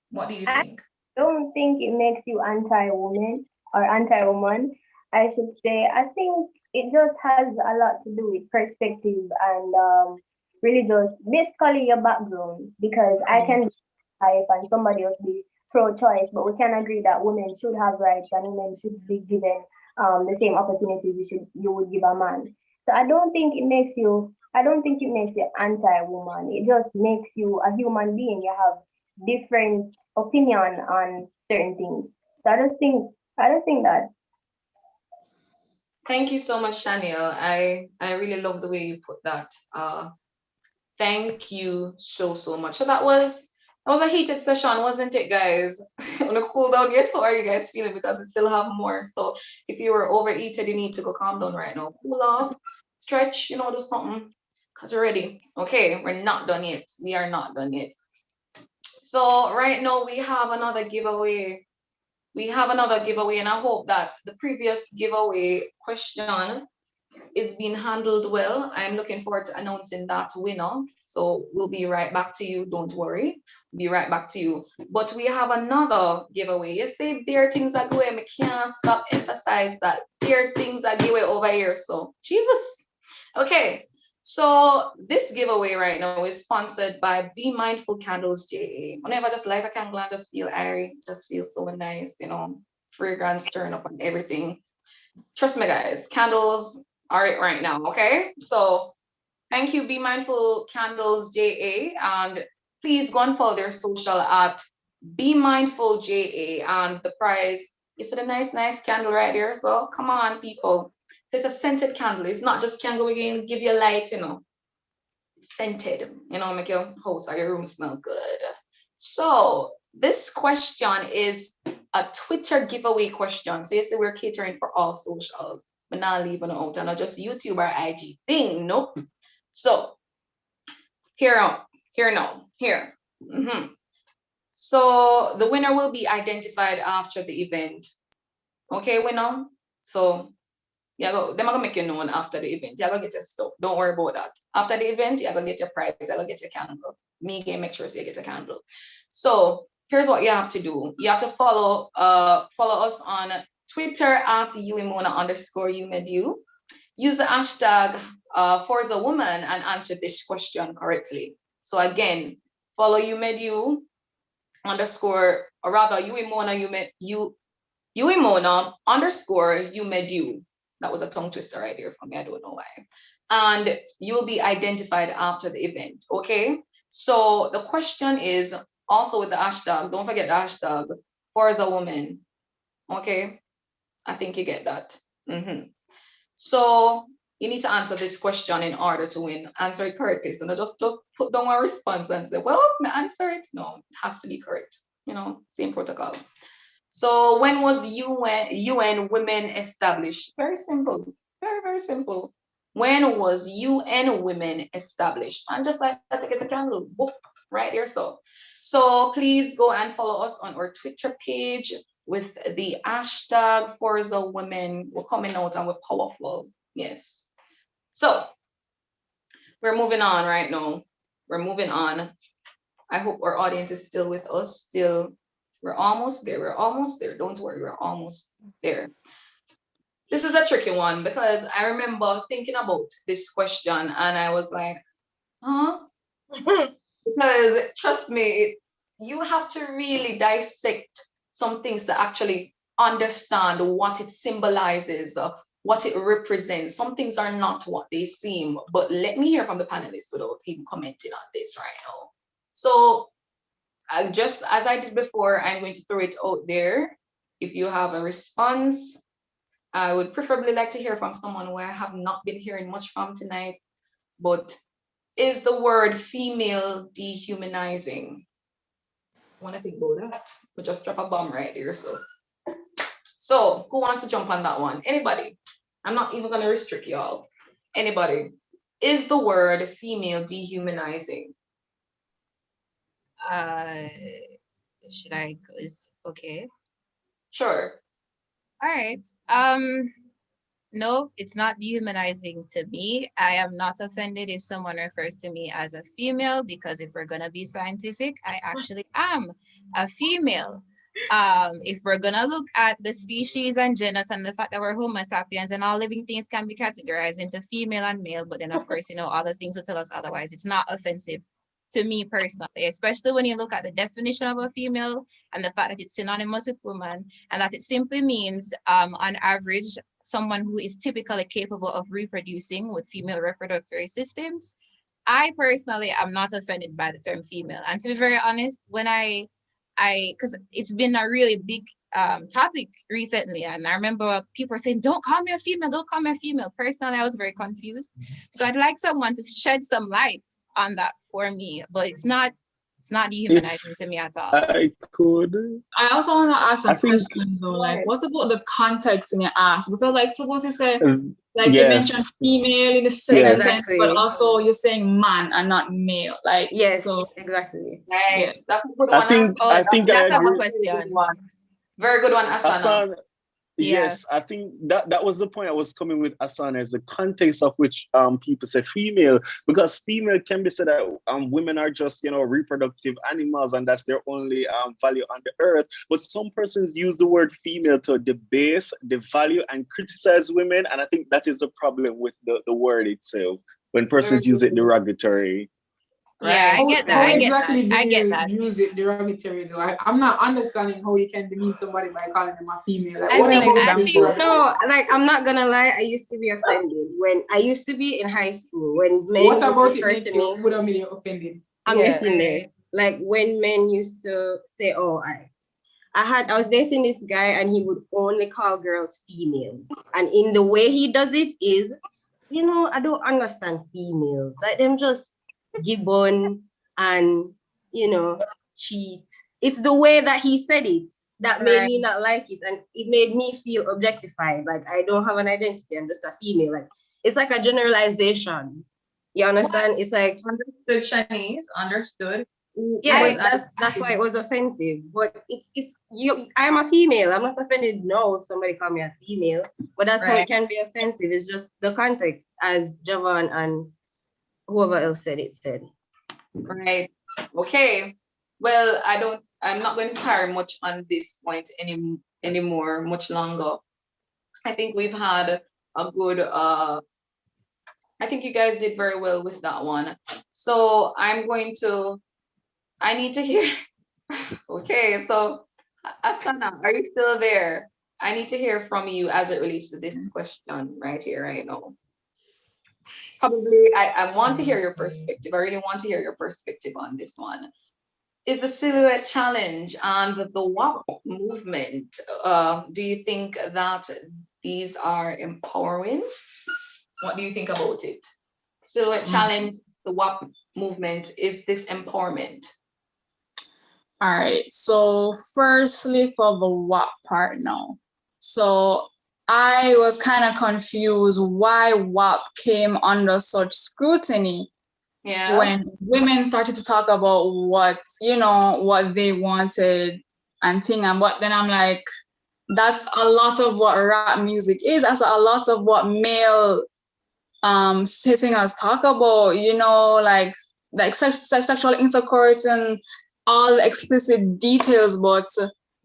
S11: What do you think?
S1: I don't think it makes you anti-woman or anti-woman. I should say, I think it just has a lot to do with perspective and religious, basically your background, because I can be life and somebody else be pro-choice, but we can agree that women should have rights and women should be given the same opportunities you would give a man. So I don't think it makes you anti-woman. It just makes you a human being. You have different opinion on certain things. So I don't think that.
S11: Thank you so much, Shanielle. I really love the way you put that. Thank you so much. So that was a heated session, wasn't it, guys? On a cool down yet? How are you guys feeling? Because we still have more. So if you were overeaten, you need to go calm down right now. Cool off, stretch, do something, because we're ready. Okay, we're not done yet. We are not done yet. So right now we have another giveaway. And I hope that the previous giveaway question is being handled well. I'm looking forward to announcing that winner. So we'll be right back to you. Don't worry. We'll be right back to you. But we have another giveaway. You say there things are going. I can't stop emphasize that there things are giveaway over here. So Jesus. Okay. So this giveaway right now is sponsored by Be Mindful Candles JA. Whenever I just light a candle and just feel airy, just feels so nice, fragrance turn up and everything. Trust me, guys, candles are it right now, okay? So thank you, Be Mindful Candles JA, and please go and follow their social at Be Mindful JA, and the prize is a nice candle right there. So come on, people. It's a scented candle. It's not just candle again, give you a light, It's scented, make your house or your room smell good. So this question is a Twitter giveaway question. So you see we're catering for all socials, but not leaving out and not just YouTube or IG thing. Nope. So here. So the winner will be identified after the event. Okay, winner. So they're gonna make you known after the event. You're gonna get your stuff. Don't worry about that. After the event, you're gonna get your prize, you're gonna get your candle. Me can make sure you get a candle. So here's what you have to do. You have to follow us on Twitter at @uimona_umedu. use the hashtag Forza Woman and answer this question correctly. So again, follow YouMedYou underscore, or rather YouImona underscore YouMedYou. That was a tongue twister right there for me. I don't know why. And you will be identified after the event. Okay. So the question is also with the hashtag. Don't forget the hashtag Forza Woman. Okay. I think you get that. So you need to answer this question in order to win. Answer it correctly. So not just to put down a response and say, well, I answer it. No, it has to be correct. Same protocol. So when was UN Women established? Very simple. Very, very simple. When was UN Women established? And just like that, to get a candle, whoop, right there. So please go and follow us on our Twitter page with the hashtag Forza Women. We're coming out and we're powerful. Yes. So we're moving on right now. We're moving on. I hope our audience is still with us. Still, we're almost there. We're almost there. Don't worry, we're almost there. This is a tricky one because I remember thinking about this question and I was like, huh? Because trust me, you have to really dissect some things to actually understand what it symbolizes, what it represents. Some things are not what they seem, but let me hear from the panelists without even commenting on this right now. So just as I did before, I'm going to throw it out there. If you have a response, I would preferably like to hear from someone who I have not been hearing much from tonight, but is the word female dehumanizing? I want to think about that. But just drop a bomb right there. So who wants to jump on that one? Anybody? I'm not even going to restrict y'all. Anybody? Is the word female dehumanizing?
S17: Should I go? Okay.
S11: Sure.
S17: All right. No, it's not dehumanizing to me. I am not offended if someone refers to me as a female, because if we're gonna be scientific, I actually am a female. If we're gonna look at the species and genus and the fact that we're Homo sapiens and all living things can be categorized into female and male, but then of course, other things will tell us otherwise. It's not offensive to me personally, especially when you look at the definition of a female and the fact that it's synonymous with woman and that it simply means, on average, someone who is typically capable of reproducing with female reproductive systems. I personally am not offended by the term female. And to be very honest, when because it's been a really big topic recently, and I remember people saying, don't call me a female, don't call me a female. Personally, I was very confused. So I'd like someone to shed some light on that for me, but it's not dehumanizing to me at all.
S15: I could.
S18: I also want to ask a question though, like, what about the context in your ask? Because, like, suppose you say, like, you mentioned female in the sentence, but also you're saying man and not male. Like,
S19: yes,
S18: so
S19: exactly.
S11: Right.
S19: Yes.
S11: That's a good one.
S15: I think
S11: that's
S15: I
S11: a good
S15: agree.
S11: question. Very good one, Asana.
S15: Hassan, yes, I think that was the point I was coming with, Asana, is the context of which people say female, because female can be said that women are just reproductive animals and that's their only value on the earth. But some persons use the word female to debase, devalue, and criticize women, and I think that is the problem with the word itself when persons use it derogatory.
S17: Yeah, I get that.
S16: How
S17: I get
S16: exactly
S17: that. I get
S16: do
S17: that.
S16: you use it derogatory though? I'm not understanding how you can demean somebody by calling them a female. Like,
S19: I
S16: what
S19: think,
S16: about this derogatory?
S19: no, like, I'm not gonna lie, I used to be offended when I used to be in high school when men
S16: What about it
S19: refer
S16: makes
S19: to me.
S16: you would have made you offended?
S19: I'm getting there. Like when men used to say, "Oh, I was dating this guy and he would only call girls females," and in the way he does it is, I don't understand females. Like them just gibbon and cheat. It's the way that he said it that made me not like it, and it made me feel objectified. Like I don't have an identity. I'm just a female. Like it's like a generalization. You understand? It's like
S11: understood, Shanice. Understood.
S19: Yeah, that's why it was offensive. But it's you. I'm a female. I'm not offended now if somebody call me a female. But that's how it can be offensive. It's just the context, as Javon and whoever else said it said.
S11: Right. Okay. Well, I'm not going to carry much on this point anymore, much longer. I think we've had a good I think you guys did very well with that one. So I need to hear. Okay, so Asana, are you still there? I need to hear from you as it relates to this question right here, right now. Probably, I want to hear your perspective. I really want to hear your perspective on this one. Is the silhouette challenge and the WAP movement, do you think that these are empowering? What do you think about it? Silhouette challenge, the WAP movement, is this empowerment?
S18: All right. So firstly, for the WAP part now. So I was kind of confused why WAP came under such scrutiny.
S11: Yeah.
S18: When women started to talk about what they wanted and thing, and but then I'm like, that's a lot of what rap music is. That's a lot of what male singers talk about, like sexual intercourse and all the explicit details, but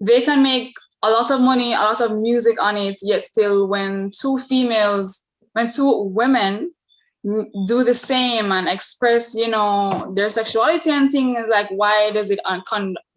S18: they can make a lot of money, a lot of music on it, yet still when two women do the same and express, their sexuality and things, like, why does it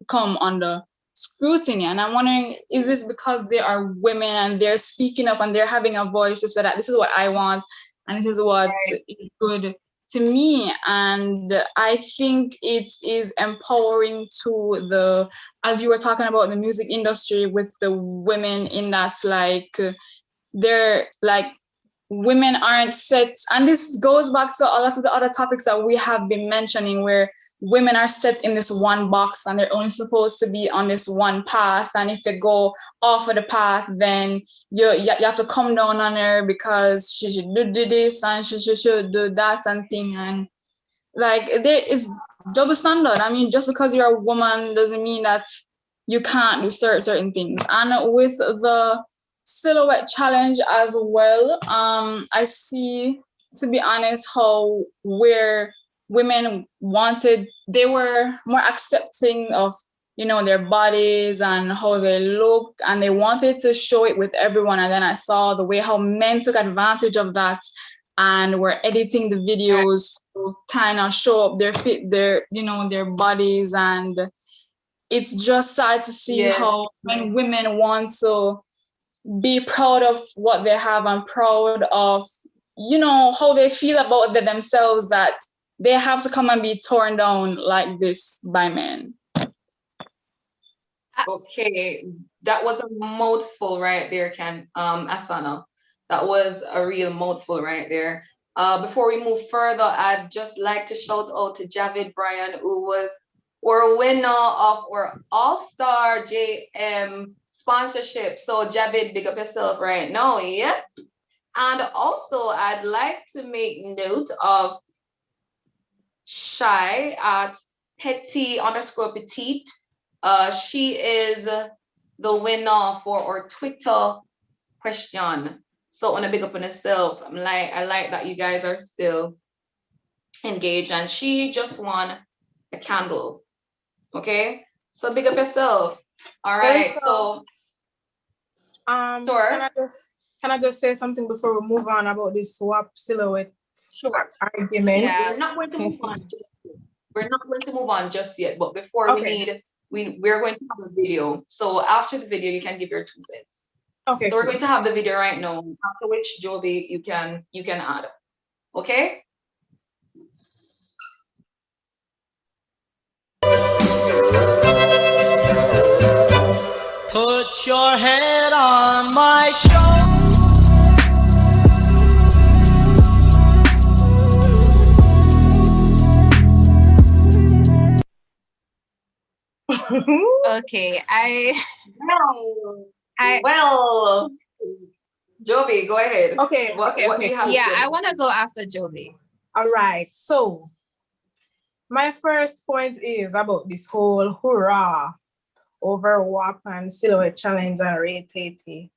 S18: come under scrutiny? And I'm wondering, is this because they are women and they're speaking up and they're having a voice, so that this is what I want and this is what is good to me? And I think it is empowering to as you were talking about the music industry, with the women, in that, like, they're like, women aren't set, and this goes back to a lot of the other topics that we have been mentioning, where women are set in this one box and they're only supposed to be on this one path, and if they go off of the path, then you have to come down on her because she should do this and she should do that and thing. And like, there is double standard. I mean, just because you're a woman doesn't mean that you can't do certain things. And with the silhouette challenge as well, I see, to be honest, how where women they were more accepting of their bodies and how they look, and they wanted to show it with everyone. And then I saw the way how men took advantage of that and were editing the videos to kind of show up their bodies. And it's just sad to see how when women want to be proud of what they have and proud of how they feel about themselves, that they have to come and be torn down like this by men.
S11: Okay, that was a mouthful right there, Asana. That was a real mouthful right there. Before we move further, I'd just like to shout out to Javid Bryan, who was our winner of our All-Star JM sponsorship. So Javid, big up yourself right now, yeah? And also, I'd like to make note of Shy at Petty_Petite. She is the winner for our Twitter question. So on a big up on herself. I like that you guys are still engaged, and she just won a candle. Okay, so big up yourself. All right, so
S14: sure. Can I just say something before we move on about this swap silhouette argument?
S11: Yeah, we're not going to move on. We're not going to move on just yet, but before we're going to have a video. So after the video, you can give your 2 cents. Okay. So we're going to have the video right now, after which, Joby, you can add. Okay?
S3: Put your head on my shoulder.
S17: Okay,
S11: well, Joby, go ahead.
S14: Okay.
S11: What do you have?
S17: Yeah, I want to go after Joby.
S14: All right. So my first point is about this whole hurrah over WAP and silhouette challenge and rate 80.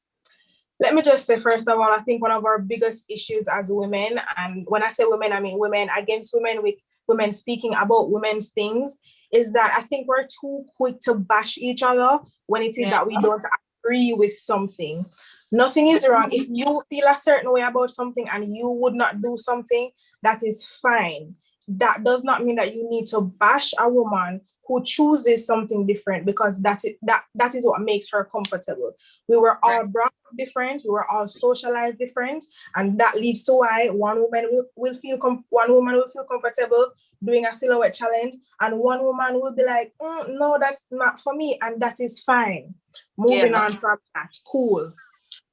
S14: Let me just say, first of all, I think one of our biggest issues as women, and when I say women, I mean women against women, with women speaking about women's things, is that I think we're too quick to bash each other when it is that we don't agree with something. Nothing is wrong. If you feel a certain way about something and you would not do something, that is fine. That does not mean that you need to bash a woman who chooses something different, because that is what makes her comfortable. We were all brought up different, we were all socialized different, and that leads to why one woman will feel comfortable doing a silhouette challenge, and one woman will be like, no, that's not for me, and that is fine. Moving on from that, cool.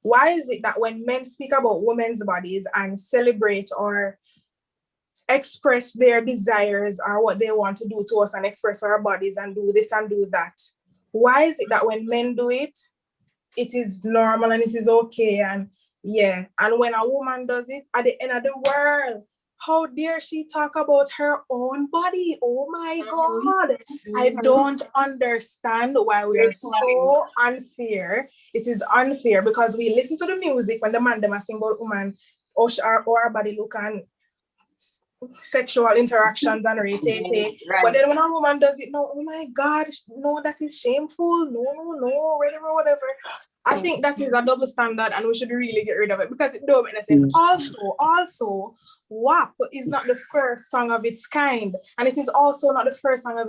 S14: Why is it that when men speak about women's bodies and celebrate or express their desires or what they want to do to us and express our bodies and do this and do that, why is it that when men do it, it is normal and it is okay? And when a woman does it, at the end of the world, how dare she talk about her own body? Oh my God. I don't understand why we are so unfair. It is unfair because we listen to the music when the man them sing about woman or our body look and sexual interactions and rate. But then when a woman does it, no, oh my God, no, that is shameful. No, whatever. I think that is a double standard and we should really get rid of it because it don't make sense. Also, WAP is not the first song of its kind, and it is also not the first song of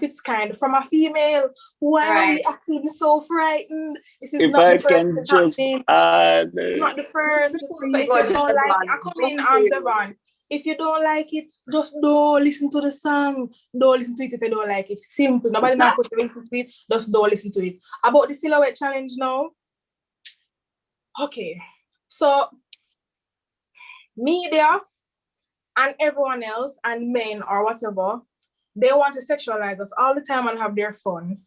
S14: its kind from a female. Why are we acting so frightened? This is not the first it's happening. Not the first. So if you don't like it, I come in Devon. If you don't like it, just don't listen to the song. Don't listen to it if you don't like it. Simple. Nobody now forced to listen to it. Just don't listen to it. About the silhouette challenge now. Okay. So media and everyone else and men or whatever, they want to sexualize us all the time and have their fun.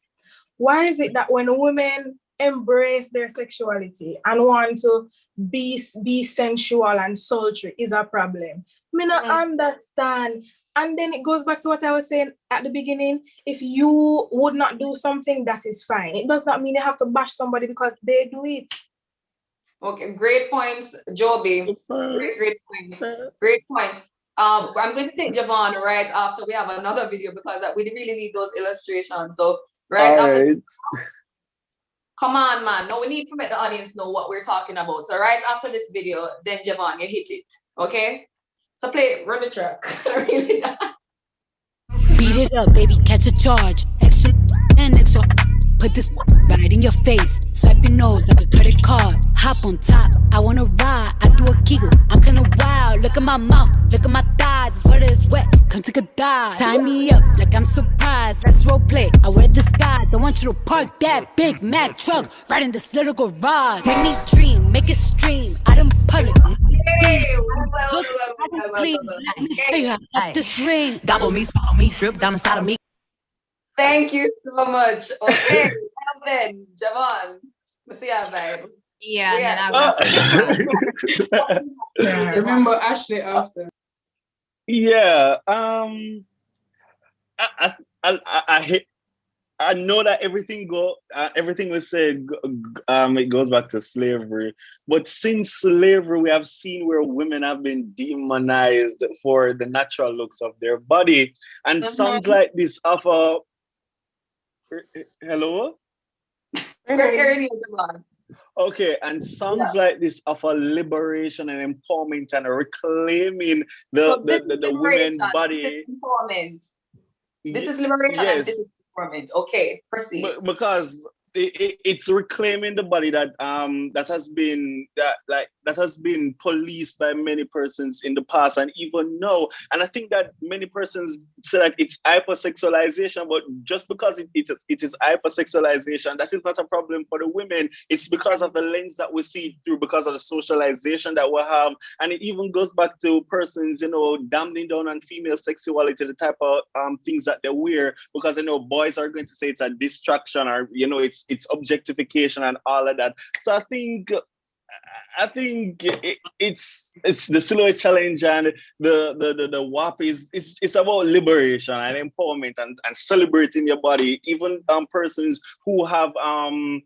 S14: Why is it that when women embrace their sexuality and want to be sensual and sultry is a problem? Me not understand. And then it goes back to what I was saying at the beginning. If you would not do something, that is fine. It does not mean you have to bash somebody because they do it.
S11: Okay, great points, Joby. Great points. Great points. I'm going to take Javon right after we have another video because we really need those illustrations. So after. Come on, man. No, we need to make the audience know what we're talking about. So right after this video, then Javon, you hit it. Okay? So run the track. Really.
S4: Beat it up, baby, catch a charge. Extra and extra. Put this right in your face. Swipe your nose like a credit card. Hop on top, I wanna ride. I do a giggle, I'm kinda wild. Look at my mouth, look at my thighs. It's wet, it's wet, come take a dive. Tie me up like I'm surprised. Let's role play, I wear disguise. I want you to park that Big Mac truck right in this little garage. Make me dream, make it stream. Out in public. This ring.
S22: Gobble me, swallow me, drip down inside of me.
S11: Thank you so much. Okay, and then Javon, we'll see how vibe.
S17: Yeah, and then I'll
S16: go. Remember Ashley after.
S15: Yeah. I know that everything we said it goes back to slavery. But since slavery, we have seen where women have been demonized for the natural looks of their body. And songs like this offer. Hello? Okay, and songs like this offer liberation and empowerment and reclaiming the women's body.
S11: This is liberation and this is empowerment. Okay, proceed.
S15: Because it's reclaiming the body that has been policed by many persons in the past and even now. And I think that many persons say that it's hypersexualization, but just because it is hypersexualization, that is not a problem for the women. It's because of the lens that we see through, because of the socialization that we have. And it even goes back to persons, damning down on female sexuality, the type of things that they wear, because boys are going to say it's a distraction or it's objectification and all of that. So I think it's the silhouette challenge and the WAP it's about liberation and empowerment and celebrating your body. Even persons who have body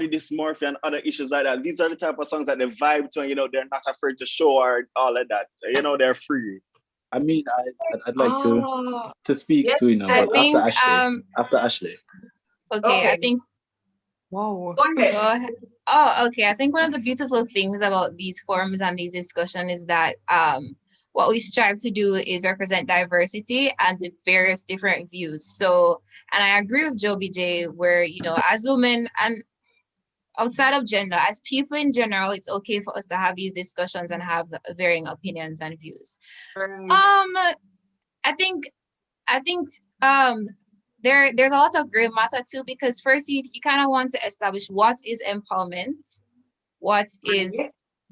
S15: dysmorphia and other issues like that. These are the type of songs that they vibe to, and they're not afraid to show or all of that. They're free.
S13: I mean, I'd like to speak to
S17: I think,
S13: after Ashley.
S17: Okay, I think
S2: Wow.
S11: Go ahead.
S17: Oh, okay. I think one of the beautiful things about these forums and these discussions is that what we strive to do is represent diversity and the various different views. So, and I agree with Joe BJ, where, you know, as women and outside of gender, as people in general, it's okay for us to have these discussions and have varying opinions and views. I think there's a lot of gray matter too, because first you kind of want to establish what is empowerment, what is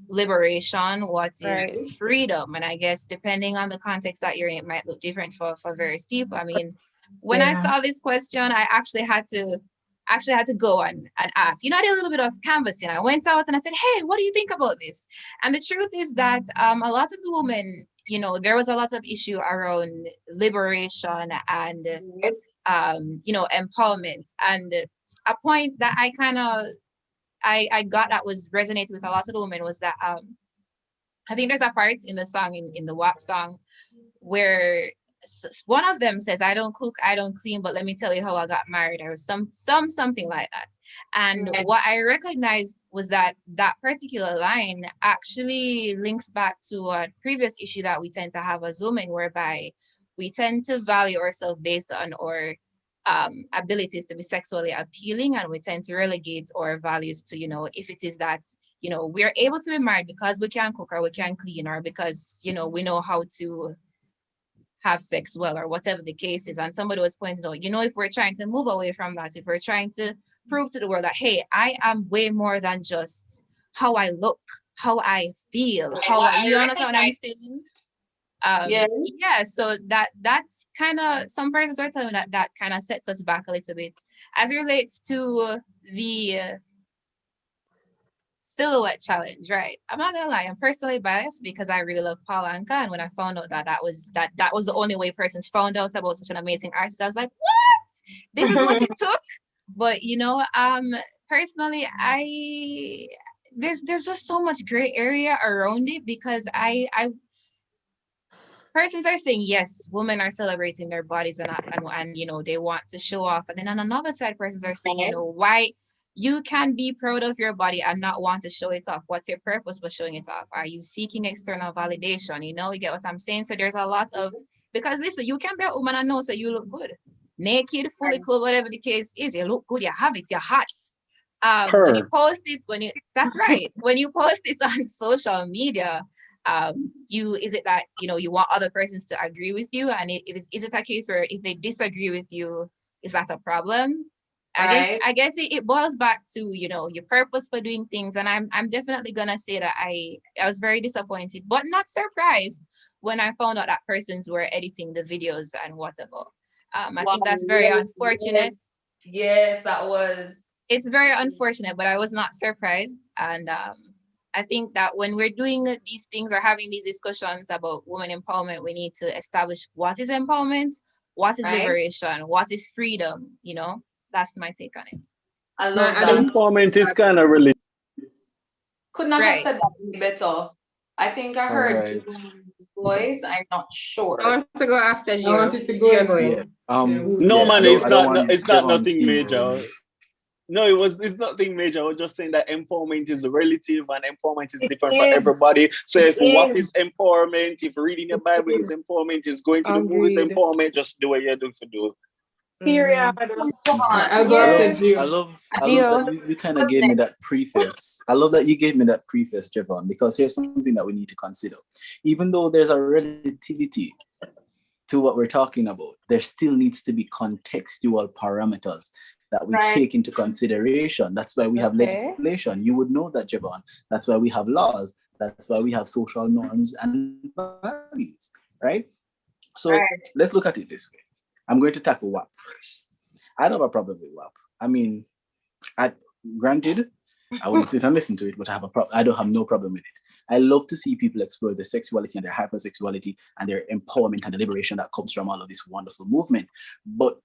S17: liberation, what is freedom. And I guess depending on the context that you're in, it might look different for various people. I mean, when I saw this question, I actually had to go and ask. You know, I did a little bit of canvassing. I went out and I said, hey, what do you think about this? And the truth is that a lot of the women, you know, there was a lot of issue around liberation and you know, empowerment. And a point that I got that was resonating with a lot of the women was that I think there's a part in the song, in the WAP song, where one of them says, I don't cook, I don't clean, but let me tell you how I got married, or something like that. And what I recognized was that that particular line actually links back to a previous issue that we tend to have as women, whereby we tend to value ourselves based on our abilities to be sexually appealing, and we tend to relegate our values to, you know, if it is that, you know, we're able to be married because we can cook or we can clean, or because, you know, we know how to have sex well, or whatever the case is. And somebody was pointing out, you know, if we're trying to move away from that, if we're trying to prove to the world that, hey, I am way more than just how I look, how I feel, how I, you understand what I'm saying? Yeah, so that's kind of, some persons are telling me that kind of sets us back a little bit as it relates to the silhouette challenge, right? I'm not gonna lie, I'm personally biased because I really love Paul Anka, and when I found out that was the only way persons found out about such an amazing artist, I was like, what? This is what it took. But you know, personally, there's just so much gray area around it, because I persons are saying, yes, women are celebrating their bodies and you know, they want to show off. And then on another side, persons are saying, you know, why you can be proud of your body and not want to show it off. What's your purpose for showing it off? Are you seeking external validation? You know, you get what I'm saying? So there's a lot of, because listen, you can be a woman and know so you look good. Naked, fully clothed, whatever the case is, you look good, you have it, you're hot. When you post it, that's right. When you post this on social media, is it that, you know, you want other persons to agree with you? And is it a case where if they disagree with you, is that a problem? I guess it boils back to, you know, your purpose for doing things. And I'm definitely gonna say that I was very disappointed, but not surprised when I found out that persons were editing the videos and whatever. I think that's very unfortunate.
S11: Yes, that was.
S17: It's very unfortunate, but I was not surprised. And I think that when we're doing these things or having these discussions about women empowerment, we need to establish what is empowerment, what is liberation, what is freedom. You know, that's my take on it.
S11: I love that.
S15: Empowerment is kind of really.
S11: Could not have said that better. I think I heard voice. I'm not sure.
S19: I want to go after you.
S16: I wanted to go.
S13: Yeah.
S15: No, man, it's
S13: I don't
S15: not.
S13: want
S15: It's not
S13: Javon
S15: nothing major.
S13: steamroll.
S15: No, it's nothing major. I was just saying that empowerment is relative and empowerment is different for
S14: is.
S15: everybody. So if
S14: It
S15: WAP
S14: is.
S15: is empowerment, if reading your Bible is empowerment, is going to the movies
S19: Agreed.
S15: empowerment, just do what you're doing to do.
S14: Period.
S16: I'll go after Gio.
S13: I love that you kind of gave me that preface. I love that you gave me that preface, Javon, because here's something that we need to consider. Even though there's a relativity to what we're talking about, there still needs to be contextual parameters that we take into consideration. That's why we have legislation. You would know that, Javon. That's why we have laws. That's why we have social norms and values, right? So let's look at it this way. I'm going to tackle WAP first. I don't have a problem with WAP. I mean, granted, I wouldn't sit and listen to it, but I don't have no problem with it. I love to see people explore their sexuality and their hypersexuality and their empowerment and the liberation that comes from all of this wonderful movement. But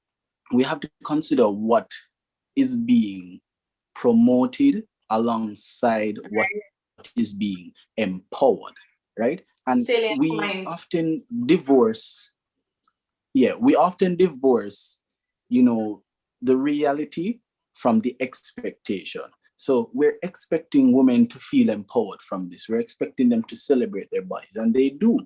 S13: we have to consider what is being promoted alongside what is being empowered, right? And we often divorce, you know, the reality from the expectation. So we're expecting women to feel empowered from this. We're expecting them to celebrate their bodies, and they do.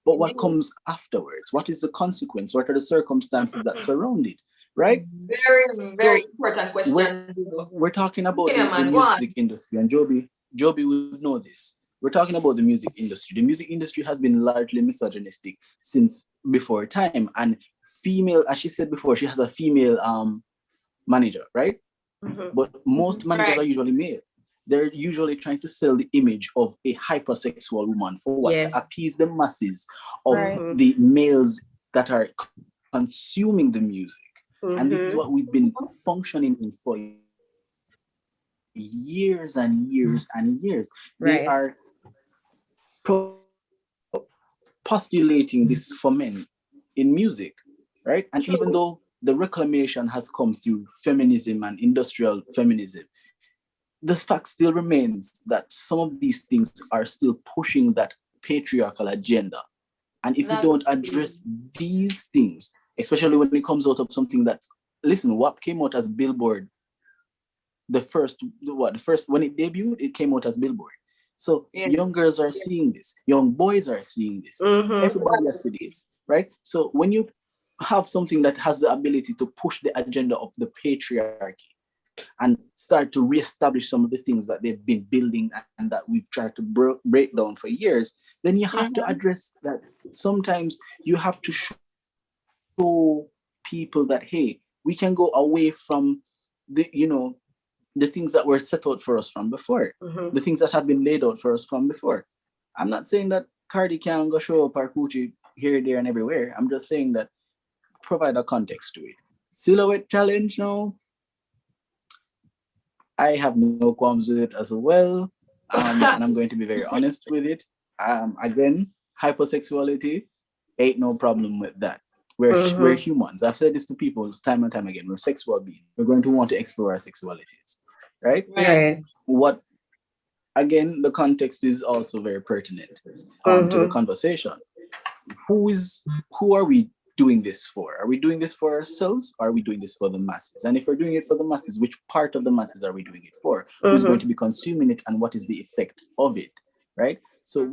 S13: But what comes afterwards? What is the consequence? What are the circumstances that surround it? Right?
S11: Very, very
S13: So
S11: important question.
S13: we're talking about
S11: Okay,
S13: the
S11: man, go on.
S13: music industry, and Joby would know this. We're talking about the music industry. The music industry has been largely misogynistic since before time. And female, as she said before, she has a female manager, right? But most managers are usually male. They're usually trying to sell the image of a hypersexual woman for what?
S19: Yes.
S13: To appease the masses of
S19: Right.
S13: the males that are consuming the music. And this is what we've been functioning in for years and years and years. They are postulating this for men in music, right? And even though the reclamation has come through feminism and industrial feminism, the fact still remains that some of these things are still pushing that patriarchal agenda. And if we don't address these things, especially when it comes out of something that's, listen, what came out as Billboard, the first when it debuted, it came out as Billboard. So young girls are seeing this, young boys are seeing this, everybody has seen this, right? So when you have something that has the ability to push the agenda of the patriarchy and start to reestablish some of the things that they've been building and that we've tried to break down for years, then you have to address that. Sometimes you have to show people that, hey, we can go away from the things that were set out for us from before, the things that have been laid out for us from before. I'm not saying that Cardi can go show up her coochie here, there, and everywhere. I'm just saying that provide a context to it. Silhouette challenge now, I have no qualms with it as well. And I'm going to be very honest with it. Again, hypersexuality ain't no problem with that. We're humans. I've said this to people time and time again. We're sexual beings. We're going to want to explore our sexualities, right? What, again, the context is also very pertinent to the conversation. Who are we doing this for? Are we doing this for ourselves? Or are we doing this for the masses? And if we're doing it for the masses, which part of the masses are we doing it for? Who's going to be consuming it, and what is the effect of it, right? So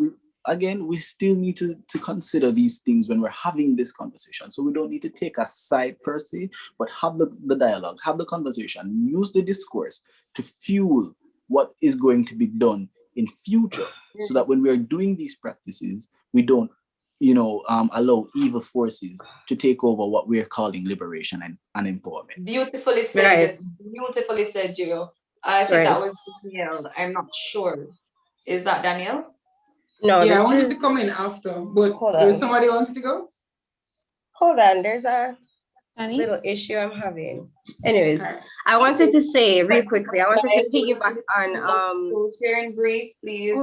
S13: we still need to consider these things when we're having this conversation. So we don't need to take a side per se, but have the dialogue, have the conversation, use the discourse to fuel what is going to be done in future, so that when we are doing these practices, we don't allow evil forces to take over what we're calling liberation and empowerment.
S11: Beautifully said. Beautifully said, Gio. I think that was Danielle. I'm not sure. Is that Danielle?
S16: No. Yeah, I wanted to come in after, but there's somebody who wants to go?
S19: Hold on, there's a little issue I'm having. Anyways, I wanted to say real quickly, I wanted to piggyback on
S11: sharing brief, please.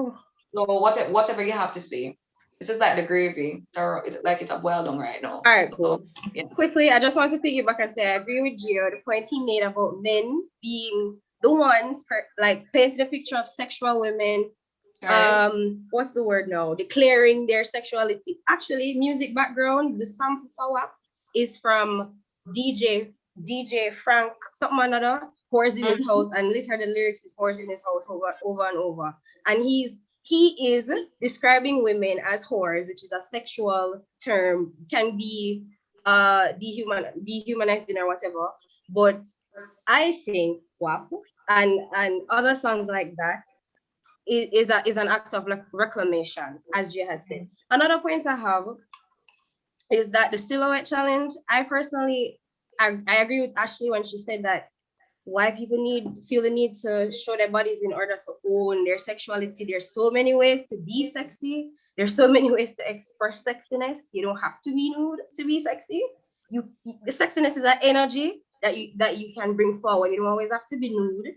S11: So whatever you have to say. This is like the gravy, or it's like it's a well done right now.
S19: All right, cool. Yeah. Quickly, I just want to piggyback and say I agree with Gio. The point he made about men being the ones painting a picture of sexual women. What's the word now? Declaring their sexuality. Actually, music background, the sample for WAP is from DJ Frank, something another, whores in his house, and literally the lyrics is whores in his house over and over. And he is describing women as whores, which is a sexual term, can be dehumanizing or whatever. But I think WAP and other songs like that is an act of reclamation, as you had said. Another point I have is that the silhouette challenge, I personally, I agree with Ashley when she said that why people feel the need to show their bodies in order to own their sexuality. There's so many ways to be sexy. There's so many ways to express sexiness. You don't have to be nude to be sexy. The sexiness is an energy that you can bring forward. You don't always have to be nude.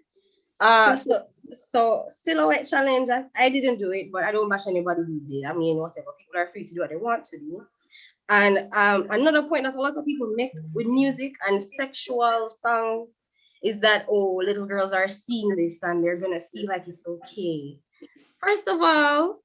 S19: So silhouette challenge, I didn't do it, but I don't bash anybody who did. I mean, whatever, people are free to do what they want to do. And another point that a lot of people make with music and sexual songs is that, oh, little girls are seeing this and they're gonna feel like it's okay. First of all,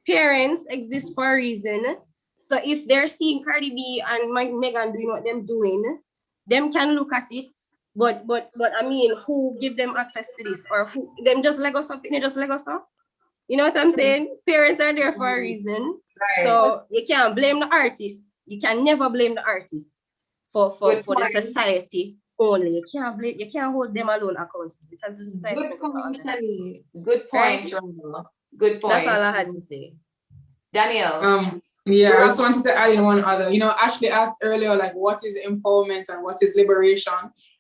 S19: parents exist for a reason. So if they're seeing Cardi B and Megan doing what they're doing, them can look at it But I mean, who give them access to this, or who them just let us up and they just let us up? You know what I'm saying? Parents are there for a reason.
S11: Right.
S19: So you can't blame the artists. You can never blame the artists for the society only. You can't hold them alone accountable because the society.
S11: Good point, Shani. Good points, Rama. Good
S19: That's
S11: points.
S19: all I had to say.
S11: Daniel.
S16: Yeah, I just wanted to add in one other. You know, Ashley asked earlier, like, what is empowerment and what is liberation?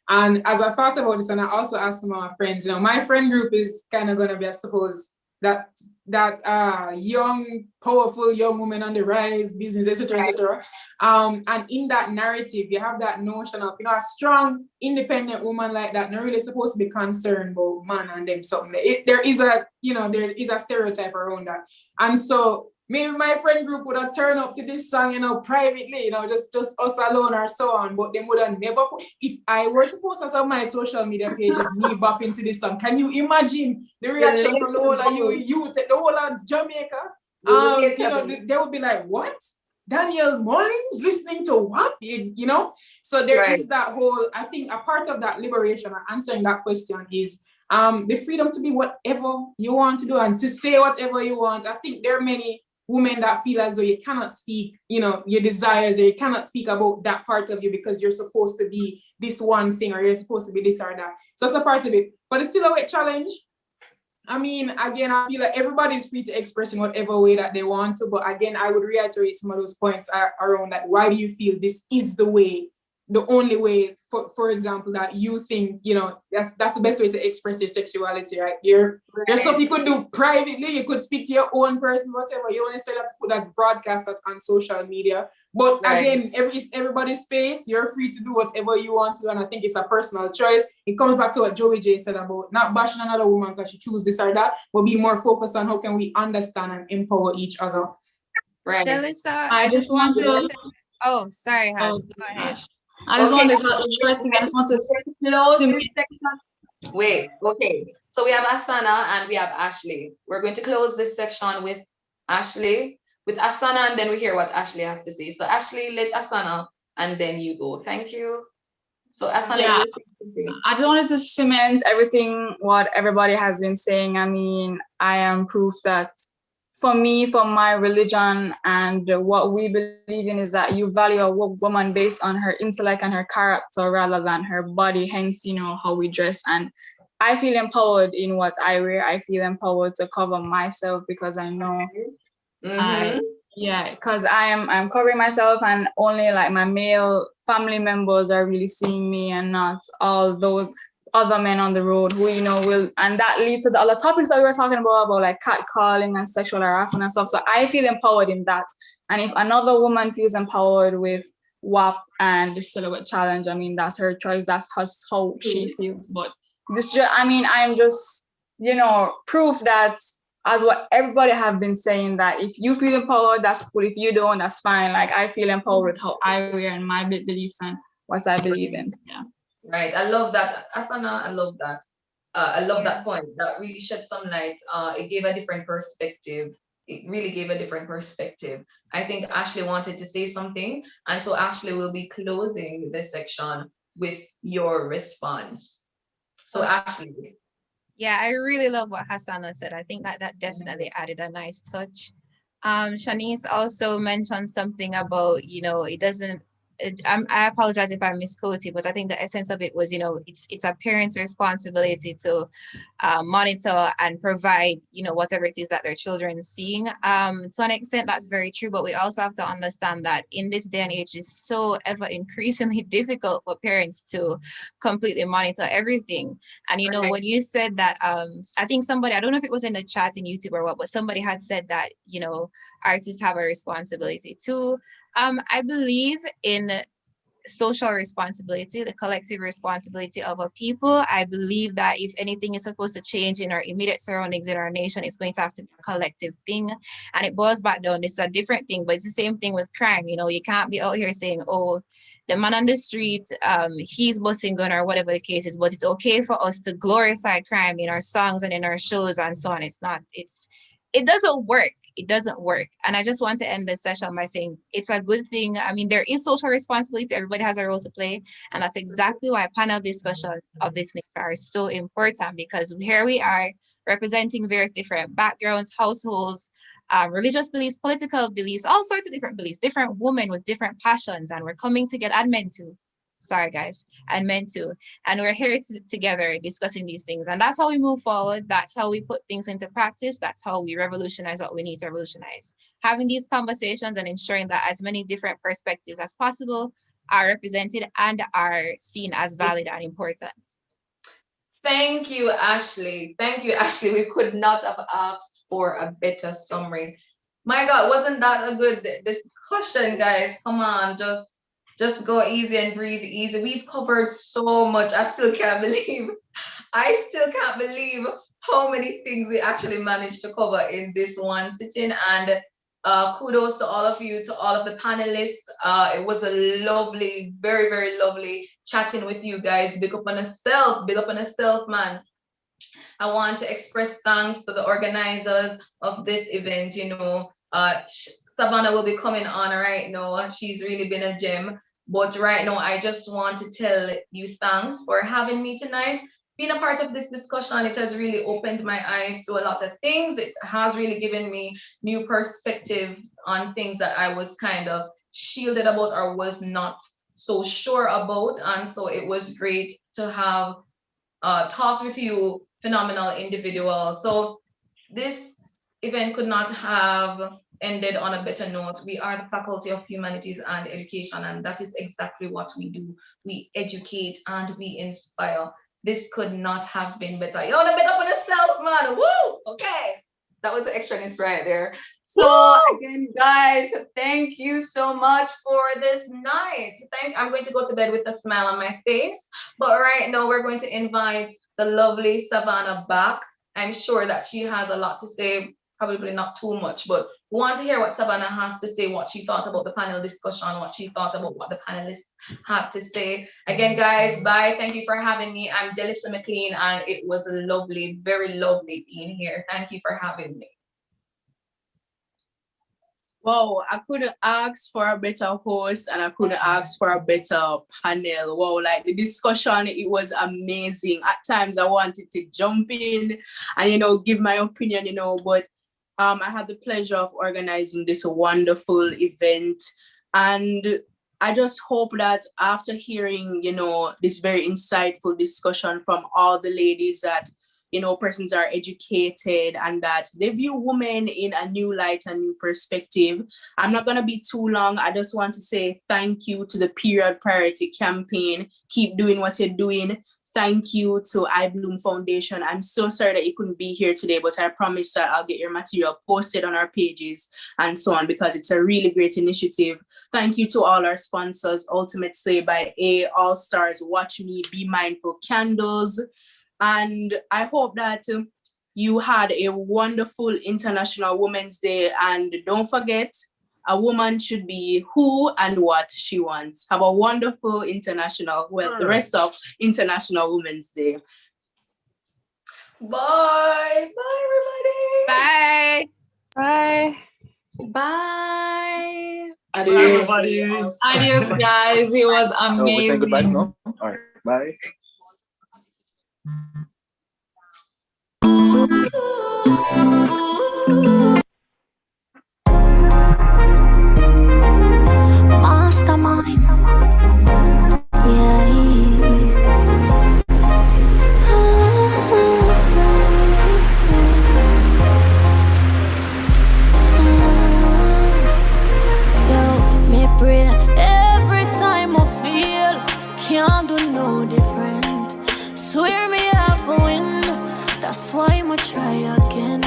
S16: And as I thought about this, and I also asked some of my friends, you know, my friend group is kind of going to be, I suppose, that young, powerful young woman on the rise, business, etc., etc. And in that narrative, you have that notion of, you know, a strong, independent woman like that, not really supposed to be concerned about man and them something. There is a stereotype around that. And so maybe my friend group would have turned up to this song, you know, privately, you know, just us alone or so on, but they would have never, if I were to post out of my social media pages, me bop into this song, can you imagine the reaction from the whole of youth, the whole of Jamaica? You know, they would be like, what? Daniel Mullins listening to what? You know? So there is that whole, I think a part of that liberation and answering that question is the freedom to be whatever you want to do and to say whatever you want. I think there are many women that feel as though you cannot speak, you know, your desires, or you cannot speak about that part of you because you're supposed to be this one thing, or you're supposed to be this or that. So that's a part of it. But it's still a challenge. I mean, again, I feel like everybody's free to express in whatever way that they want to. But again, I would reiterate some of those points around that. Why do you feel this is the way, the only way, for example, that you think, you know, that's the best way to express your sexuality, right? There's stuff you could do privately, you could speak to your own person, whatever. You don't necessarily have to put that broadcast that on social media. But again, it's everybody's space. You're free to do whatever you want to, and I think it's a personal choice. It comes back to what Joey J said about not bashing another woman because she chooses this or that, but be more focused on how can we understand and empower each other.
S17: Right. Delisa, I just want to say, oh, sorry, Has, go ahead.
S18: I just want to short thing. I just want to
S11: close this section. Wait, okay. So we have Asana and we have Ashley. We're going to close this section with Ashley, with Asana, and then we hear what Ashley has to say. So Ashley, let Asana, and then you go. Thank you. So Asana,
S18: yeah, I just wanted to cement everything what everybody has been saying. I mean, I am proof that for me, for my religion and what we believe in is that you value a woman based on her intellect and her character rather than her body, hence, you know, how we dress. And I feel empowered in what I wear. I feel empowered to cover myself because I know because I'm covering myself, and only like my male family members are really seeing me and not all those other men on the road who, you know, will, and that leads to the other topics that we were talking about like catcalling and sexual harassment and stuff. So I feel empowered in that. And if another woman feels empowered with WAP and the silhouette challenge, I mean, that's her choice. That's how she feels. But this, I mean, I'm just, you know, proof that as what everybody have been saying, that if you feel empowered, that's cool. If you don't, that's fine. Like I feel empowered with how I wear and my beliefs and what I believe in. Yeah.
S11: Right, I love that, Asana. I love that. I love that point. That really shed some light. It gave a different perspective. It really gave a different perspective. I think Ashley wanted to say something, and so Ashley will be closing this section with your response. So Ashley.
S17: Yeah, I really love what Hassana said. I think that definitely added a nice touch. Shanice also mentioned something about, you know, it doesn't, I apologize if I misquoted, but I think the essence of it was, you know, it's a parent's responsibility to monitor and provide, you know, whatever it is that their children are seeing. To an extent, that's very true, but we also have to understand that in this day and age, it's so ever increasingly difficult for parents to completely monitor everything. And, you know, when you said that, I think somebody, I don't know if it was in the chat in YouTube or what, but somebody had said that, you know, artists have a responsibility too. I believe in social responsibility, the collective responsibility of a people. I believe that if anything is supposed to change in our immediate surroundings in our nation, it's going to have to be a collective thing. And it boils back down, this is a different thing, but it's the same thing with crime. You know, you can't be out here saying, oh, the man on the street, he's busting gun or whatever the case is, but it's okay for us to glorify crime in our songs and in our shows and so on. It's not, it doesn't work. It doesn't work. And I just want to end this session by saying it's a good thing. I mean, there is social responsibility. Everybody has a role to play. And that's exactly why panel discussions of this nature are so important, because here we are representing various different backgrounds, households, religious beliefs, political beliefs, all sorts of different beliefs, different women with different passions. And we're coming together, and men too. Sorry, guys, and men too. And we're here together discussing these things. And that's how we move forward. That's how we put things into practice. That's how we revolutionize what we need to revolutionize. Having these conversations and ensuring that as many different perspectives as possible are represented and are seen as valid and important.
S11: Thank you, Ashley. Thank you, Ashley. We could not have asked for a better summary. My God, wasn't that a good discussion, guys? Come on, just go easy and breathe easy. We've covered so much. I still can't believe how many things we actually managed to cover in this one sitting. And kudos to all of you, to all of the panelists. It was a lovely, very, very lovely chatting with you guys. Big up on yourself, man. I want to express thanks to the organizers of this event. You know, Savannah will be coming on right now. She's really been a gem. But right now, I just want to tell you thanks for having me tonight. Being a part of this discussion, it has really opened my eyes to a lot of things. It has really given me new perspectives on things that I was kind of shielded about or was not so sure about. And so it was great to have talked with you, phenomenal individuals. So this event could not have ended on a better note. We are the Faculty of Humanities and Education, and that is exactly what we do. We educate and we inspire. This could not have been better. You want to bet up on yourself, man. Woo! Okay. That was the extraness right there. So again, guys, thank you so much for this night. I'm going to go to bed with a smile on my face. But right now, we're going to invite the lovely Savannah back. I'm sure that she has a lot to say, probably not too much, but we want to hear what Savannah has to say, what she thought about the panel discussion, what she thought about what the panelists had to say. Again, guys, bye. Thank you for having me. I'm Delissa McLean, and it was lovely, very lovely being here. Thank you for having me.
S6: Wow, I couldn't ask for a better host and I couldn't ask for a better panel. Wow, like the discussion, it was amazing. At times I wanted to jump in and, you know, give my opinion, you know, but I had the pleasure of organizing this wonderful event. And I just hope that after hearing, you know, this very insightful discussion from all the ladies that, you know, persons are educated and that they view women in a new light, a new perspective. I'm not going to be too long. I just want to say thank you to the Period Priority Campaign. Keep doing what you're doing. Thank you to I Bloom Foundation. I'm so sorry that you couldn't be here today, but I promise that I'll get your material posted on our pages and so on, because it's a really great initiative. Thank you to all our sponsors, Ultimate Slay by A, All Stars, Watch Me, Be Mindful Candles. And I hope that you had a wonderful International Women's Day. And don't forget, a woman should be who and what she wants. Have a wonderful the rest of International Women's Day.
S11: Bye. Bye, everybody.
S17: Bye.
S11: Bye.
S13: Adios.
S18: Adios, guys. It was amazing.
S13: Oh, we say goodbyes now? All right. Bye.
S5: Mastermind. Yeah. Yo, me pray every time I feel can't do no different. Swear me have a win. That's why I'ma try again.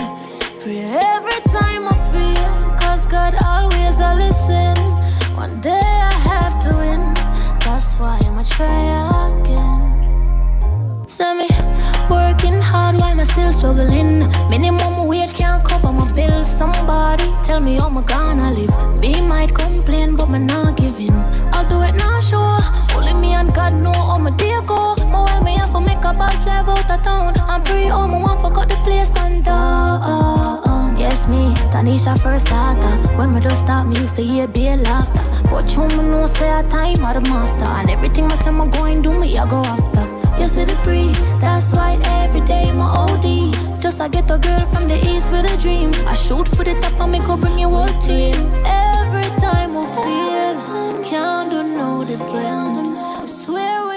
S5: Pray every time I feel, cause God always a listen. One day I have to win. That's why I'ma try again. Send me working hard, why am I still struggling? Minimum wage can't cover my bills. Somebody tell me how I'm gonna live. Me might complain, but me not giving. I'll do it now, sure. Only me and God know how my day go. My while me have to make a bad drive out of town. I'm free, oh, my want to cut the place and down. Yes, reach that first starter. When me just stop, me used to hear be laughter. But you me know say a time of the master. And everything I say me going do me, I go after. You see the free, that's why every day my OD. Just I get a girl from the east with a dream. I shoot for the top and me go bring you whole team. Every time I feel, can't do no different. Swear